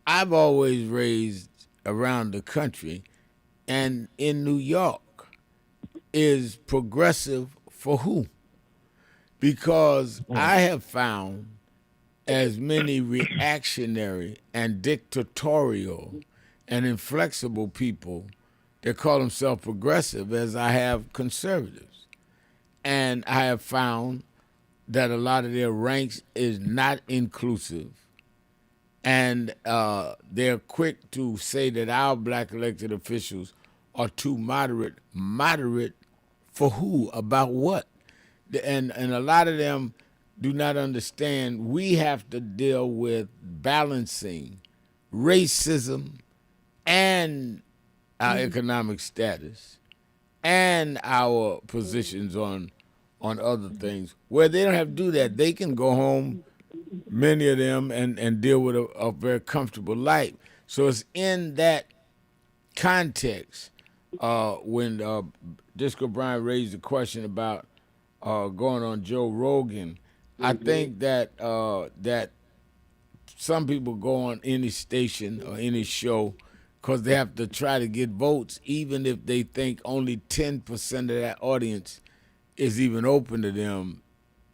I've always raised around the country and in New York is progressive for who? Because I have found as many reactionary and dictatorial and inflexible people that call themselves progressive as I have conservatives. And I have found that a lot of their ranks is not inclusive. And they're quick to say that our black elected officials are too moderate. Moderate for who? About what? And a lot of them do not understand we have to deal with balancing racism and our economic status and our positions on other things. Where they don't have to do that, they can go home, many of them, and deal with a very comfortable life. So it's in that context when Disco Bryant raised the question about going on Joe Rogan. I think that that some people go on any station or any show because they have to try to get votes, even if they think only 10% of that audience is even open to them.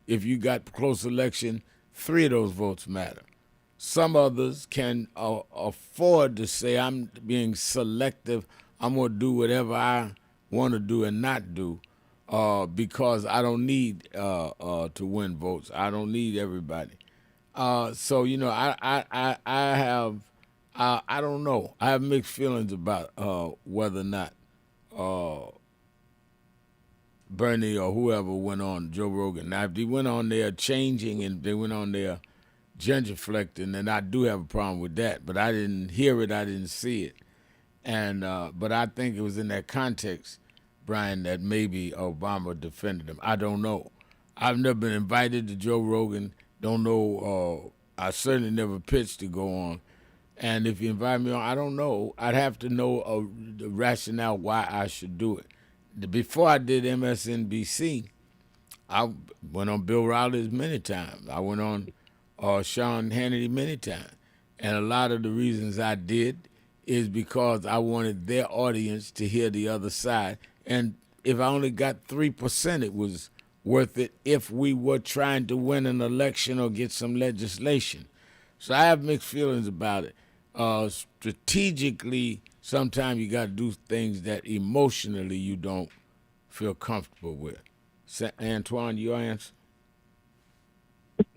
If you got close election, 3 of those votes matter. Some others can afford to say, I'm being selective. I'm going to do whatever I want to do and not do because I don't need to win votes. I don't need everybody. So, you know, I don't know. I have mixed feelings about whether or not Bernie or whoever went on Joe Rogan. Now, if they went on there changing and they went on there genuflecting, then I do have a problem with that. But I didn't hear it. I didn't see it. And but I think it was in that context, Brian, that maybe Obama defended him. I don't know. I've never been invited to Joe Rogan. Don't know. I certainly never pitched to go on. And if you invite me on, I don't know. I'd have to know the rationale why I should do it. Before I did MSNBC, I went on Bill Riley's many times. I went on Sean Hannity many times. And a lot of the reasons I did is because I wanted their audience to hear the other side. And if I only got 3%, it was worth it if we were trying to win an election or get some legislation. So I have mixed feelings about it. Strategically, sometimes you got to do things that emotionally you don't feel comfortable with. Antoine, your answer?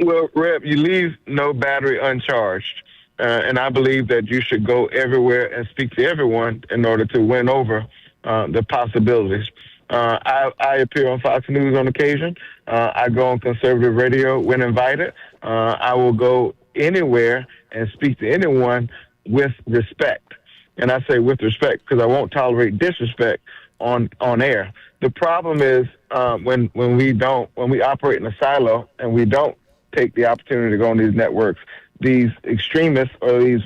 Well, Rep, you leave no battery uncharged. And I believe that you should go everywhere and speak to everyone in order to win over the possibilities. I appear on Fox News on occasion. I go on conservative radio when invited. I will go anywhere and speak to anyone with respect. And I say with respect because I won't tolerate disrespect on air. The problem is when we operate in a silo and we don't take the opportunity to go on these networks, these extremists or these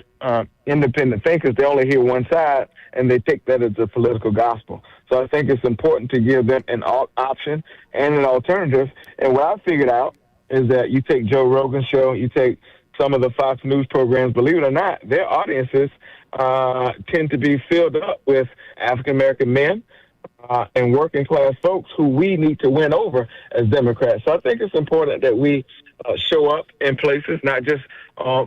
independent thinkers, they only hear one side and they take that as a political gospel. So I think it's important to give them an option and an alternative. And what I figured out is that you take Joe Rogan's show, you take some of the Fox News programs, believe it or not, their audiences tend to be filled up with African-American men and working-class folks who we need to win over as Democrats. So I think it's important that we show up in places, not just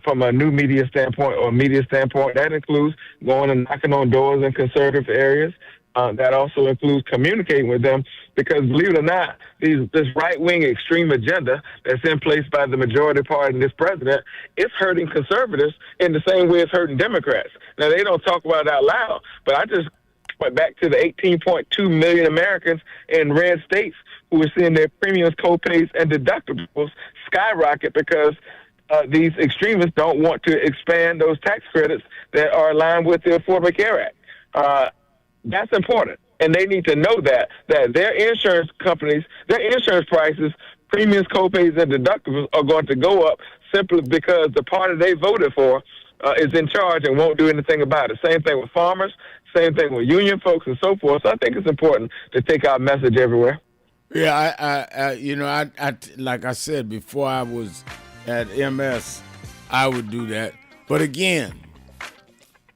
from a new media standpoint or media standpoint. That includes going and knocking on doors in conservative areas. That also includes communicating with them because, believe it or not, this right-wing extreme agenda that's in place by the majority party and this president, it's hurting conservatives in the same way it's hurting Democrats. Now, they don't talk about it out loud, but I just went back to the 18.2 million Americans in red states who are seeing their premiums, co-pays, and deductibles skyrocket because these extremists don't want to expand those tax credits that are aligned with the Affordable Care Act. That's important. And they need to know that their insurance companies, their insurance prices, premiums, co-pays, and deductibles are going to go up simply because the party they voted for is in charge and won't do anything about it. Same thing with farmers, same thing with union folks and so forth. So I think it's important to take our message everywhere. Yeah, I like I said, before I was at MS, I would do that. But again,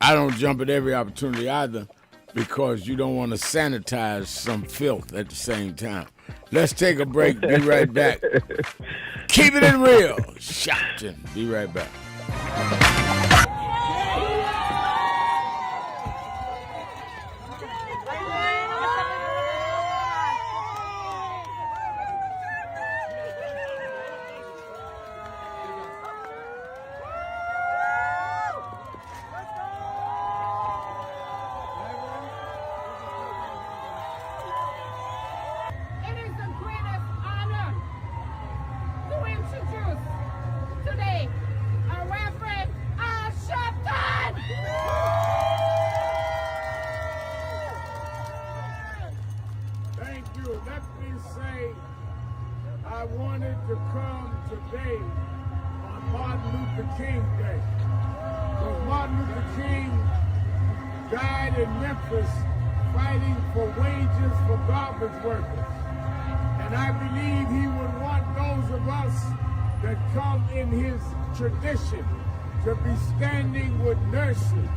I don't jump at every opportunity either because you don't want to sanitize some filth at the same time. Let's take a break. Be right back. Keeping it real. Sharpton. Be right back. I wanted to come today on Martin Luther King Day. Because Martin Luther King died in Memphis fighting for wages for garbage workers. And I believe he would want those of us that come in his tradition to be standing with nurses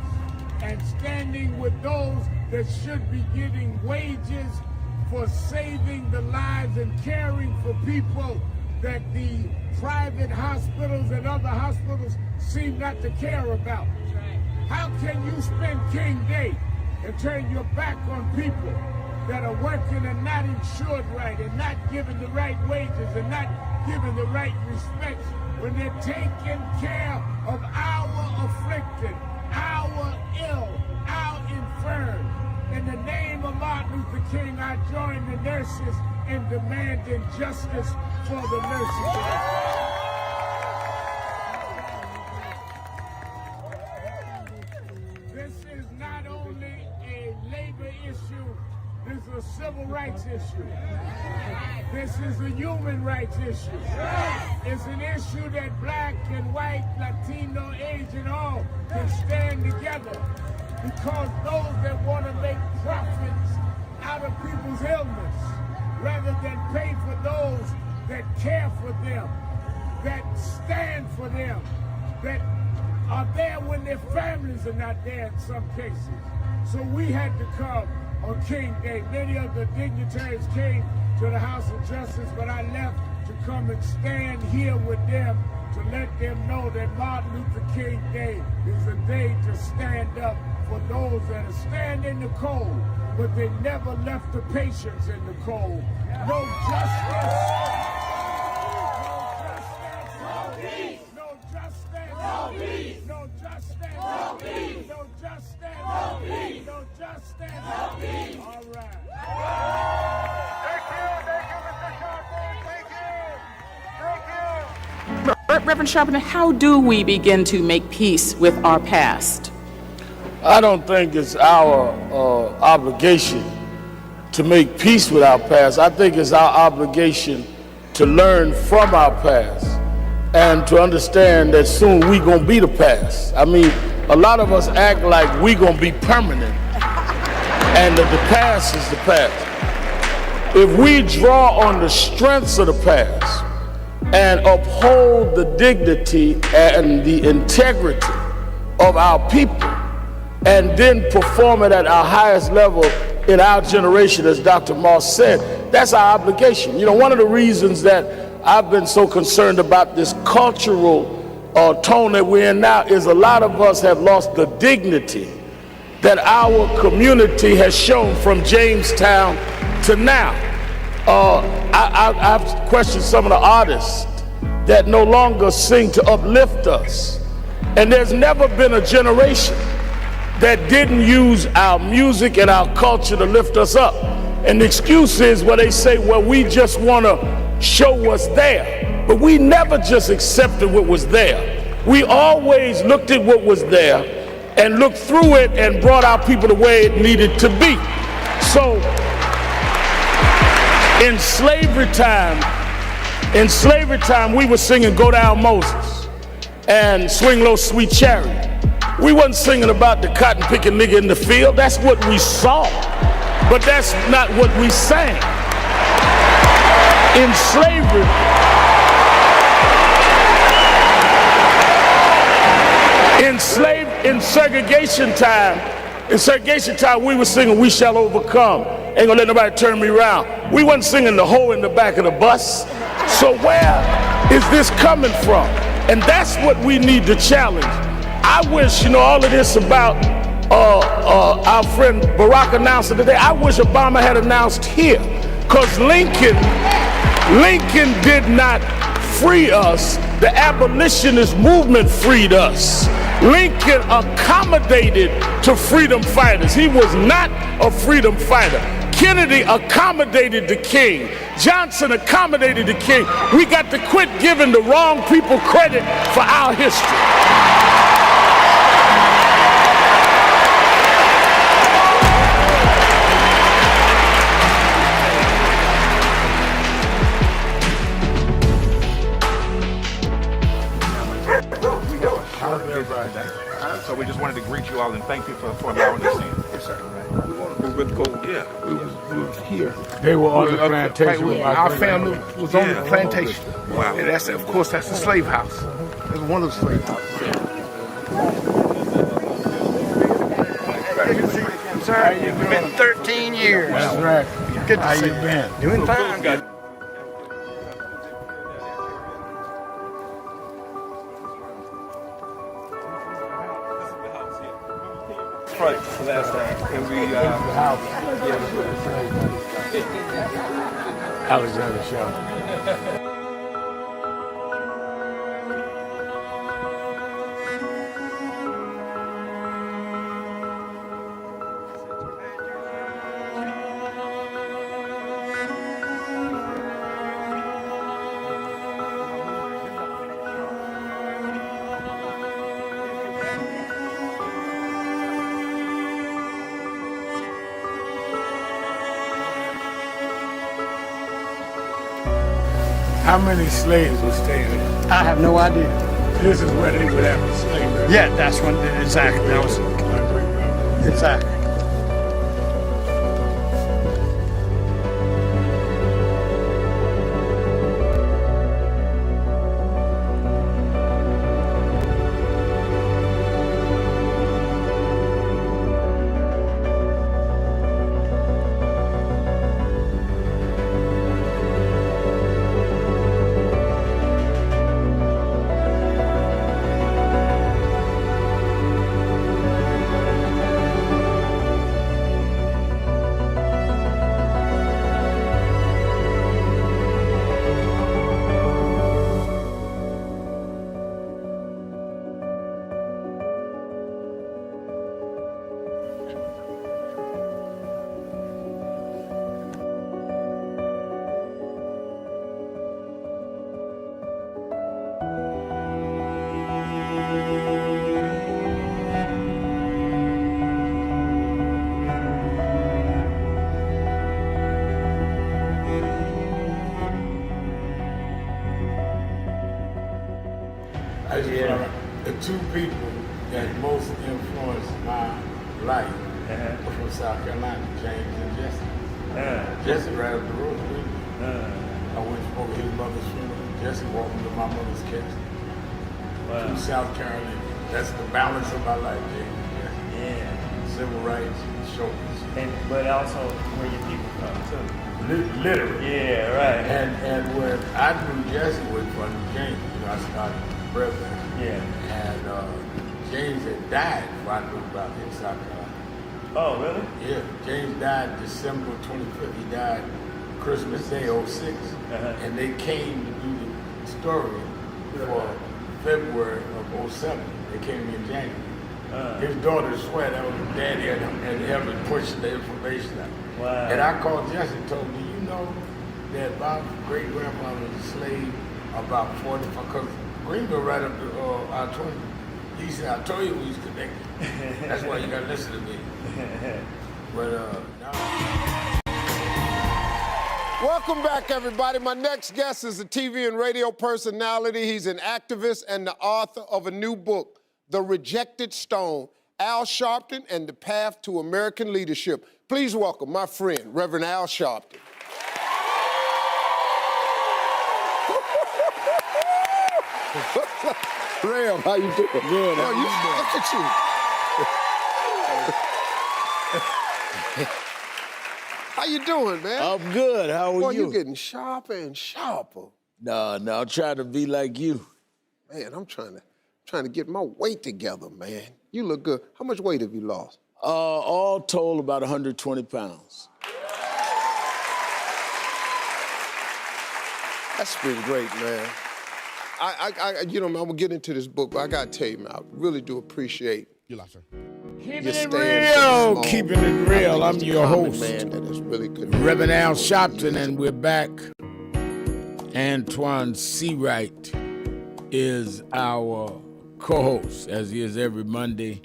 and standing with those that should be getting wages for saving the lives and caring for people that the private hospitals and other hospitals seem not to care about. How can you spend King Day and turn your back on people that are working and not insured right and not given the right wages and not given the right respect when they're taking care of our afflicted, our ill, our infirm? In the name of Martin Luther King, I join the nurses in demanding justice for the nurses. This is not only a labor issue, this is a civil rights issue. This is a human rights issue. It's an issue that black and white, Latino, Asian, all can stand together. Because those that want to make profits out of people's illness, rather than pay for those that care for them, that stand for them, that are there when their families are not there in some cases. So we had to come on King Day. Many of the dignitaries came to the House of Justice, but I left to come and stand here with them to let them know that Martin Luther King Day is a day to stand up for those that are standing in the cold, but they never left the patients in the cold. No justice. No peace. No justice. No peace. No justice. No peace. No justice. No peace. No justice. No peace. All right. Thank you, Mr. Sharpton. Thank you. Thank you. Reverend Sharpton, how do we begin to make peace with our past? I don't think it's our obligation to make peace with our past. I think it's our obligation to learn from our past and to understand that soon we gonna be the past. I mean, a lot of us act like we gonna be permanent and that the past is the past. If we draw on the strengths of the past and uphold the dignity and the integrity of our people, and then perform it at our highest level in our generation, as Dr. Moss said, that's our obligation. You know, one of the reasons that I've been so concerned about this cultural tone that we're in now is a lot of us have lost the dignity that our community has shown from Jamestown to now. I've questioned some of the artists that no longer sing to uplift us. And there's never been a generation that didn't use our music and our culture to lift us up. And the excuse is where they say, well, we just want to show what's there. But we never just accepted what was there. We always looked at what was there and looked through it and brought our people the way it needed to be. So in slavery time, we were singing Go Down Moses and Swing Low Sweet Chariot. We wasn't singing about the cotton picking nigga in the field. That's what we saw, but that's not what we sang. In slavery, in segregation time, we were singing We Shall Overcome. Ain't gonna let nobody turn me around. We wasn't singing the hoe in the back of the bus. So where is this coming from? And that's what we need to challenge. I wish, all of this about our friend Barack announced it today. I wish Obama had announced here, because Lincoln did not free us. The abolitionist movement freed us. Lincoln accommodated to freedom fighters. He was not a freedom fighter. Kennedy accommodated the king. Johnson accommodated the king. We got to quit giving the wrong people credit for our history. So we just wanted to greet you all and thank you for allowing us in. Yes, sir. We were cool. Yeah, we was here. They were on the plantation. Our family was on the plantation. Wow. And that's, of course, that's the slave house. That's one of the slave houses. Sir, it's been 13 years. That's right. Good to How see you been? Doing fine. Good. Right, last time. And we, Alexander Sharpton. How many slaves were staying there? I have no idea. This is where they would have a slave. Yeah, that's when exactly. That was exactly. The two people that most influenced my life are from South Carolina, James and Jesse. Jesse right up the road with me. I went and spoke at his mother's funeral. Jesse walked me to my mother's casket. Wow. From South Carolina. That's the balance of my life, James. Yeah. Civil rights, shoulders. But also where your people from too. Literally. Yeah, right. And when I knew Jesse was from James, I started president. Yeah. And James had died before I knew about him in South Carolina. Oh, really? Yeah. James died December 25th. He died Christmas Day, 06. And they came to do the story for February of 07. They came in January. His daughter swear that was his daddy and him and pushing the information out. Wow. And I called Jesse and told him, do you know that my great-grandfather was a slave about 45, because Greenville right up to I-20. He said, I told you we was connected. That's why you got to listen to me. But now. Welcome back, everybody. My next guest is a TV and radio personality. He's an activist and the author of a new book, The Rejected Stone, Al Sharpton and the Path to American Leadership. Please welcome my friend, Reverend Al Sharpton. Ram, how you doing? Good. Look at you. How you doing, man? I'm good. How are Boy, you? You're getting sharper and sharper. No, I'm trying to be like you. Man, I'm trying to get my weight together, man. You look good. How much weight have you lost? All told, about 120 pounds. That's been great, man. I'm gonna get into this book, but I gotta tell you, man, I really do appreciate your Keeping it stand for the real, small. keeping it real. I'm He's the your common host, man that is really connected. Reverend Al Sharpton, and we're back. Antoine Seawright is our co-host, as he is every Monday,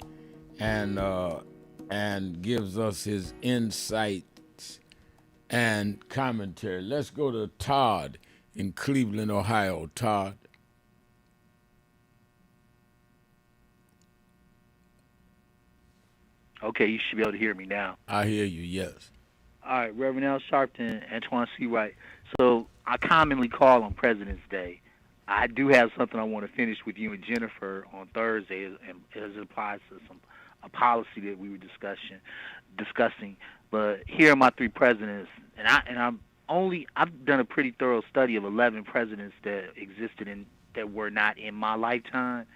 and gives us his insights and commentary. Let's go to Todd in Cleveland, Ohio. Todd. Okay, you should be able to hear me now. I hear you, yes. All right, Reverend Al Sharpton, Antoine Seawright. So I commonly call on President's Day. I do have something I want to finish with you and Jennifer on Thursday, and as it applies to a policy that we were discussing. But here are my three presidents, and I've done a pretty thorough study of 11 presidents that existed that were not in my lifetime.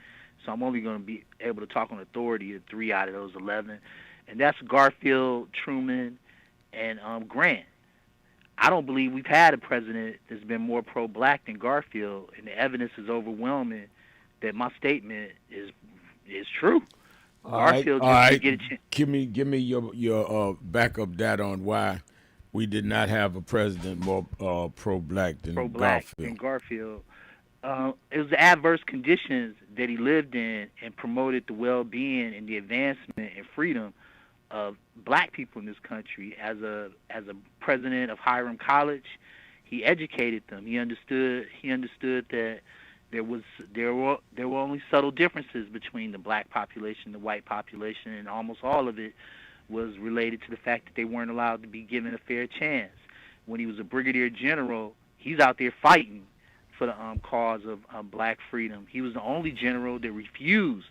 So I'm only going to be able to talk on authority of 3 out of those 11, and that's Garfield, Truman, and Grant. I don't believe we've had a president that's been more pro-black than Garfield, and the evidence is overwhelming that my statement is true. Garfield All just get a right. chance. Give me your backup data on why we did not have a president more pro-black than Garfield. It was the adverse conditions that he lived in and promoted the well-being and the advancement and freedom of black people in this country. As a president of Hiram College, he educated them. He understood that there were only subtle differences between the black population and the white population, and almost all of it was related to the fact that they weren't allowed to be given a fair chance. When he was a brigadier general, he's out there fighting for the cause of black freedom. He was the only general that refused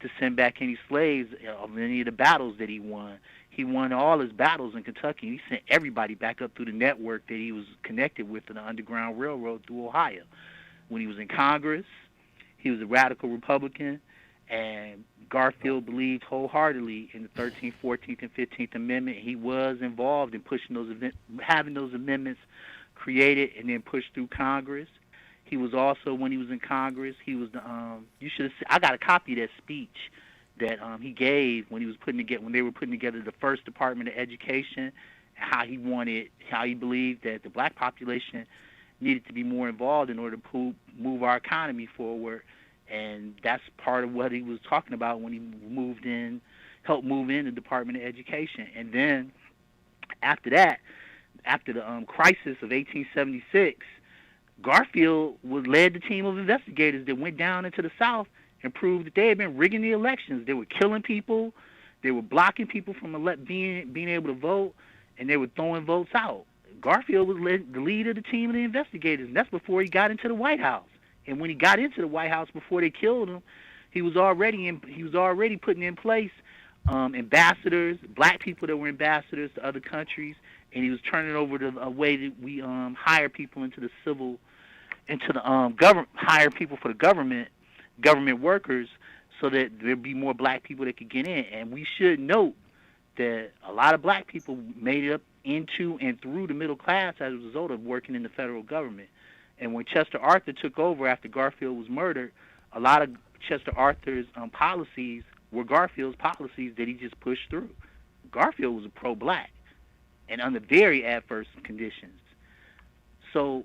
to send back any slaves of any of the battles that he won. He won all his battles in Kentucky. He sent everybody back up through the network that he was connected with in the Underground Railroad through Ohio. When he was in Congress, he was a radical Republican, and Garfield believed wholeheartedly in the 13th, 14th, and 15th Amendment. He was involved in pushing having those amendments created and then pushed through Congress. He was also, when he was in Congress, he was the I got a copy of that speech that he gave when they were putting together the first Department of Education, how he believed that the black population needed to be more involved in order to move our economy forward, and that's part of what he was talking about when he helped move in the Department of Education. And then after that, after the crisis of 1876, Garfield led the team of investigators that went down into the South and proved that they had been rigging the elections. They were killing people, they were blocking people from being able to vote, and they were throwing votes out. Garfield was the lead of the team of the investigators, and that's before he got into the White House. And when he got into the White House before they killed him, he was already putting in place ambassadors, black people that were ambassadors to other countries, and he was turning over a way that we hire people hire people for the government workers, so that there'd be more black people that could get in. And we should note that a lot of black people made it up into and through the middle class as a result of working in the federal government. And when Chester Arthur took over after Garfield was murdered, a lot of Chester Arthur's policies were Garfield's policies that he just pushed through. Garfield was a pro-black and under very adverse conditions. So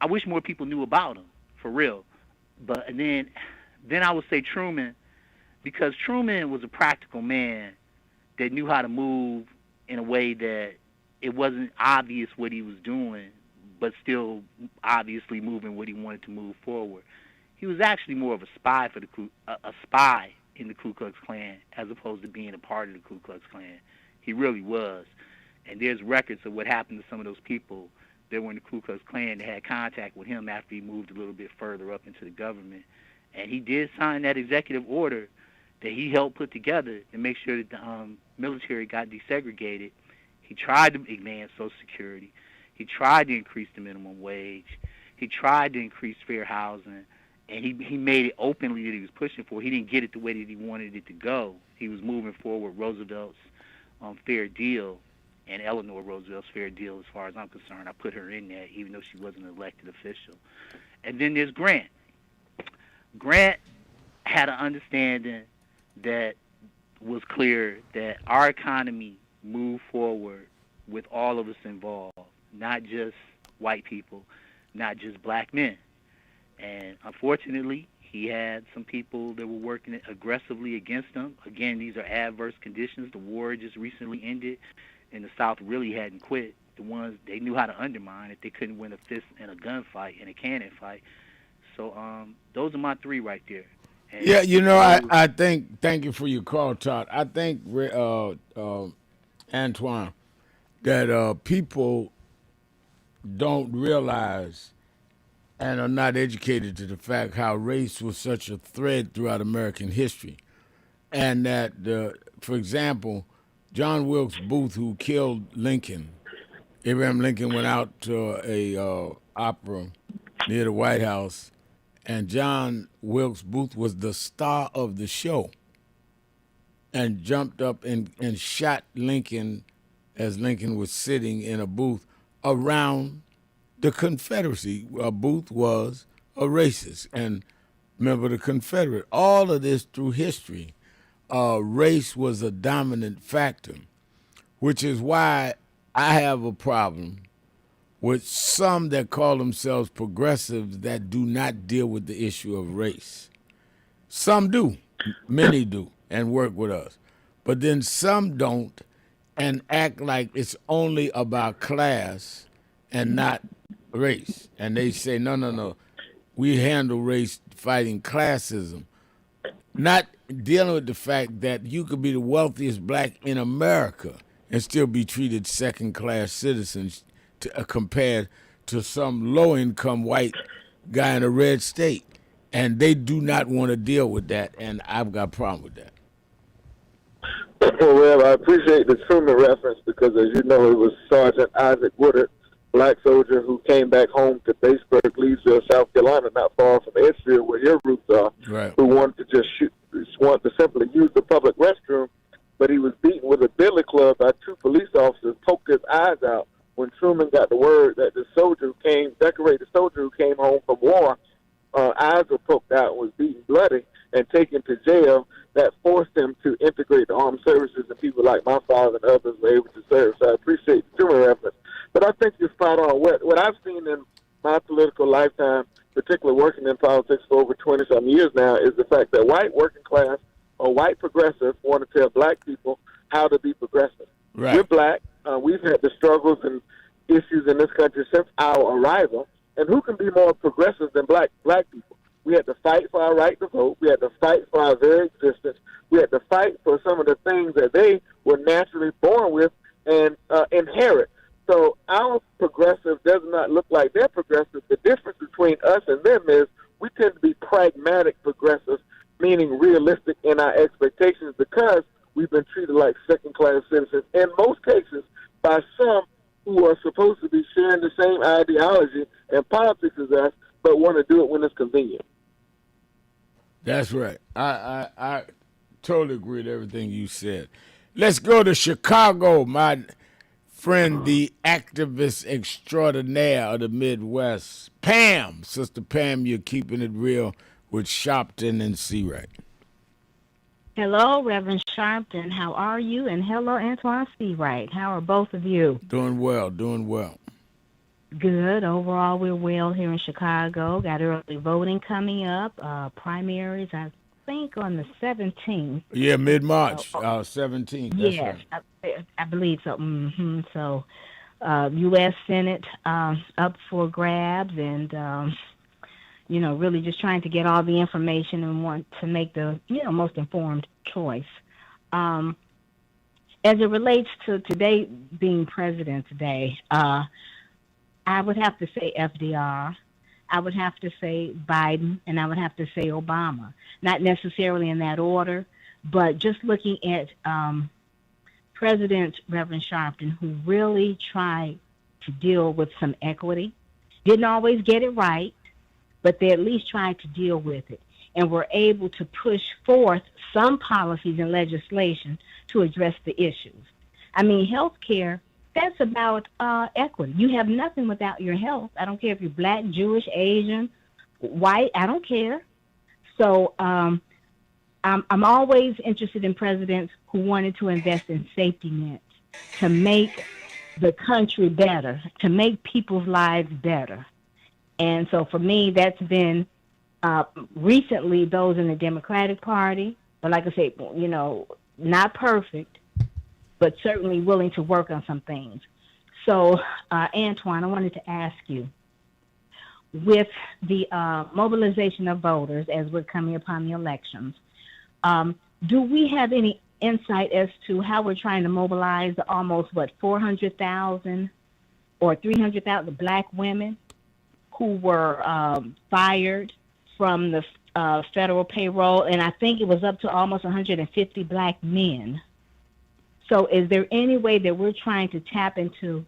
I wish more people knew about him, for real. But and then I would say Truman, because Truman was a practical man that knew how to move in a way that it wasn't obvious what he was doing, but still obviously moving what he wanted to move forward. He was actually more of a spy in the Ku Klux Klan as opposed to being a part of the Ku Klux Klan. He really was. And there's records of what happened to some of those people that were in the Ku Klux Klan that had contact with him after he moved a little bit further up into the government. And he did sign that executive order that he helped put together to make sure that the military got desegregated. He tried to advance Social Security. He tried to increase the minimum wage. He tried to increase fair housing, and he made it openly that he was pushing for it. He didn't get it the way that he wanted it to go. He was moving forward Roosevelt's fair deal, and Eleanor Roosevelt's fair deal, as far as I'm concerned. I put her in that, even though she wasn't an elected official. And then there's Grant. Grant had an understanding that was clear that our economy moved forward with all of us involved, not just white people, not just black men. And unfortunately, he had some people that were working aggressively against him. Again, these are adverse conditions. The war just recently ended, and the South really hadn't quit. The ones they knew how to undermine if they couldn't win a fist in a gunfight, in a cannon fight. So those are my three right there. And yeah, I think, thank you for your call, Todd. I think, Antoine, that people don't realize and are not educated to the fact how race was such a thread throughout American history. And that, for example, John Wilkes Booth, who killed Lincoln, Abraham Lincoln went out to a opera near the White House, and John Wilkes Booth was the star of the show and jumped up and shot Lincoln as Lincoln was sitting in a booth around the Confederacy. Booth was a racist and member of the Confederate. All of this through history, race was a dominant factor, which is why I have a problem with some that call themselves progressives that do not deal with the issue of race. Some do, many do, and work with us. But then some don't and act like it's only about class and not race. And they say, no, we handle race fighting classism. Not dealing with the fact that you could be the wealthiest black in America and still be treated second-class citizens compared to some low-income white guy in a red state. And they do not want to deal with that, and I've got a problem with that. Well, Rev, I appreciate the Truman reference because, as you know, it was Sergeant Isaac Woodard, black soldier who came back home to Batesburg, Leesville, South Carolina, not far from Edgefield, where your roots are, right, who wanted to simply use the public restroom, but he was beaten with a billy club by two police officers, poked his eyes out when Truman got the word that the decorated soldier who came home from war, eyes were poked out and was beaten bloody and taken to jail. That forced him to integrate the armed services, and people like my father and others were able to serve. So I appreciate the Truman reference. But I think you're spot on. What I've seen in my political lifetime, particularly working in politics for over 20-some years now, is the fact that white working class or white progressives want to tell black people how to be progressive. Right. We're black. We've had the struggles and issues in this country since our arrival. And who can be more progressive than black people? We had to fight for our right to vote. We had to fight for our very existence. We had to fight for some of the things that they were naturally born with and inherit. So our progressive does not look like they're progressive. The difference between us and them is we tend to be pragmatic progressives, meaning realistic in our expectations because we've been treated like second-class citizens, in most cases, by some who are supposed to be sharing the same ideology and politics as us, but want to do it when it's convenient. That's right. I totally agree with everything you said. Let's go to Chicago, my friend, the activist extraordinaire of the Midwest, Pam. Sister Pam, you're keeping it real with Sharpton and Seawright. Hello, Reverend Sharpton. How are you? And hello, Antoine Seawright. How are both of you? Doing well, doing well. Good. Overall, we're well here in Chicago. Got early voting coming up. Primaries, I think, on the 17th. Yeah, mid-March, 17th. Yes, right. I believe so. Mm-hmm. So, U.S. Senate up for grabs and, really just trying to get all the information and want to make the, most informed choice. As it relates to today being President's Day, I would have to say FDR, I would have to say Biden, and I would have to say Obama. Not necessarily in that order, but just looking at President Reverend Sharpton, who really tried to deal with some equity Didn't always get it right, but they at least tried to deal with it and were able to push forth some policies and legislation to address the issues. I mean, health care, that's about equity. You have nothing without your health. I don't care if you're black, Jewish, Asian, white, I don't care. So I'm always interested in presidents who wanted to invest in safety nets to make the country better, to make people's lives better. And so for me, that's been recently those in the Democratic Party, but like I say, you know, not perfect, but certainly willing to work on some things. So, Antoine, I wanted to ask you, with the mobilization of voters as we're coming upon the elections, do we have any insight as to how we're trying to mobilize the almost, 400,000 or 300,000 black women who were fired from the federal payroll, and I think it was up to almost 150 black men. So is there any way that we're trying to tap into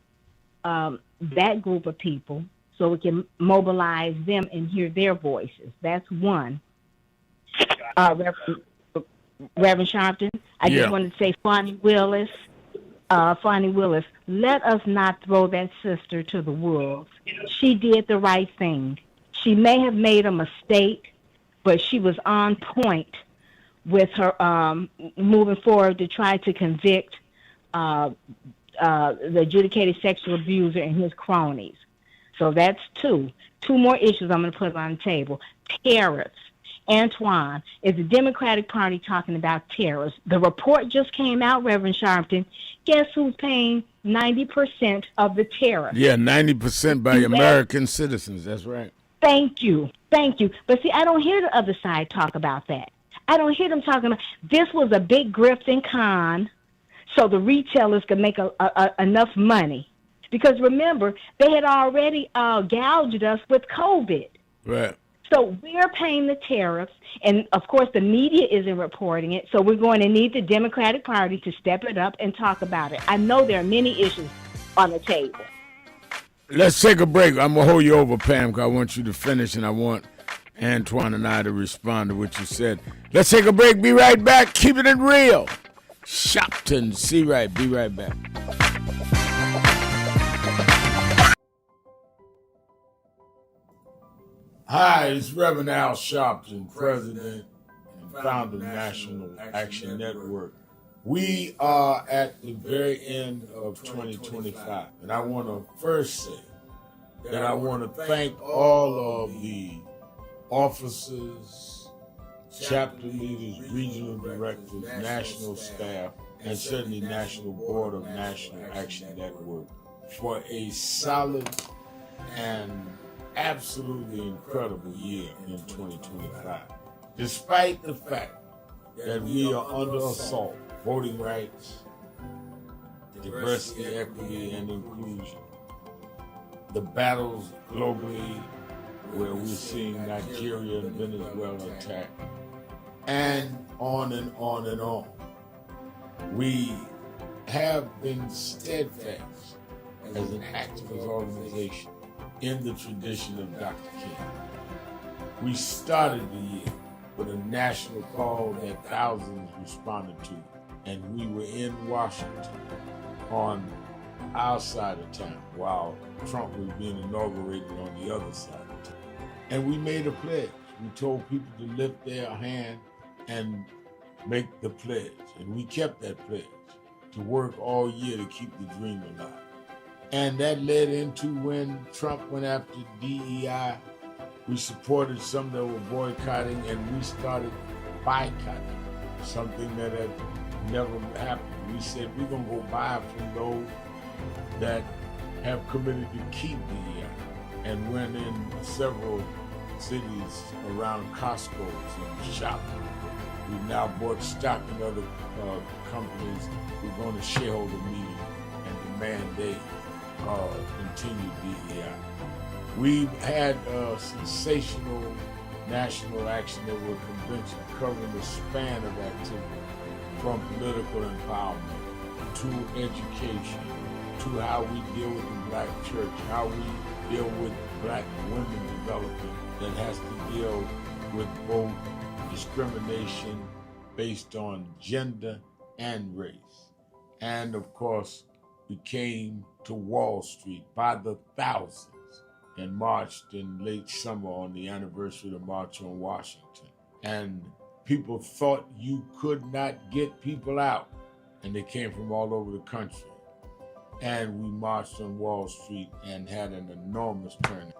that group of people so we can mobilize them and hear their voices? That's one. Reverend Sharpton, I just wanted to say, Fonnie Willis, let us not throw that sister to the wolves. She did the right thing. She may have made a mistake, but she was on point with her moving forward to try to convict the adjudicated sexual abuser and his cronies. So that's two. Two more issues I'm going to put on the table. Tariffs. Antoine, is the Democratic Party talking about tariffs? The report just came out, Reverend Sharpton. Guess who's paying 90% of the tariffs? Yeah, 90% by American citizens. That's right. Thank you. Thank you. But see, I don't hear the other side talk about that. I don't hear them talking about this was a big grift and con so the retailers could make enough money. Because remember, they had already gouged us with COVID. Right. So we're paying the tariffs, and of course the media isn't reporting it, so we're going to need the Democratic Party to step it up and talk about it. I know there are many issues on the table. Let's take a break. I'm going to hold you over, Pam, because I want you to finish, and I want Antoine and I to respond to what you said. Let's take a break. Be right back. Keeping it real. Sharpton. See right. Be right back. Hi, it's Reverend Al Sharpton, President and founder of National Action Network. We are at the very end of 2025, and I want to first say that I want to thank all of the officers, chapter leaders, regional directors, national staff, and certainly National Board of National Action Network for a solid and absolutely incredible year in 2025. Despite the fact that we are under assault, voting rights, diversity, equity, and inclusion, the battles globally where we're seeing Nigeria and Venezuela attacked, and on and on and on. We have been steadfast as an activist organization in the tradition of Dr. King. We started the year with a national call that thousands responded to, and we were in Washington on our side of town while Trump was being inaugurated on the other side of town. And we made a pledge. We told people to lift their hand and make the pledge, and we kept that pledge to work all year to keep the dream alive. And that led into when Trump went after DEI, we supported some that were boycotting, and we started boycotting, something that had never happened. We said we're going to go buy from those that have committed to keep DEI, and went in several cities around Costco's and shopping. We've now bought stock in other companies. We're going to shareholder meeting and demand they continued DEI. We've had a sensational National Action Network convention covering the span of activity, from political empowerment to education, to how we deal with the black church, how we deal with black women development, that has to deal with both discrimination based on gender and race. And of course, we came to Wall Street by the thousands and marched in late summer on the anniversary of the March on Washington. And people thought you could not get people out, and they came from all over the country. And we marched on Wall Street and had an enormous turnout.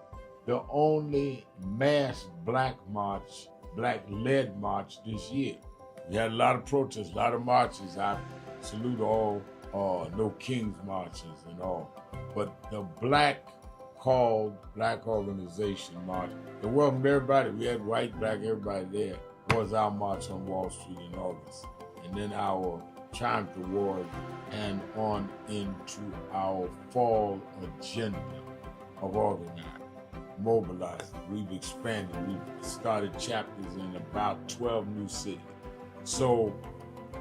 The only mass black march, black-led march this year. We had a lot of protests, a lot of marches. I salute all No Kings marches and all. But the black organization march, it welcomed everybody. We had white, black, everybody there. Was our march on Wall Street in August. And then our Triumph Award and on into our fall agenda of organizing, mobilizing. We've expanded. We've started chapters in about 12 new cities. So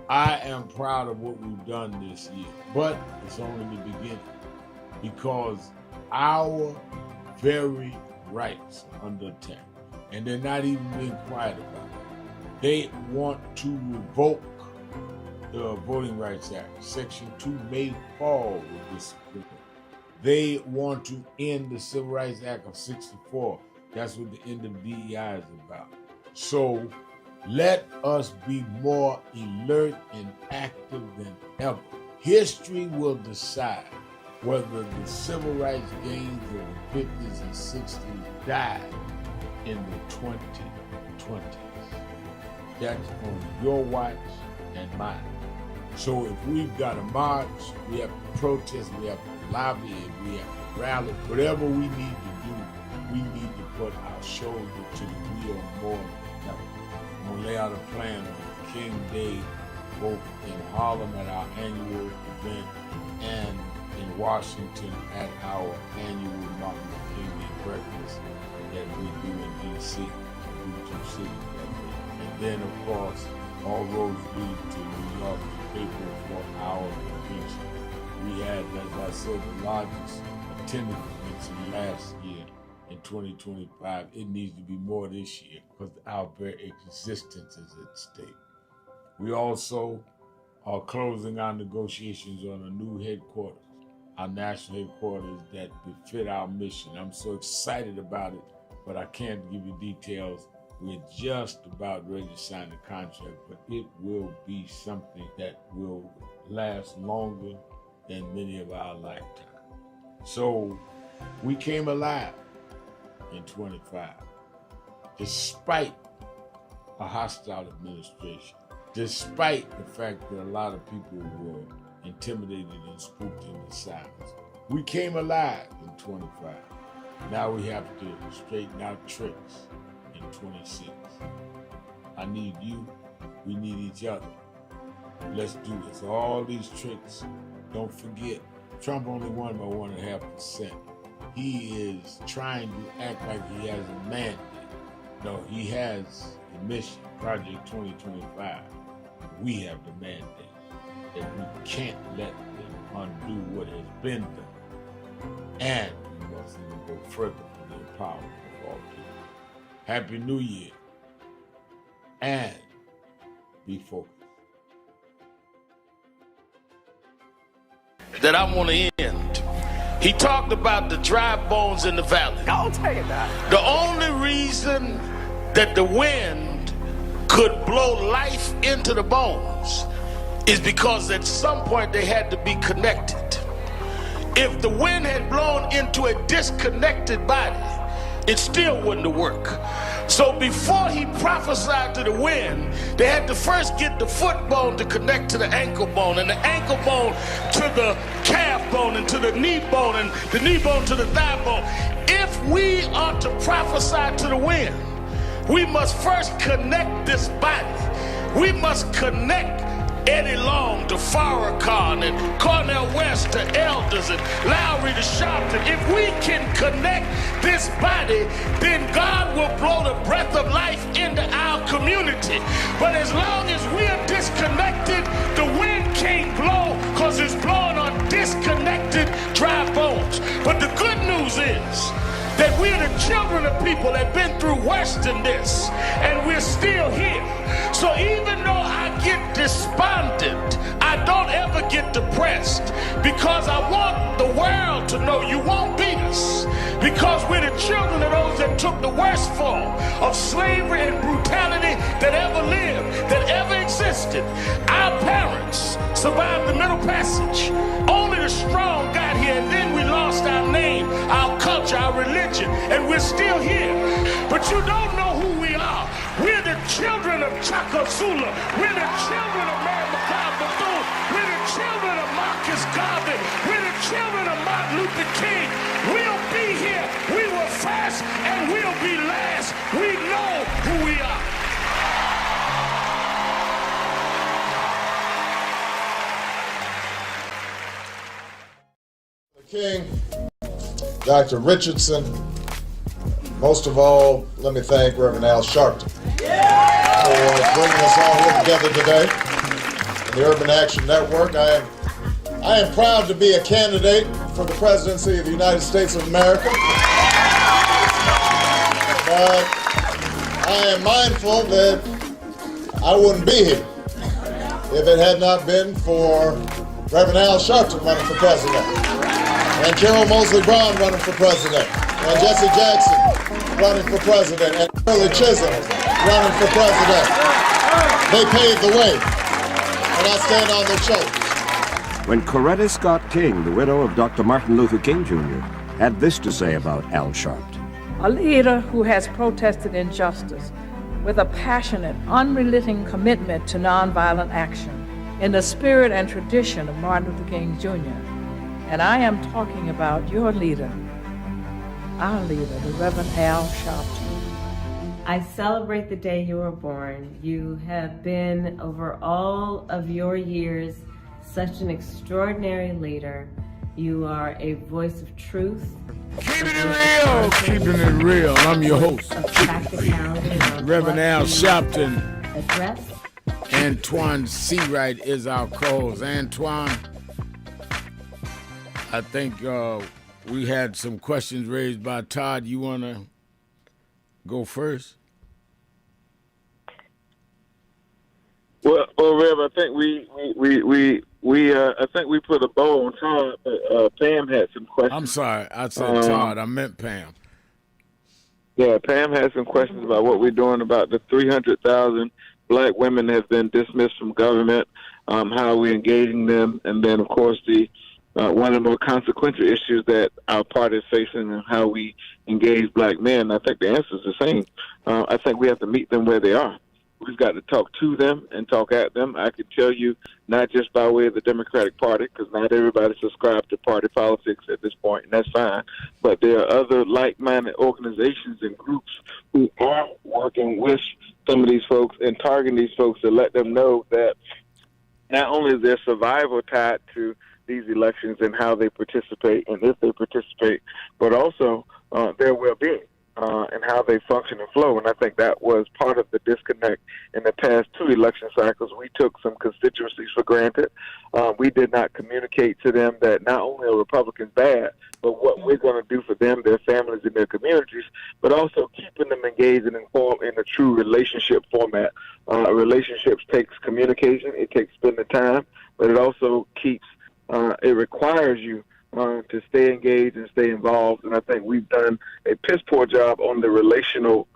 I am proud of what we've done this year, but it's only the beginning because our very rights are under attack, and they're not even being quiet about it. They want to revoke the Voting Rights Act. Section 2 may fall with this agreement. They want to end the Civil Rights Act of '64. That's what the end of DEI is about. So let us be more alert and active than ever. History will decide whether the civil rights gains of the 50s and 60s died in the 2020s. That's on your watch and mine. So if we've got to march, we have to protest, we have to lobby, we have to rally, whatever we need to do, we need to put our shoulder to the wheel more than ever. I'm going to lay out a plan on King Day, both in Harlem at our annual event and in Washington at our annual Martin Luther King Day breakfast that we do in D.C., we do 2 cities that day. And then, of course, all roads lead to New York to pay for our convention. We had, as I said, the largest attendance convention last year. In 2025, it needs to be more this year because our very existence is at stake. We also are closing our negotiations on a new headquarters, our national headquarters that befit our mission. I'm so excited about it, but I can't give you details. We're just about ready to sign the contract, but it will be something that will last longer than many of our lifetimes. So we came alive in 25, despite a hostile administration, despite the fact that a lot of people were intimidated and spooked into silence. We came alive in 25. Now we have to straighten out tricks in 26. I need you, we need each other. Let's do this. All these tricks, don't forget, Trump only won by 1.5%. He is trying to act like he has a mandate. No, he has a mission, Project 2025. We have the mandate that we can't let them undo what has been done. And we must even go further for the empowerment of all people. Happy New Year. And be focused. That I want to end. He talked about the dry bones in the valley. I'll tell you that. The only reason that the wind could blow life into the bones is because at some point they had to be connected. If the wind had blown into a disconnected body, it still wouldn't have worked. So before he prophesied to the wind, they had to first get the foot bone to connect to the ankle bone, and the ankle bone to the calf bone, and to the knee bone, and the knee bone to the thigh bone. If we are to prophesy to the wind, we must first connect this body. We must connect Eddie Long to Farrakhan and Cornel West to Elders and Lowry to Sharpton. If we can connect this body, then God will blow the breath of life into our community. But as long as we are disconnected, the wind can't blow because it's blowing on disconnected dry bones. But the good news is that we're the children of people that been through worse than this, and we're still here. So even though I get despondent, I don't ever get depressed, because I want the world to know you won't beat us, because we're the children of those that took the worst form of slavery and brutality that ever lived, that ever existed. Our parents survived the Middle Passage. Only the strong got here, and then we lost our name, our culture, our religion, and we're still here. But you don't know who we are. We're the children of Chaka Zulu. We're the children of Mary Bethune. We're the children of Marcus Garvey. We're the children of Martin Luther King. We'll be here. We were first, and we'll be last. We know who we are. King, Dr. Richardson, most of all, let me thank Reverend Al Sharpton for bringing us all here together today. The Urban Action Network. I am proud to be a candidate for the presidency of the United States of America. But I am mindful that I wouldn't be here if it had not been for Reverend Al Sharpton running for president, and Carol Moseley Brown running for president, and Jesse Jackson running for president, and Shirley Chisholm running for president. They paved the way, and I stand on their shoulders. When Coretta Scott King, the widow of Dr. Martin Luther King Jr., had this to say about Al Sharpton. A leader who has protested injustice with a passionate, unrelenting commitment to nonviolent action in the spirit and tradition of Martin Luther King Jr. And I am talking about your leader, our leader, the Reverend Al Sharpton. I celebrate the day you were born. You have been, over all of your years, such an extraordinary leader. You are a voice of truth. Keeping it real, keeping it real. I'm your host, Reverend Al Sharpton. Address. Antoine Seawright is our co-host. Antoine, I think we had some questions raised by Todd. You want to go first? Well, Rev, I think I think we put a bow on Todd, but Pam had some questions. I'm sorry, I said Todd. I meant Pam. Yeah, Pam had some questions about what we're doing about the 300,000 black women that have been dismissed from government, how we're engaging them, and then, of course, the one of the more consequential issues that our party is facing and how we engage black men. I think the answer is the same. I think we have to meet them where they are. We've got to talk to them and talk at them. I could tell you, not just by way of the Democratic Party, because not everybody subscribes to party politics at this point, and that's fine. But there are other like-minded organizations and groups who are working with some of these folks and targeting these folks to let them know that not only is their survival tied to these elections and how they participate and if they participate, but also their well-being. And how they function and flow. And I think that was part of the disconnect in the past two election cycles. We took some constituencies for granted. We did not communicate to them that not only are Republicans bad, but what we're going to do for them, their families, and their communities, but also keeping them engaged and informed in a true relationship format. Relationships takes communication, it takes spending time, but it also keeps, it requires you to stay engaged and stay involved. And I think we've done a piss poor job on the relational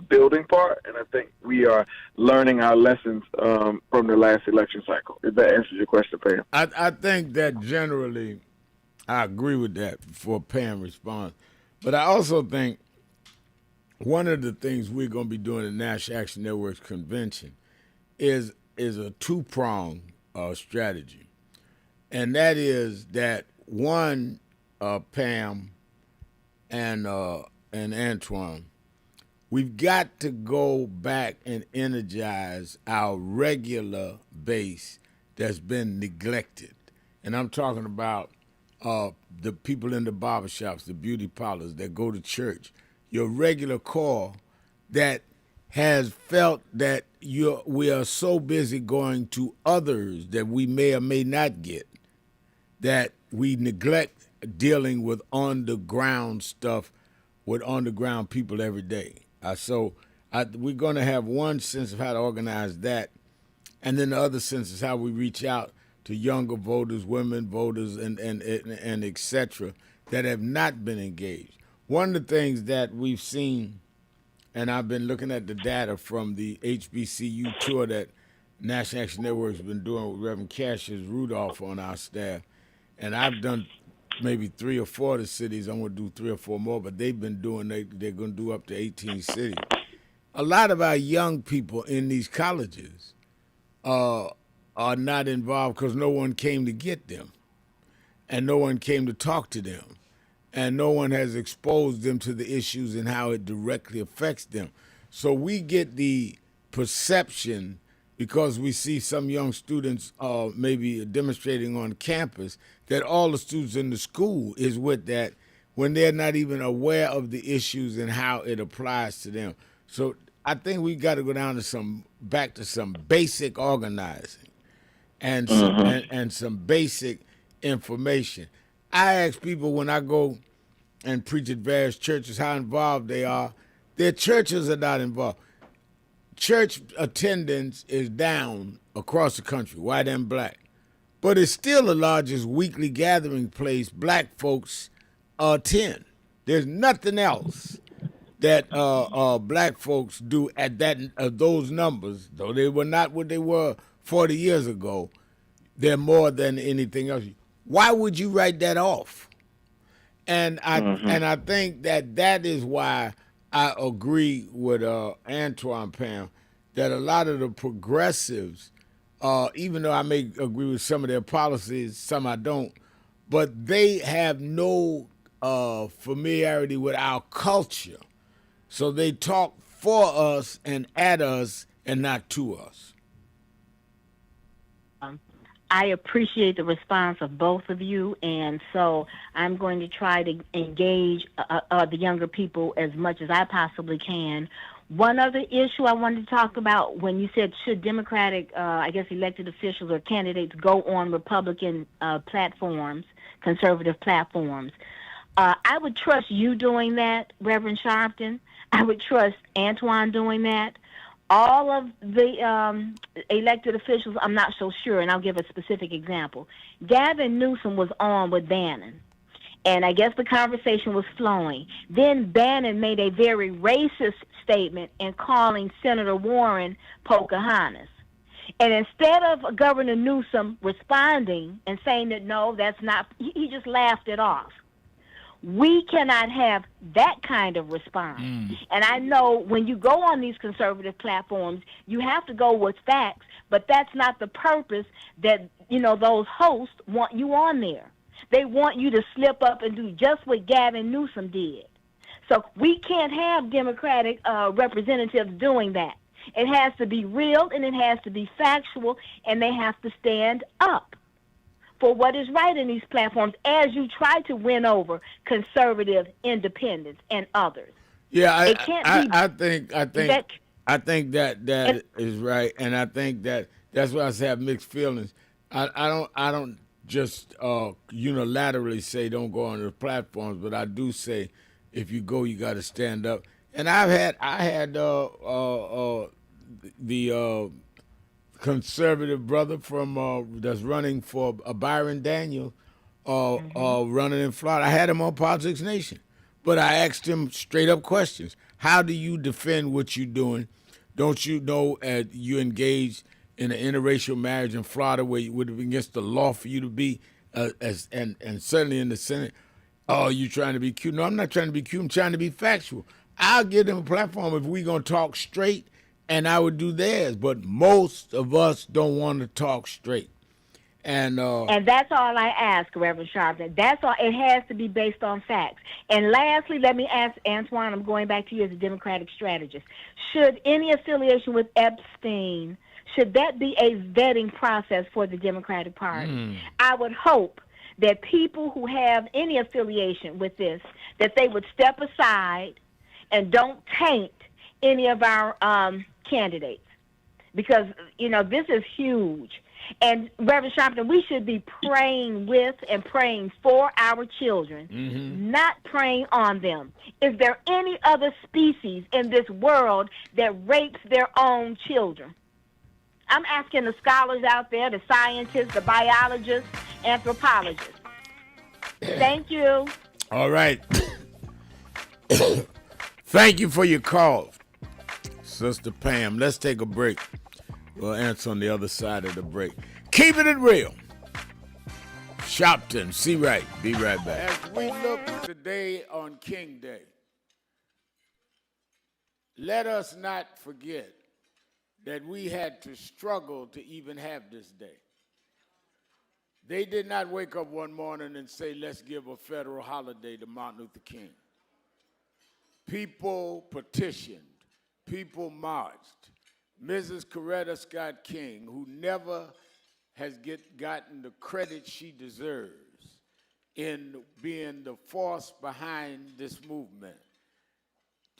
building part. And I think we are learning our lessons from the last election cycle. If that answers your question, Pam. I think that generally I agree with that before Pam responds. But I also think one of the things we're going to be doing at National Action Network's convention is a two-pronged strategy. And that is that one, Pam and Antoine, we've got to go back and energize our regular base that's been neglected. And I'm talking about the people in the barbershops, the beauty parlors that go to church, your regular core that has felt that we are so busy going to others that we may or may not get, that we neglect dealing with on-the-ground stuff with on-the-ground people every day. We're going to have one sense of how to organize that, and then the other sense is how we reach out to younger voters, women voters, and et cetera, that have not been engaged. One of the things that we've seen, and I've been looking at the data from the HBCU tour that National Action Network's been doing with Reverend Cassius Rudolph on our staff, and I've done maybe 3 or 4 of the cities. I'm going to do 3 or 4 more, but they've been doing, they're going to do up to 18 cities. A lot of our young people in these colleges are not involved because no one came to get them, and no one came to talk to them, and no one has exposed them to the issues and how it directly affects them. So we get the perception, because we see some young students maybe demonstrating on campus, that all the students in the school is with that, when they're not even aware of the issues and how it applies to them. So I think we got to go down to back to some basic organizing and some basic information. I ask people when I go and preach at various churches how involved they are. Their churches are not involved. Church attendance is down across the country, white and black. But it's still the largest weekly gathering place black folks attend. There's nothing else that black folks do at those numbers, though they were not what they were 40 years ago. They're more than anything else. Why would you write that off? And I think that is why I agree with Antoine, Pam, that a lot of the progressives, even though I may agree with some of their policies, some I don't, but they have no familiarity with our culture. So they talk for us and at us and not to us. I appreciate the response of both of you, and so I'm going to try to engage the younger people as much as I possibly can. One other issue I wanted to talk about, when you said should Democratic, elected officials or candidates go on Republican platforms, conservative platforms, I would trust you doing that, Reverend Sharpton. I would trust Antoine doing that. All of the elected officials, I'm not so sure, and I'll give a specific example. Gavin Newsom was on with Bannon, and I guess the conversation was flowing. Then Bannon made a very racist statement in calling Senator Warren Pocahontas. And instead of Governor Newsom responding and saying that, no, that's not, he just laughed it off. We cannot have that kind of response. And I know when you go on these conservative platforms, you have to go with facts, but that's not the purpose that, those hosts want you on there. They want you to slip up and do just what Gavin Newsom did. So we can't have Democratic representatives doing that. It has to be real, and it has to be factual, and they have to stand up for what is right in these platforms as you try to win over conservative independents and others. Yeah, I think that is right, and I think that's why I say I have mixed feelings. I don't just unilaterally say don't go on the platforms, but I do say if you go, you got to stand up. And I had the conservative brother from that's running for Byron Daniel, running in Florida. I had him on Politics Nation, but I asked him straight up questions. How do you defend what you're doing? Don't you know you engaged in an interracial marriage in Florida where it would have been against the law for you to be, and certainly in the Senate? Oh, you trying to be cute? No, I'm not trying to be cute. I'm trying to be factual. I'll give them a platform if we're going to talk straight, and I would do theirs. But most of us don't want to talk straight. And that's all I ask, Reverend Sharpton. That's all. It has to be based on facts. And lastly, let me ask Antoine, I'm going back to you as a Democratic strategist. Should any affiliation with Epstein, should that be a vetting process for the Democratic Party? I would hope that people who have any affiliation with this, that they would step aside and don't taint any of our candidates. Because, this is huge. And Reverend Sharpton, we should be praying with and praying for our children, not praying on them. Is there any other species in this world that rapes their own children? I'm asking the scholars out there, the scientists, the biologists, anthropologists. Thank you. All right. Thank you for your call, Sister Pam. Let's take a break. We'll answer on the other side of the break. Keeping it real. Sharpton, see right. Be right back. As we look today on King Day, let us not forget that we had to struggle to even have this day. They did not wake up one morning and say, let's give a federal holiday to Martin Luther King. People petitioned. People marched. Mrs. Coretta Scott King, who never has gotten the credit she deserves in being the force behind this movement.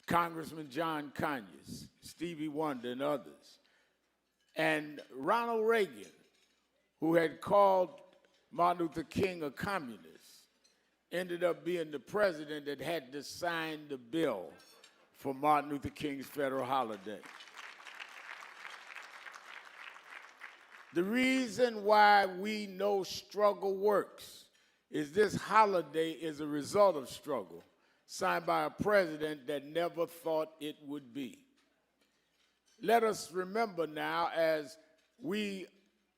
Congressman John Conyers, Stevie Wonder, and others. And Ronald Reagan, who had called Martin Luther King a communist, ended up being the president that had to sign the bill for Martin Luther King's federal holiday. The reason why we know struggle works is this holiday is a result of struggle, signed by a president that never thought it would be. Let us remember now, as we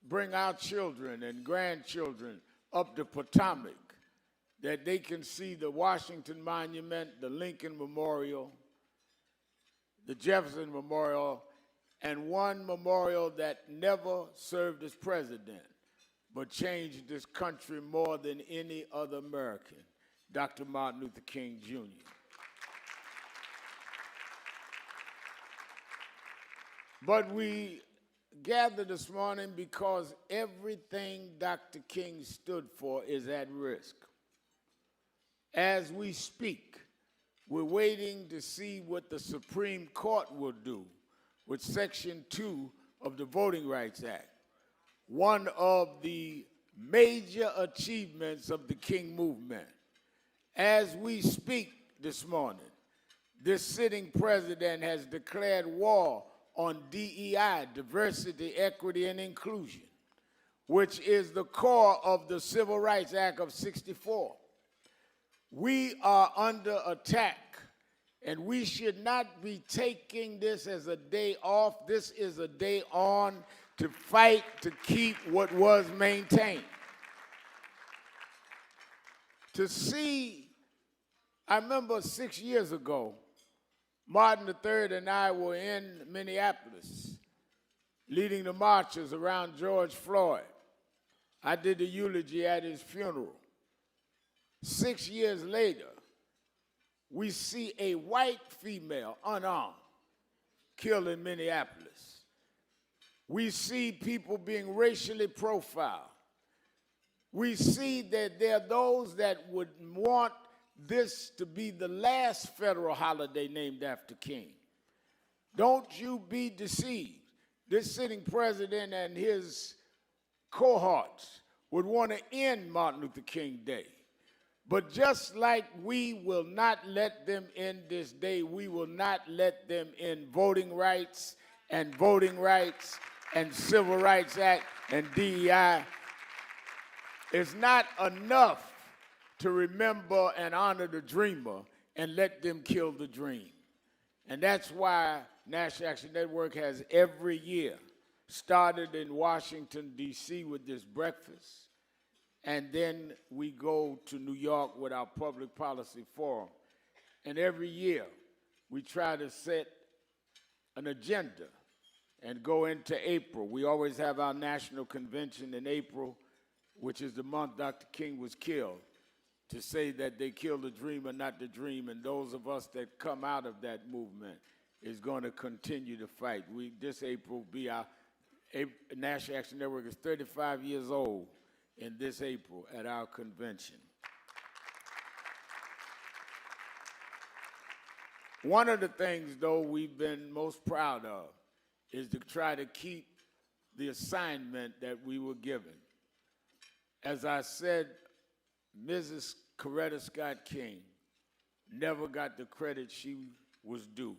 bring our children and grandchildren up the Potomac, that they can see the Washington Monument, the Lincoln Memorial, the Jefferson Memorial, and one memorial that never served as president, but changed this country more than any other American, Dr. Martin Luther King, Jr. But we gather this morning because everything Dr. King stood for is at risk. As we speak, we're waiting to see what the Supreme Court will do with Section 2 of the Voting Rights Act, one of the major achievements of the King movement. As we speak this morning, this sitting president has declared war on DEI, diversity, equity, and inclusion, which is the core of the Civil Rights Act of '64. We are under attack, and we should not be taking this as a day off. This is a day on to fight to keep what was maintained. To see, I remember 6 years ago, Martin III and I were in Minneapolis leading the marches around George Floyd. I did the eulogy at his funeral. 6 years later, we see a white female, unarmed, killed in Minneapolis. We see people being racially profiled. We see that there are those that would want this to be the last federal holiday named after King. Don't you be deceived. This sitting president and his cohorts would want to end Martin Luther King Day. But just like we will not let them end this day, we will not let them end voting rights and Civil Rights Act and DEI. It's not enough to remember and honor the dreamer and let them kill the dream. And that's why National Action Network has every year started in Washington, D.C. with this breakfast. And then we go to New York with our public policy forum. And every year, we try to set an agenda and go into April. We always have our national convention in April, which is the month Dr. King was killed, to say that they killed the dreamer, not the dream. And those of us that come out of that movement is going to continue to fight. This April will be our National Action Network is 35 years old in this April at our convention. One of the things, though, we've been most proud of is to try to keep the assignment that we were given. As I said, Mrs. Coretta Scott King never got the credit she was due.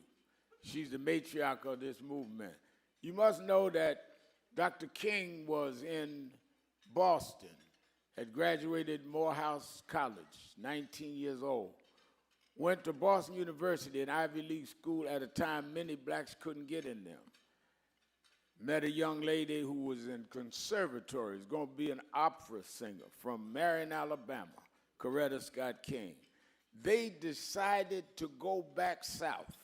She's the matriarch of this movement. You must know that Dr. King was in Boston, had graduated Morehouse College, 19 years old. Went to Boston University, an Ivy League school at a time many blacks couldn't get in them. Met a young lady who was in conservatories, going to be an opera singer from Marion, Alabama, Coretta Scott King. They decided to go back south.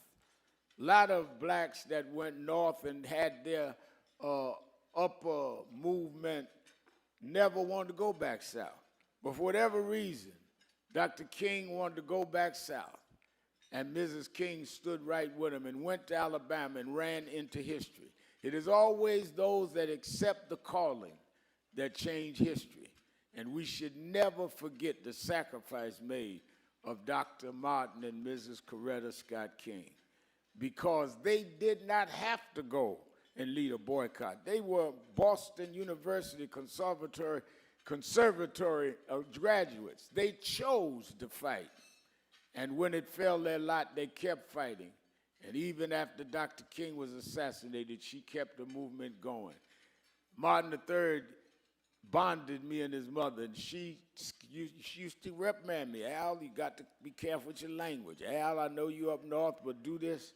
A lot of blacks that went north and had their upper movement never wanted to go back south. But for whatever reason, Dr. King wanted to go back south. And Mrs. King stood right with him and went to Alabama and ran into history. It is always those that accept the calling that change history. And we should never forget the sacrifice made of Dr. Martin and Mrs. Coretta Scott King, because they did not have to go and lead a boycott. They were Boston University Conservatory graduates. They chose to fight. And when it fell their lot, they kept fighting. And even after Dr. King was assassinated, she kept the movement going. Martin III bonded me and his mother, and she used to reprimand me. Al, you got to be careful with your language. Al, I know you up north, but do this,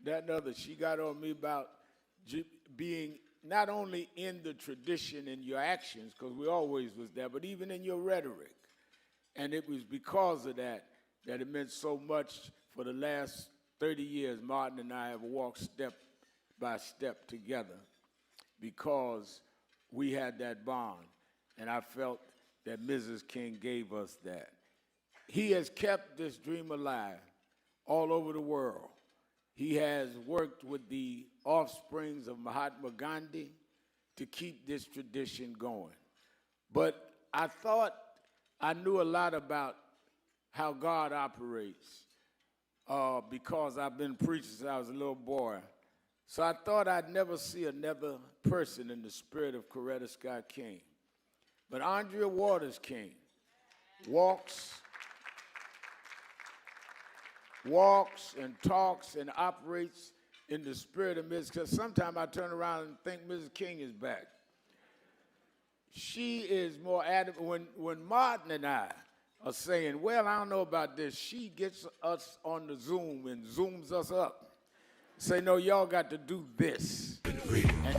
that, and other. She got on me about being not only in the tradition in your actions, because we always was there, but even in your rhetoric. And it was because of that it meant so much. For the last 30 years, Martin and I have walked step by step together because we had that bond, and I felt that Mrs. King gave us that. He has kept this dream alive all over the world. He has worked with the offsprings of Mahatma Gandhi to keep this tradition going. But I thought I knew a lot about how God operates because I've been preaching since I was a little boy. So I thought I'd never see another person in the spirit of Coretta Scott King. But Andrea Waters King walks and talks and operates in the spirit of Mrs. Because sometimes I turn around and think Mrs. King is back. She is more adamant. When Martin and I are saying, well, I don't know about this, she gets us on the Zoom and zooms us up. Say, no, y'all got to do this and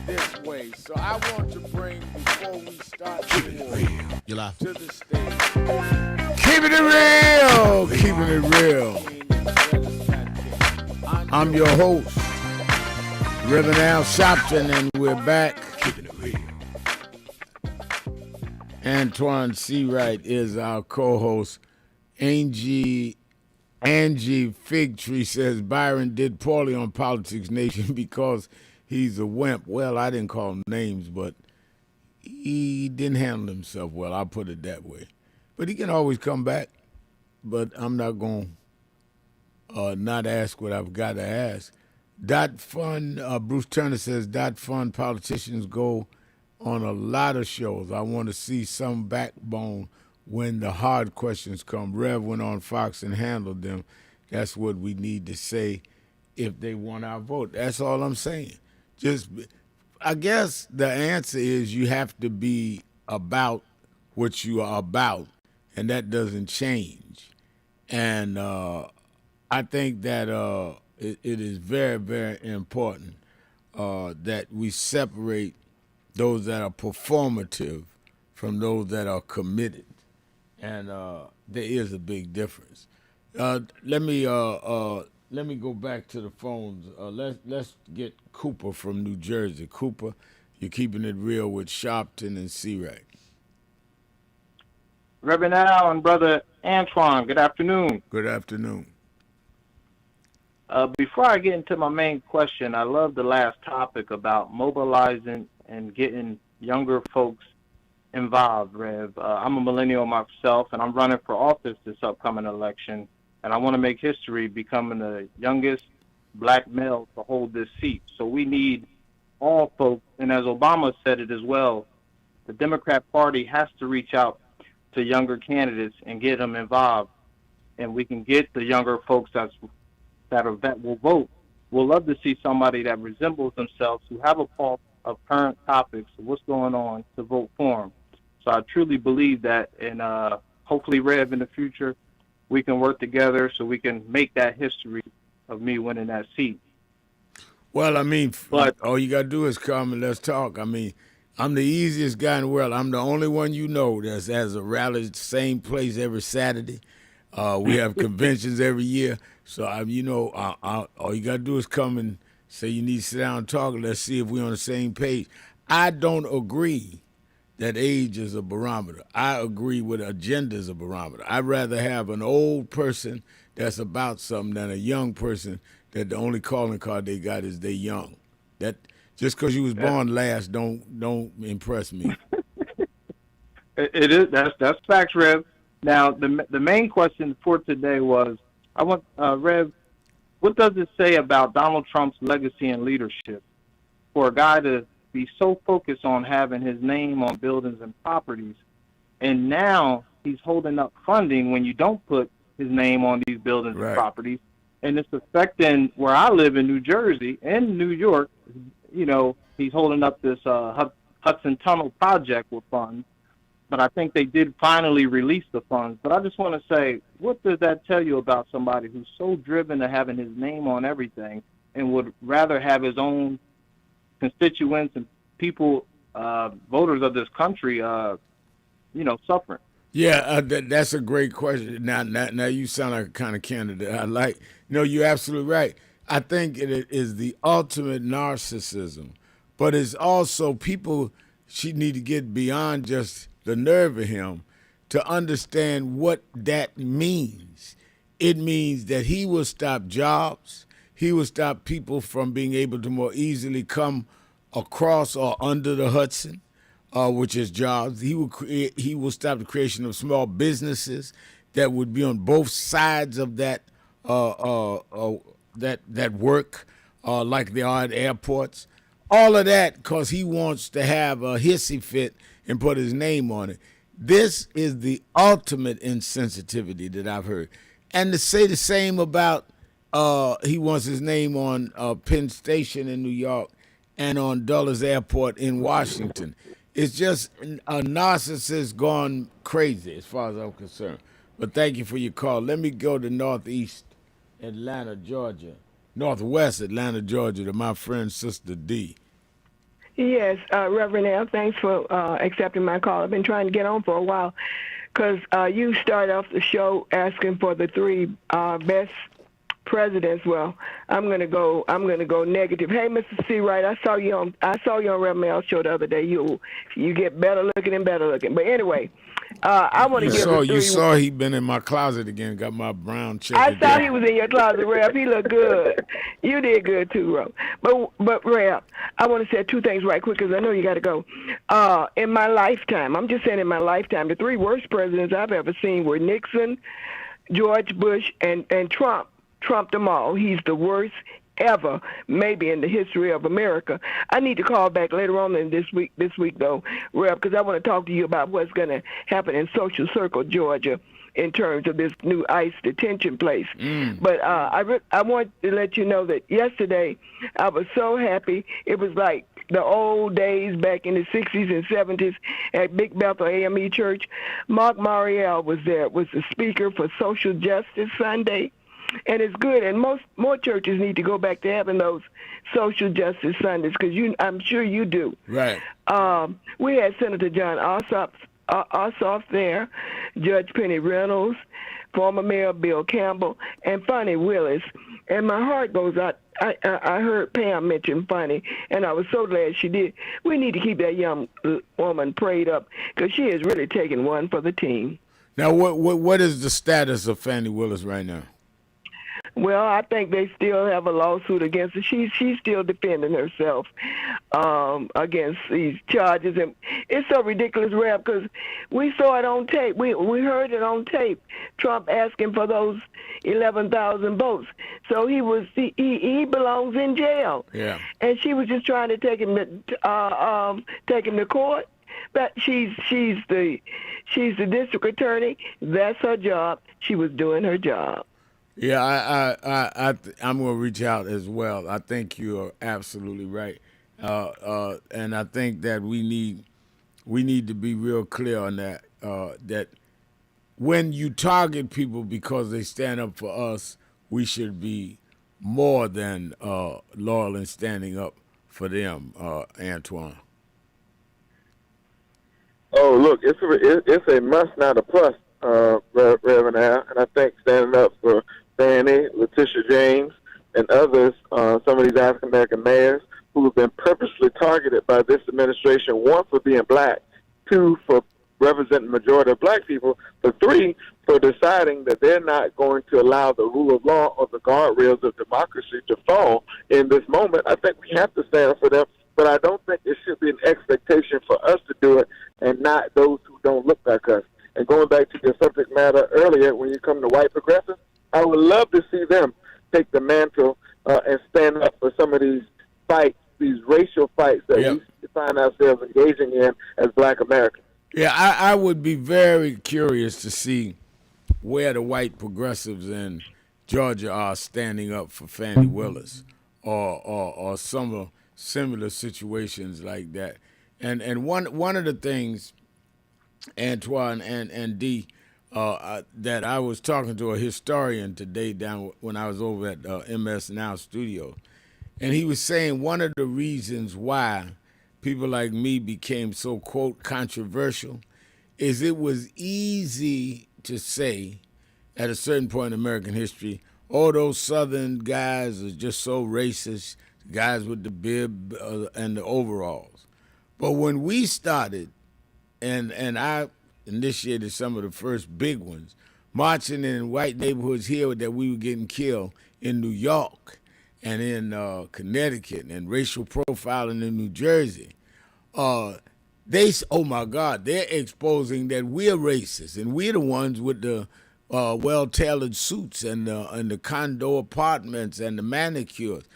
this way. So I want to bring, before we start to the stage. Keeping it real, keeping it real. I'm your host, Reverend Al Sharpton, and we're back. Keeping it real. Antoine Seawright is our co-host. Angie Figtree says Byron did poorly on Politics Nation because he's a wimp. Well, I didn't call him names, but he didn't handle himself well. I'll put it that way. But he can always come back. But I'm not going to not ask what I've got to ask. Bruce Turner says, .fun politicians go on a lot of shows. I want to see some backbone when the hard questions come. Rev went on Fox and handled them. That's what we need to say if they want our vote. That's all I'm saying. I guess the answer is you have to be about what you are about, and that doesn't change. And I think that it is very, very important that we separate those that are performative from those that are committed. And there is a big difference. Let me go back to the phones. Let's get Cooper from New Jersey. Cooper, you're keeping it real with Sharpton and Seawright. Reverend Al and Brother Antoine, good afternoon. Good afternoon. Before I get into my main question, I love the last topic about mobilizing and getting younger folks involved, Rev. I'm a millennial myself, and I'm running for office this upcoming election, and I want to make history becoming the youngest black male to hold this seat. So we need all folks, and as Obama said it as well, the Democrat Party has to reach out to younger candidates and get them involved, and we can get the younger folks that will vote. We'll love to see somebody that resembles themselves, who have a pulse of current topics, of what's going on, to vote for them. So I truly believe that, and hopefully, Rev, in the future, we can work together so we can make that history of me winning that seat. Well, I mean, but all you got to do is come and let's talk. I mean, I'm the easiest guy in the world. I'm the only one you know that has a rally at the same place every Saturday. We have conventions every year. So, all you got to do is come and say you need to sit down and talk, and let's see if we're on the same page. I don't agree that age is a barometer. I agree with agenda is a barometer. I'd rather have an old person that's about something than a young person that the only calling card they got is they young. That just because you was born last don't impress me. It is that's facts, Rev. Now the main question for today was, I want Rev, what does it say about Donald Trump's legacy and leadership for a guy to be so focused on having his name on buildings and properties, and now he's holding up funding when you don't put his name on these buildings and properties, and it's affecting where I live in New Jersey and New York. You know, he's holding up this Hudson Tunnel project with funds, but I think they did finally release the funds. But I just want to say, what does that tell you about somebody who's so driven to having his name on everything and would rather have his own constituents and people, voters of this country, suffering? Yeah, that's a great question. Now you sound like a kind of candidate I like. You're absolutely right. I think it is the ultimate narcissism, but it's also people need to get beyond just the nerve of him to understand what that means. It means that he will stop jobs. He will stop people from being able to more easily come across or under the Hudson, which is jobs. He will stop the creation of small businesses that would be on both sides of that that work, like they are at airports. All of that because he wants to have a hissy fit and put his name on it. This is the ultimate insensitivity that I've heard. And to say the same about he wants his name on Penn Station in New York and on Dulles Airport in Washington. It's just a narcissist gone crazy as far as I'm concerned. But thank you for your call. Let me go to Northwest Atlanta, Georgia, to my friend, Sister D. Yes, Reverend L., thanks for accepting my call. I've been trying to get on for a while because you started off the show asking for the three best presidents. Well, I'm gonna go negative. Hey, Mr. C. Wright, I saw you on Reverend L. show the other day. You get better looking and better looking. But anyway, I want to give you saw he been in my closet again. Got my brown check. I saw he was in your closet, Rev. He looked good. You did good too, Rev. But Rev, I want to say two things right quick because I know you got to go. In my lifetime, I'm just saying in my lifetime, the three worst presidents I've ever seen were Nixon, George Bush, and Trump. Trump them all. He's the worst ever, maybe in the history of America. I need to call back later on in this week though, Rev, because I want to talk to you about what's going to happen in Social Circle, Georgia, in terms of this new ICE detention place. But I want to let you know that yesterday I was so happy. It was like the old days back in the 60s and 70s at Big Bethel AME Church. Mark Mariel was there, was the speaker for Social Justice Sunday. And it's good, and more churches need to go back to having those social justice Sundays because I'm sure you do. Right. We had Senator John Ossoff there, Judge Penny Reynolds, former Mayor Bill Campbell, and Fonnie Willis. And my heart goes out. I heard Pam mention Fonnie, and I was so glad she did. We need to keep that young woman prayed up because she is really taking one for the team. Now, what is the status of Fannie Willis right now? Well, I think they still have a lawsuit against her. She's still defending herself against these charges, and it's so ridiculous, Reb, because we saw it on tape. We heard it on tape. Trump asking for those 11,000 votes. So he belongs in jail. Yeah. And she was just trying to take him to court. But she's the district attorney. That's her job. She was doing her job. Yeah, I'm going to reach out as well. I think you are absolutely right, and I think that we need to be real clear on that. That when you target people because they stand up for us, we should be more than loyal and standing up for them, Antoine. Oh, look, it's a must, not a plus, Reverend Al, and I think standing up for Fannie, Letitia James, and others, some of these African-American mayors who have been purposely targeted by this administration, one, for being black, two, for representing the majority of black people, but three, for deciding that they're not going to allow the rule of law or the guardrails of democracy to fall in this moment. I think we have to stand up for them, but I don't think it should be an expectation for us to do it and not those who don't look like us. And going back to your subject matter earlier, when you come to white progressives, I would love to see them take the mantle and stand up for some of these fights, these racial fights that we find ourselves engaging in as black Americans. Yeah, I would be very curious to see where the white progressives in Georgia are standing up for Fannie Willis or some of similar situations like that. And one of the things, Antoine and Dee, that I was talking to a historian today down when I was over at MS Now Studio, and he was saying one of the reasons why people like me became so, quote, controversial is it was easy to say at a certain point in American history, oh, those Southern guys are just so racist, guys with the bib and the overalls. But when we started, and I initiated some of the first big ones, marching in white neighborhoods here that we were getting killed in New York and in Connecticut and racial profiling in New Jersey. Oh my God, they're exposing that we're racist and we're the ones with the well-tailored suits and the condo apartments and the manicured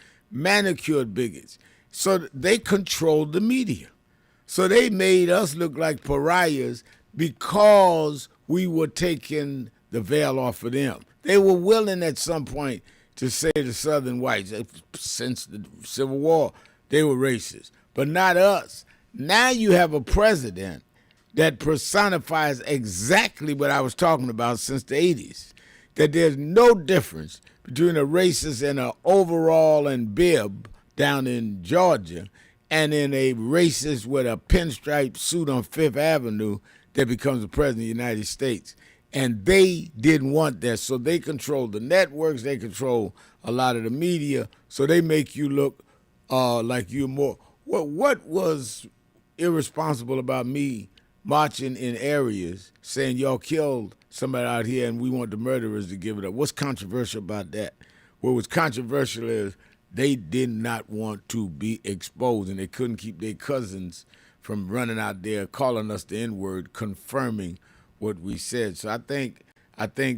bigots. So they controlled the media. So they made us look like pariahs because we were taking the veil off of them. They were willing at some point to say the Southern whites, since the Civil War, they were racist, but not us. Now you have a president that personifies exactly what I was talking about since the 80s, that there's no difference between a racist in an overall and bib down in Georgia and in a racist with a pinstripe suit on Fifth Avenue that becomes the president of the United States. And they didn't want that, so they control the networks, they control a lot of the media, so they make you look like you're more. What was irresponsible about me marching in areas saying y'all killed somebody out here and we want the murderers to give it up? What's controversial about that? What was controversial is they did not want to be exposed, and they couldn't keep their cousins from running out there calling us the N-word, confirming what we said. So I think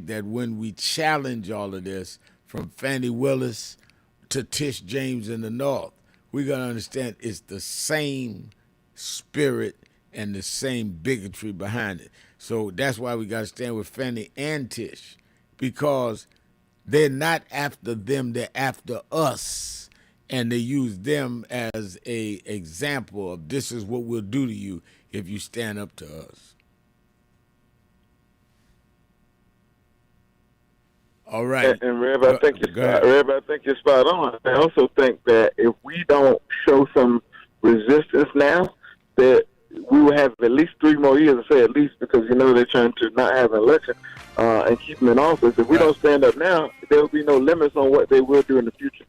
that when we challenge all of this, from Fannie Willis to Tish James in the North, we got to understand it's the same spirit and the same bigotry behind it. So that's why we got to stand with Fannie and Tish, because they're not after them, they're after us. And they use them as a example of this is what we'll do to you if you stand up to us. All right. And Rev, I think you're spot on. I also think that if we don't show some resistance now, that we will have at least 3 more years. I say at least because they're trying to not have an election and keep them in office. If we don't stand up now, there will be no limits on what they will do in the future.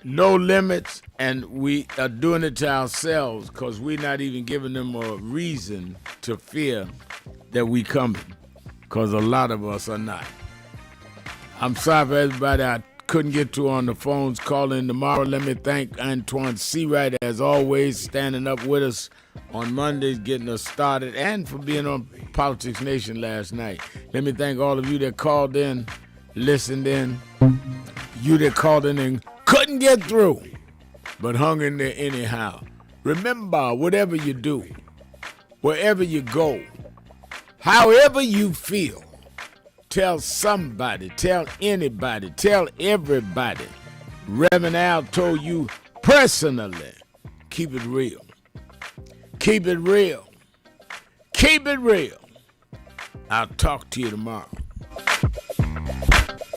No limits, and we are doing it to ourselves because we're not even giving them a reason to fear that we coming, because a lot of us are not. I'm sorry for everybody I couldn't get to on the phones. Call in tomorrow. Let me thank Antoine Seawright, as always, standing up with us on Mondays, getting us started, and for being on Politics Nation last night. Let me thank all of you that called in, listened in, you that called in and couldn't get through, but hung in there anyhow. Remember, whatever you do, wherever you go, however you feel, tell somebody, tell anybody, tell everybody. Reverend Al told you personally, keep it real. Keep it real. Keep it real. I'll talk to you tomorrow.